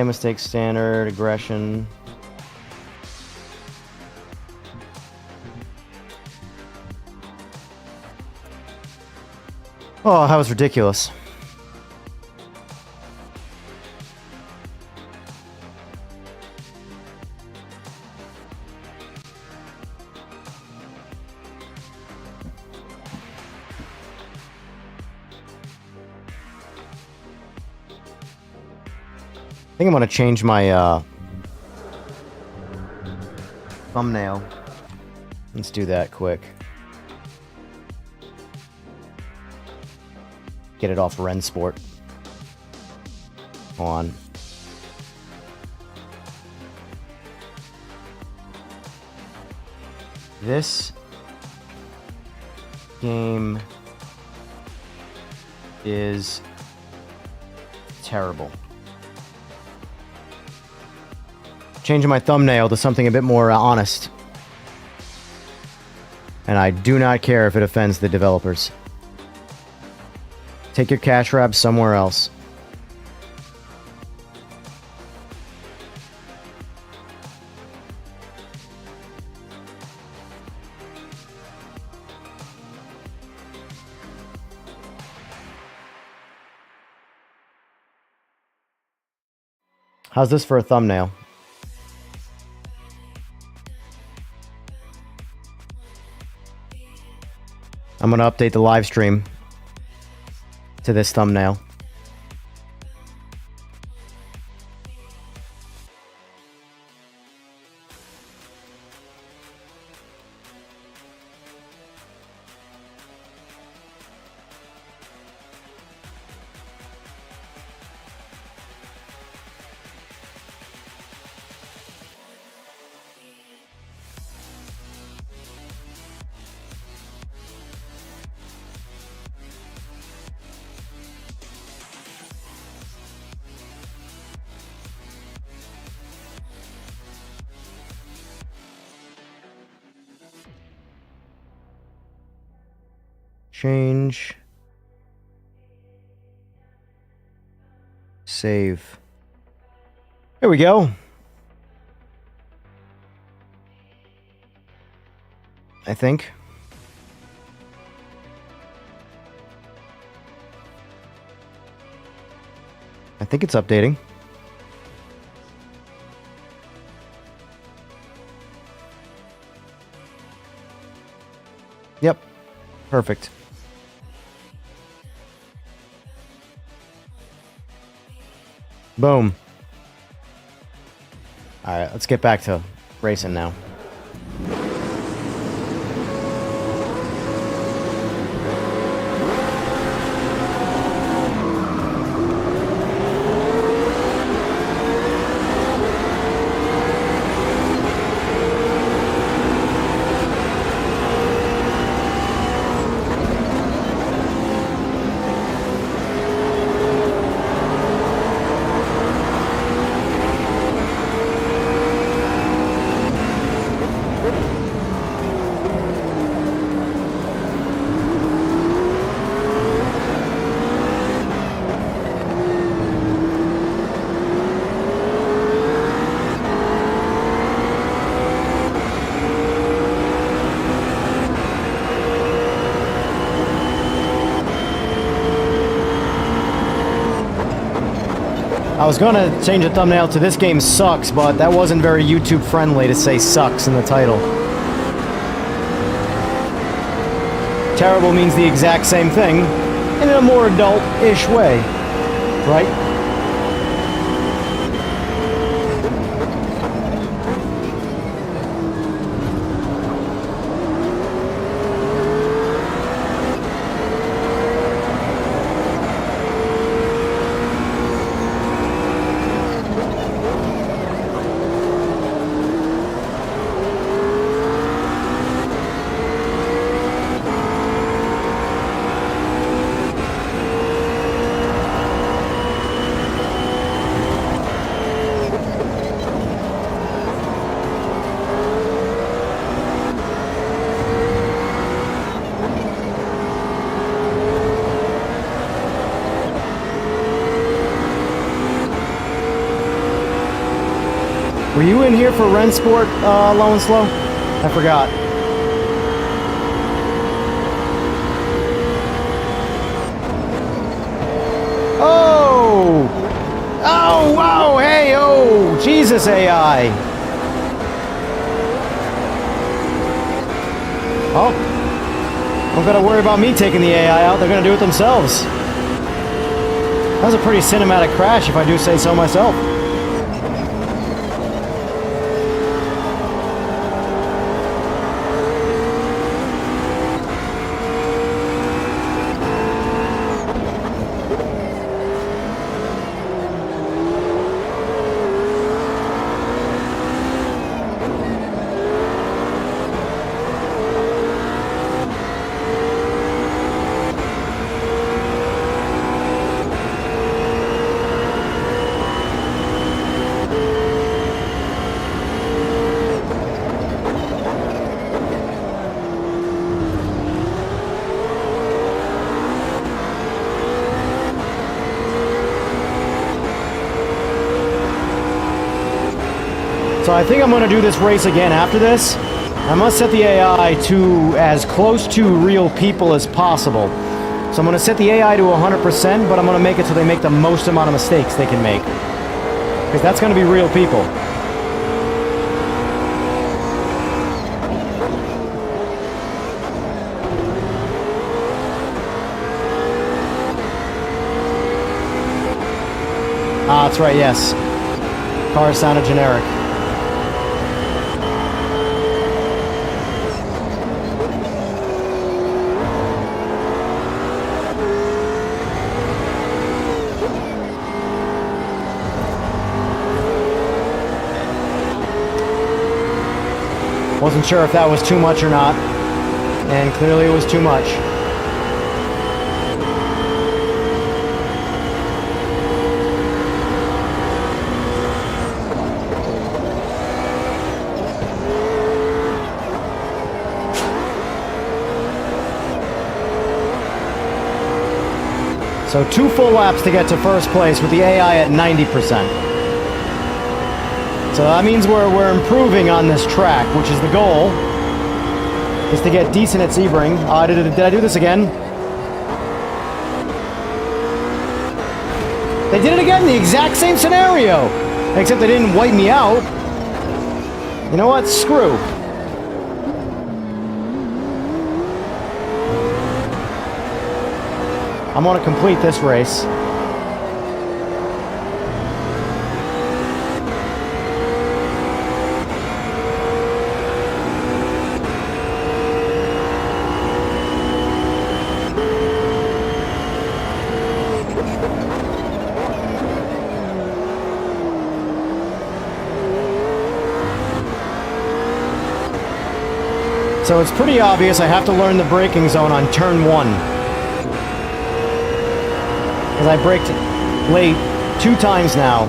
Mistake standard, aggression. Oh, that was ridiculous. I think I'm going to change my thumbnail. Let's do that quick. Get it off Rennsport. Hold on. This game is terrible. Changing my thumbnail to something a bit more honest. And I do not care if it offends the developers. Take your cash grab somewhere else. How's this for a thumbnail? I'm going to update the live stream to this thumbnail. Change. Save. There we go. I think. I think it's updating. Yep. Perfect. Boom. Alright, let's get back to racing now. I was going to change the thumbnail to "This game sucks," but that wasn't very YouTube friendly to say "sucks" in the title. Terrible means the exact same thing, in a more adult-ish way, right? in here for Rennsport, low and slow? I forgot. Oh! Oh, wow! Hey, oh! Jesus, AI! Oh. Don't gotta worry about me taking the AI out. They're gonna do it themselves. That was a pretty cinematic crash, if I do say so myself. So I think I'm going to do this race again after this. I must set the AI to as close to real people as possible. So I'm going to set the AI to 100%, but I'm going to make it so they make the most amount of mistakes they can make. Because that's going to be real people. Ah, that's right, yes. Cars sounded generic. Wasn't sure if that was too much or not, and clearly it was too much. So 2 full laps to get to first place with the AI at 90%. So that means we're improving on this track, which is the goal, is to get decent at Sebring. Did I do this again? They did it again, the exact same scenario, except they didn't wipe me out. You know what? Screw. I'm going to complete this race. So it's pretty obvious I have to learn the braking zone on turn 1. Because I braked late 2 times now.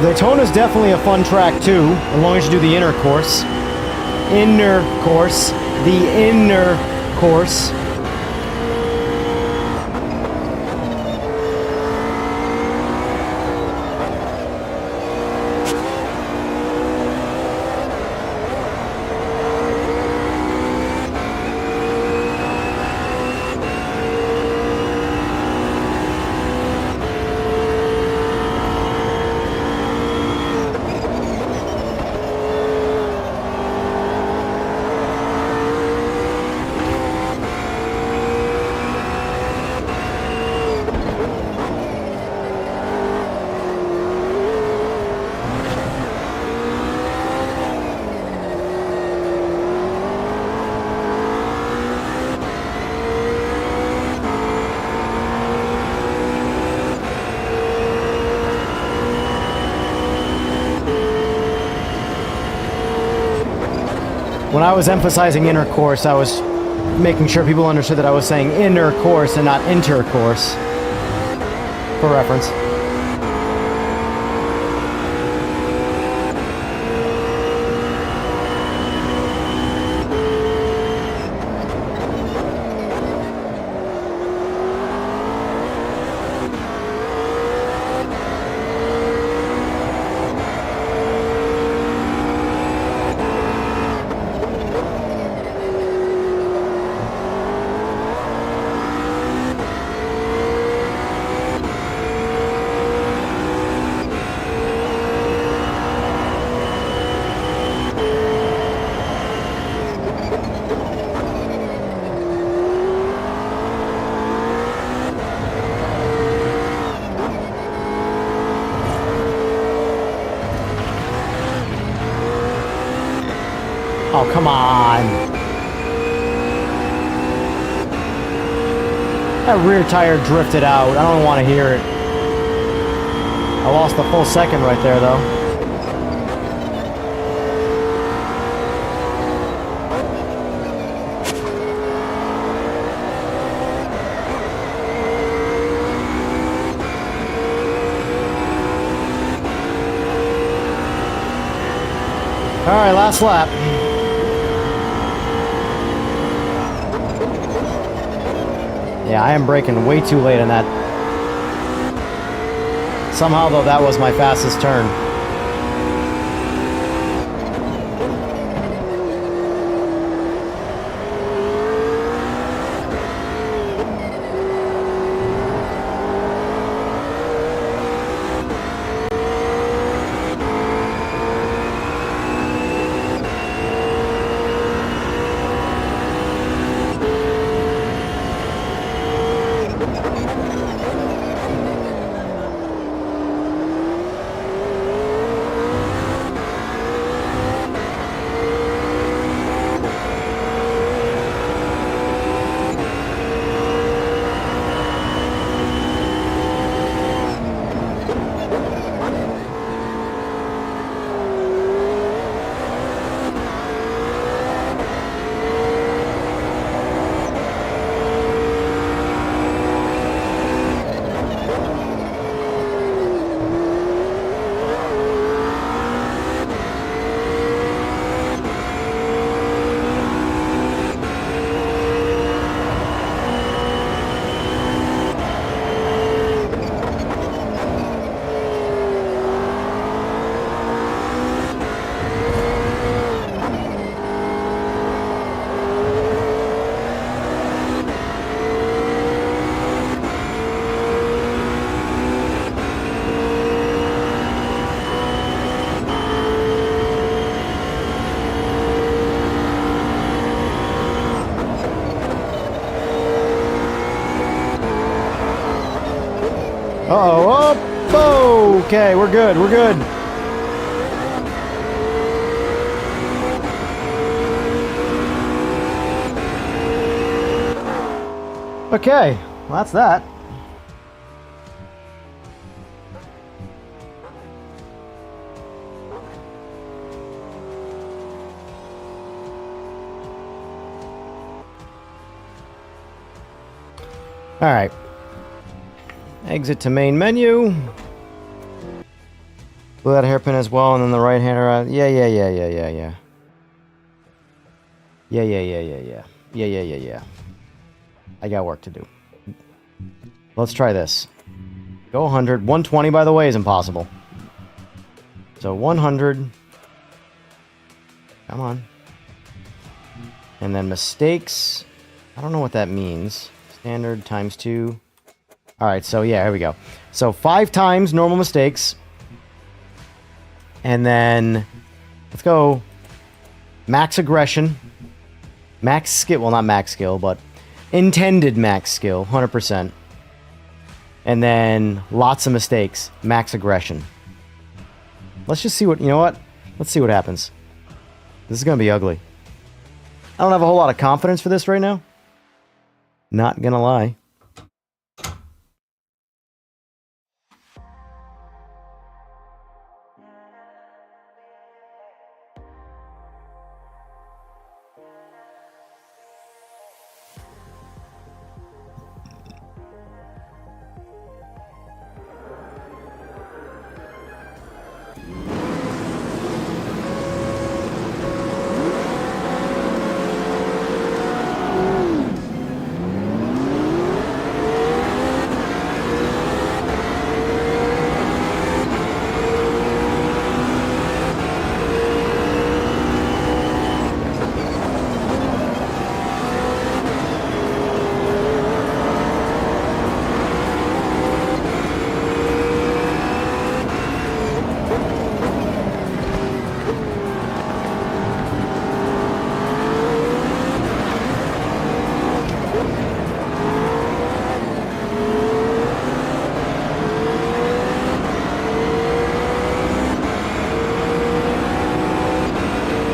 Daytona's definitely a fun track too, as long as you do the inner course. Inner course. The inner course. When I was emphasizing intercourse, I was making sure people understood that I was saying inner course and not intercourse. For reference. Oh, come on. That rear tire drifted out. I don't want to hear it. I lost a full second right there, though. All right, last lap. Yeah, I am braking way too late on that. Somehow, though, that was my fastest turn. Uh-oh. Oh, okay, we're good. We're good. Okay, well, that's that. All right. Exit to main menu. Blew that hairpin as well, and then the right hander. Yeah. Yeah. I got work to do. Let's try this. Go 100. 120, by the way, is impossible. So 100. Come on. And then mistakes. I don't know what that means. Standard times 2. All right, so yeah, here we go. So 5 times normal mistakes. And then let's go max aggression. Max skill, well, not max skill, but intended max skill, 100%. And then lots of mistakes, max aggression. Let's just see what, you know what? Let's see what happens. This is going to be ugly. I don't have a whole lot of confidence for this right now. Not going to lie.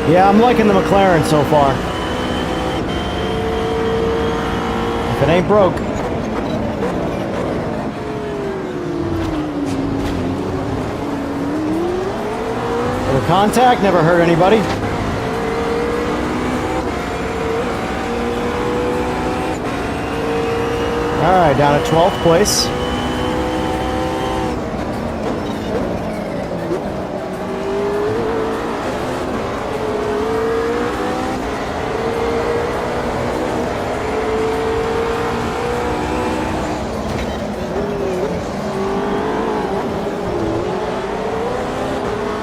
Yeah, I'm liking the McLaren so far. If it ain't broke. Little contact, never hurt anybody. Alright, down at 12th place.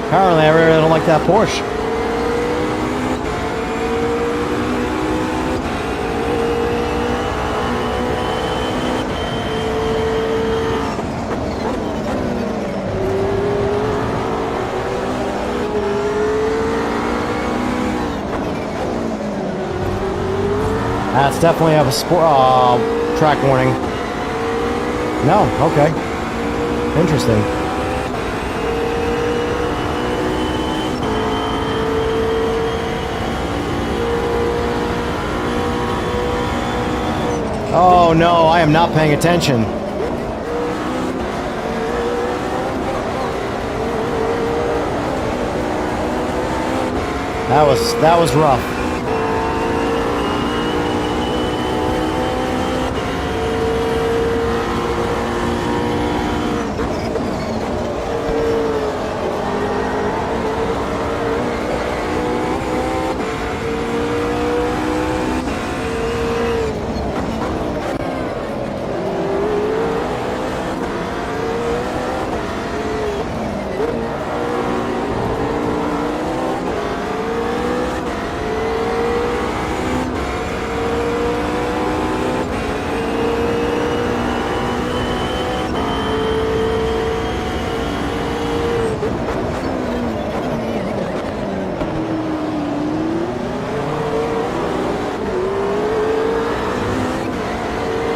Apparently, I really don't like that Porsche. That's definitely a track warning. No, okay. Interesting. Oh no, I am not paying attention. That was rough.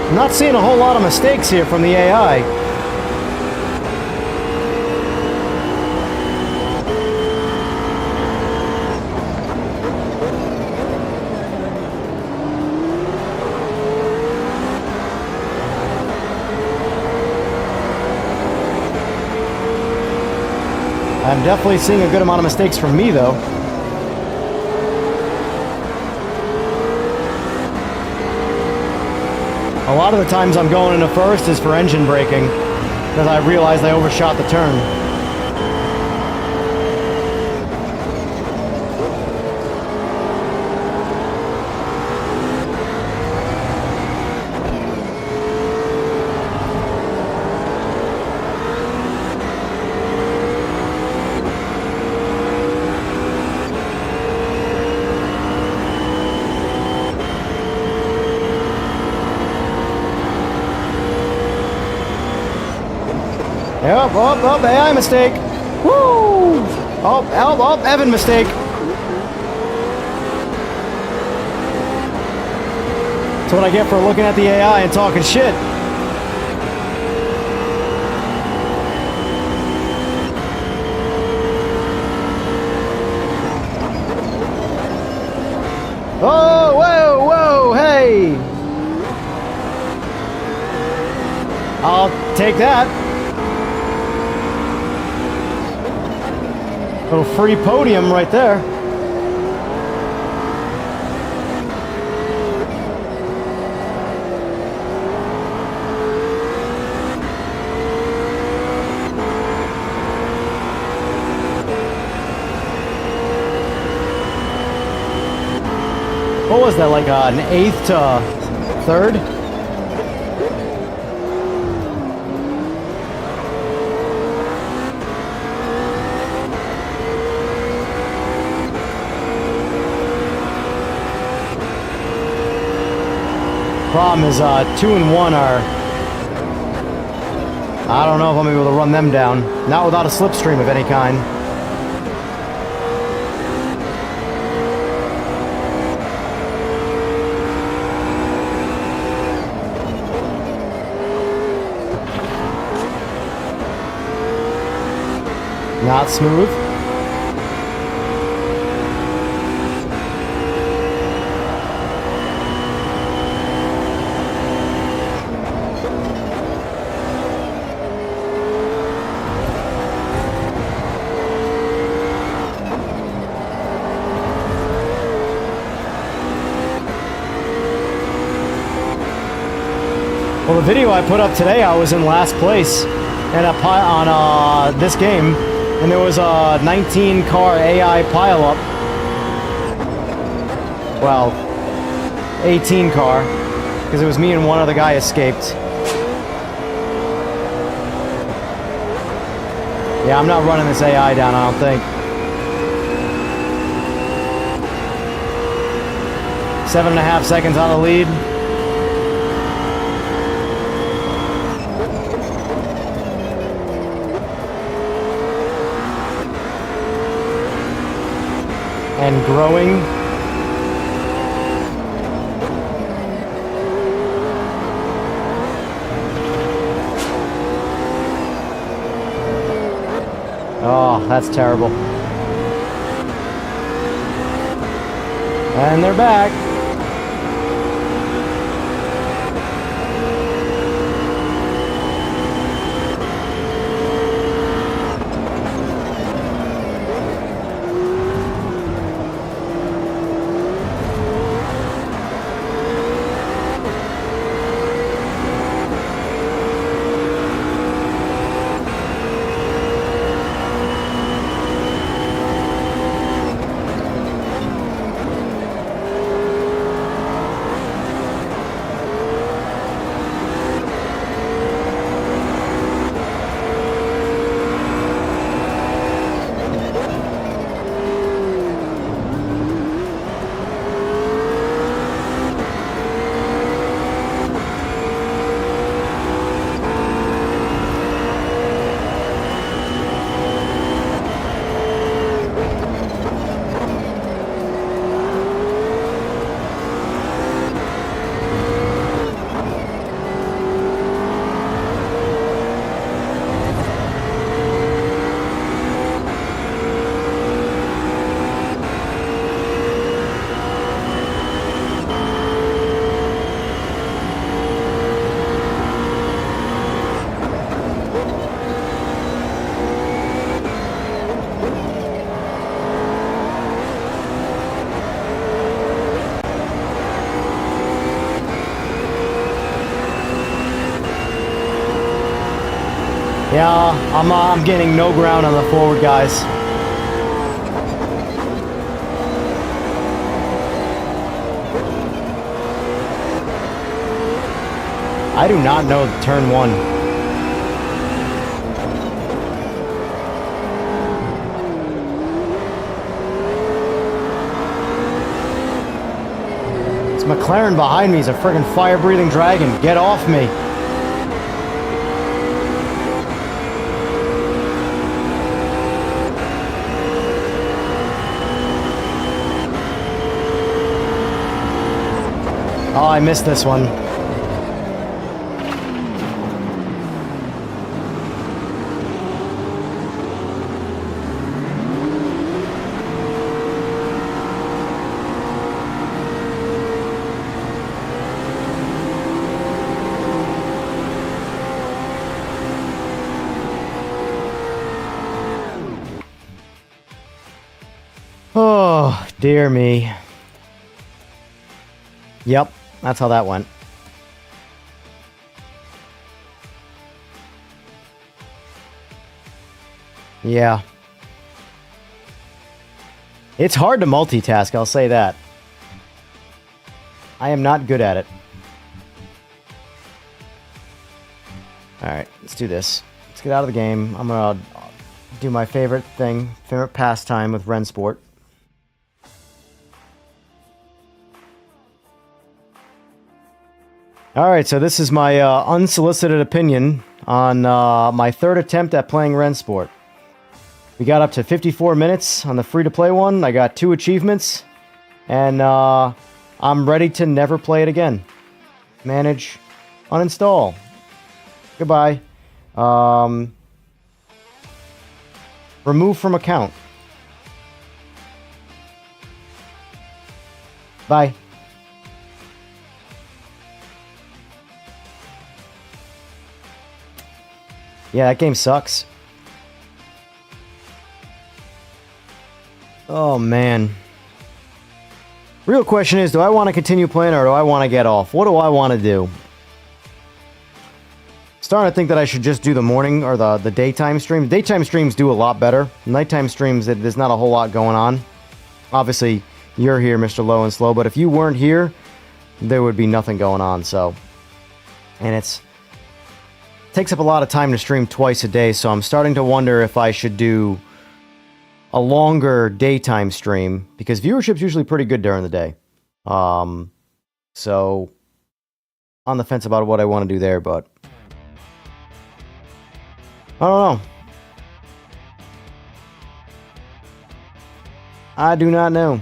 I'm not seeing a whole lot of mistakes here from the AI. I'm definitely seeing a good amount of mistakes from me, though. A lot of the times I'm going into first is for engine braking, because I realized I overshot the turn. Yep, oh, AI mistake. Woo! Oh, Evan mistake. That's what I get for looking at the AI and talking shit. Oh, whoa, hey! I'll take that. Little free podium right there. What was that, like an 8th to 3rd? Problem is, 2 and 1 are... I don't know if I'm able to run them down. Not without a slipstream of any kind. Not smooth. Well, the video I put up today, I was in last place and on this game, and there was a 19-car AI pileup. Well, 18-car, because it was me and one other guy escaped. Yeah, I'm not running this AI down, I don't think. 7.5 seconds on the lead. And growing. Oh, that's terrible. And they're back. Yeah, I'm gaining no ground on the forward guys. I do not know turn one. This McLaren behind me is a friggin' fire-breathing dragon. Get off me. Oh, I missed this one. Oh, dear me. Yep. That's how that went. Yeah. It's hard to multitask, I'll say that. I am not good at it. Alright, let's do this. Let's get out of the game. I'm gonna do my favorite thing, favorite pastime with Rennsport. Alright, so this is my unsolicited opinion on my third attempt at playing Rennsport. We got up to 54 minutes on the free-to-play one. I got 2 achievements. And I'm ready to never play it again. Manage, uninstall. Goodbye. Remove from account. Bye. Yeah, that game sucks. Oh, man. Real question is, do I want to continue playing or do I want to get off? What do I want to do? starting to think that I should just do the morning or the daytime streams. Daytime streams do a lot better. Nighttime streams, there's not a whole lot going on. Obviously, you're here, Mr. Low and Slow, but if you weren't here, there would be nothing going on. So, and it takes up a lot of time to stream twice a day, so I'm starting to wonder if I should do a longer daytime stream, because viewership's usually pretty good during the day. So on the fence about what I want to do there, but I don't know. I do not know.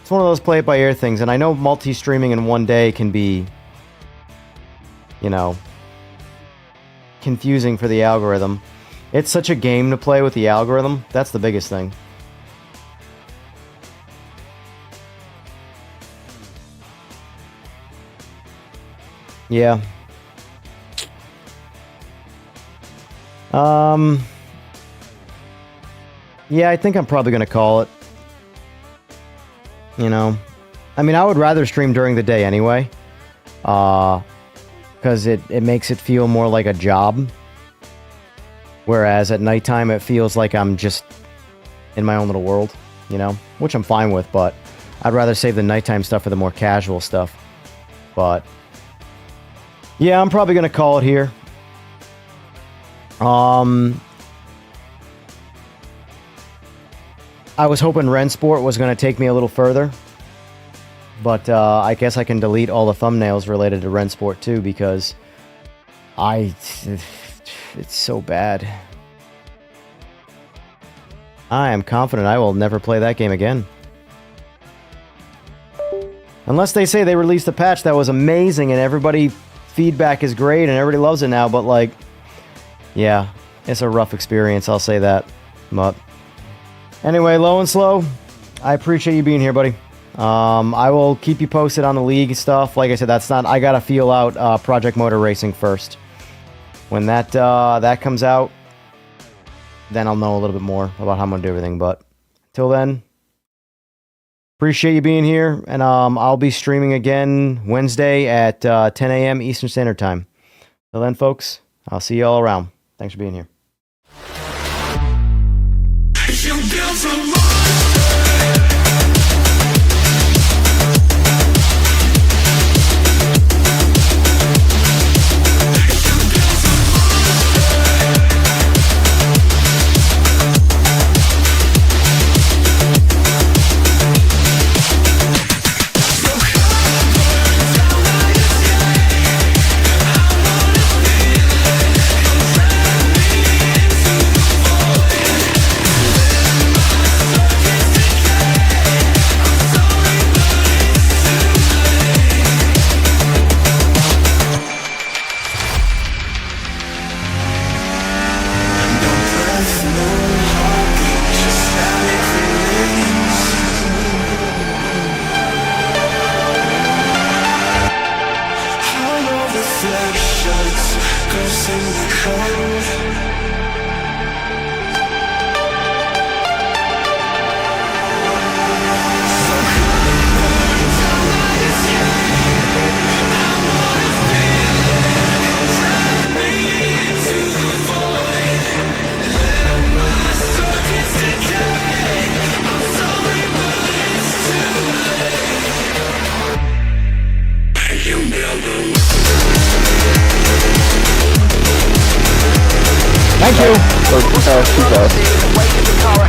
It's one of those play it by ear things, and I know multi-streaming in one day can be, you know, confusing for the algorithm. It's such a game to play with the algorithm. That's the biggest thing. Yeah. Yeah, I think I'm probably going to call it. You know, I mean, I would rather stream during the day anyway. Because it makes it feel more like a job. Whereas at nighttime, it feels like I'm just in my own little world, you know? Which I'm fine with, but I'd rather save the nighttime stuff for the more casual stuff. But yeah, I'm probably going to call it here. I was hoping Rennsport was going to take me a little further. But I guess I can delete all the thumbnails related to Rennsport too, because it's so bad. I am confident I will never play that game again. Unless they say they released a patch that was amazing and everybody feedback is great and everybody loves it now, but like, yeah, it's a rough experience, I'll say that. But anyway, Low and Slow, I appreciate you being here, buddy. I will keep you posted on the league stuff. Like I said, I gotta feel out Project Motor Racing first. When that comes out, then I'll know a little bit more about how I'm gonna do everything. But till then, appreciate you being here, and I'll be streaming again Wednesday at 10 a.m. Eastern Standard Time. Till then, folks, I'll see you all around. Thanks for being here. Thank you.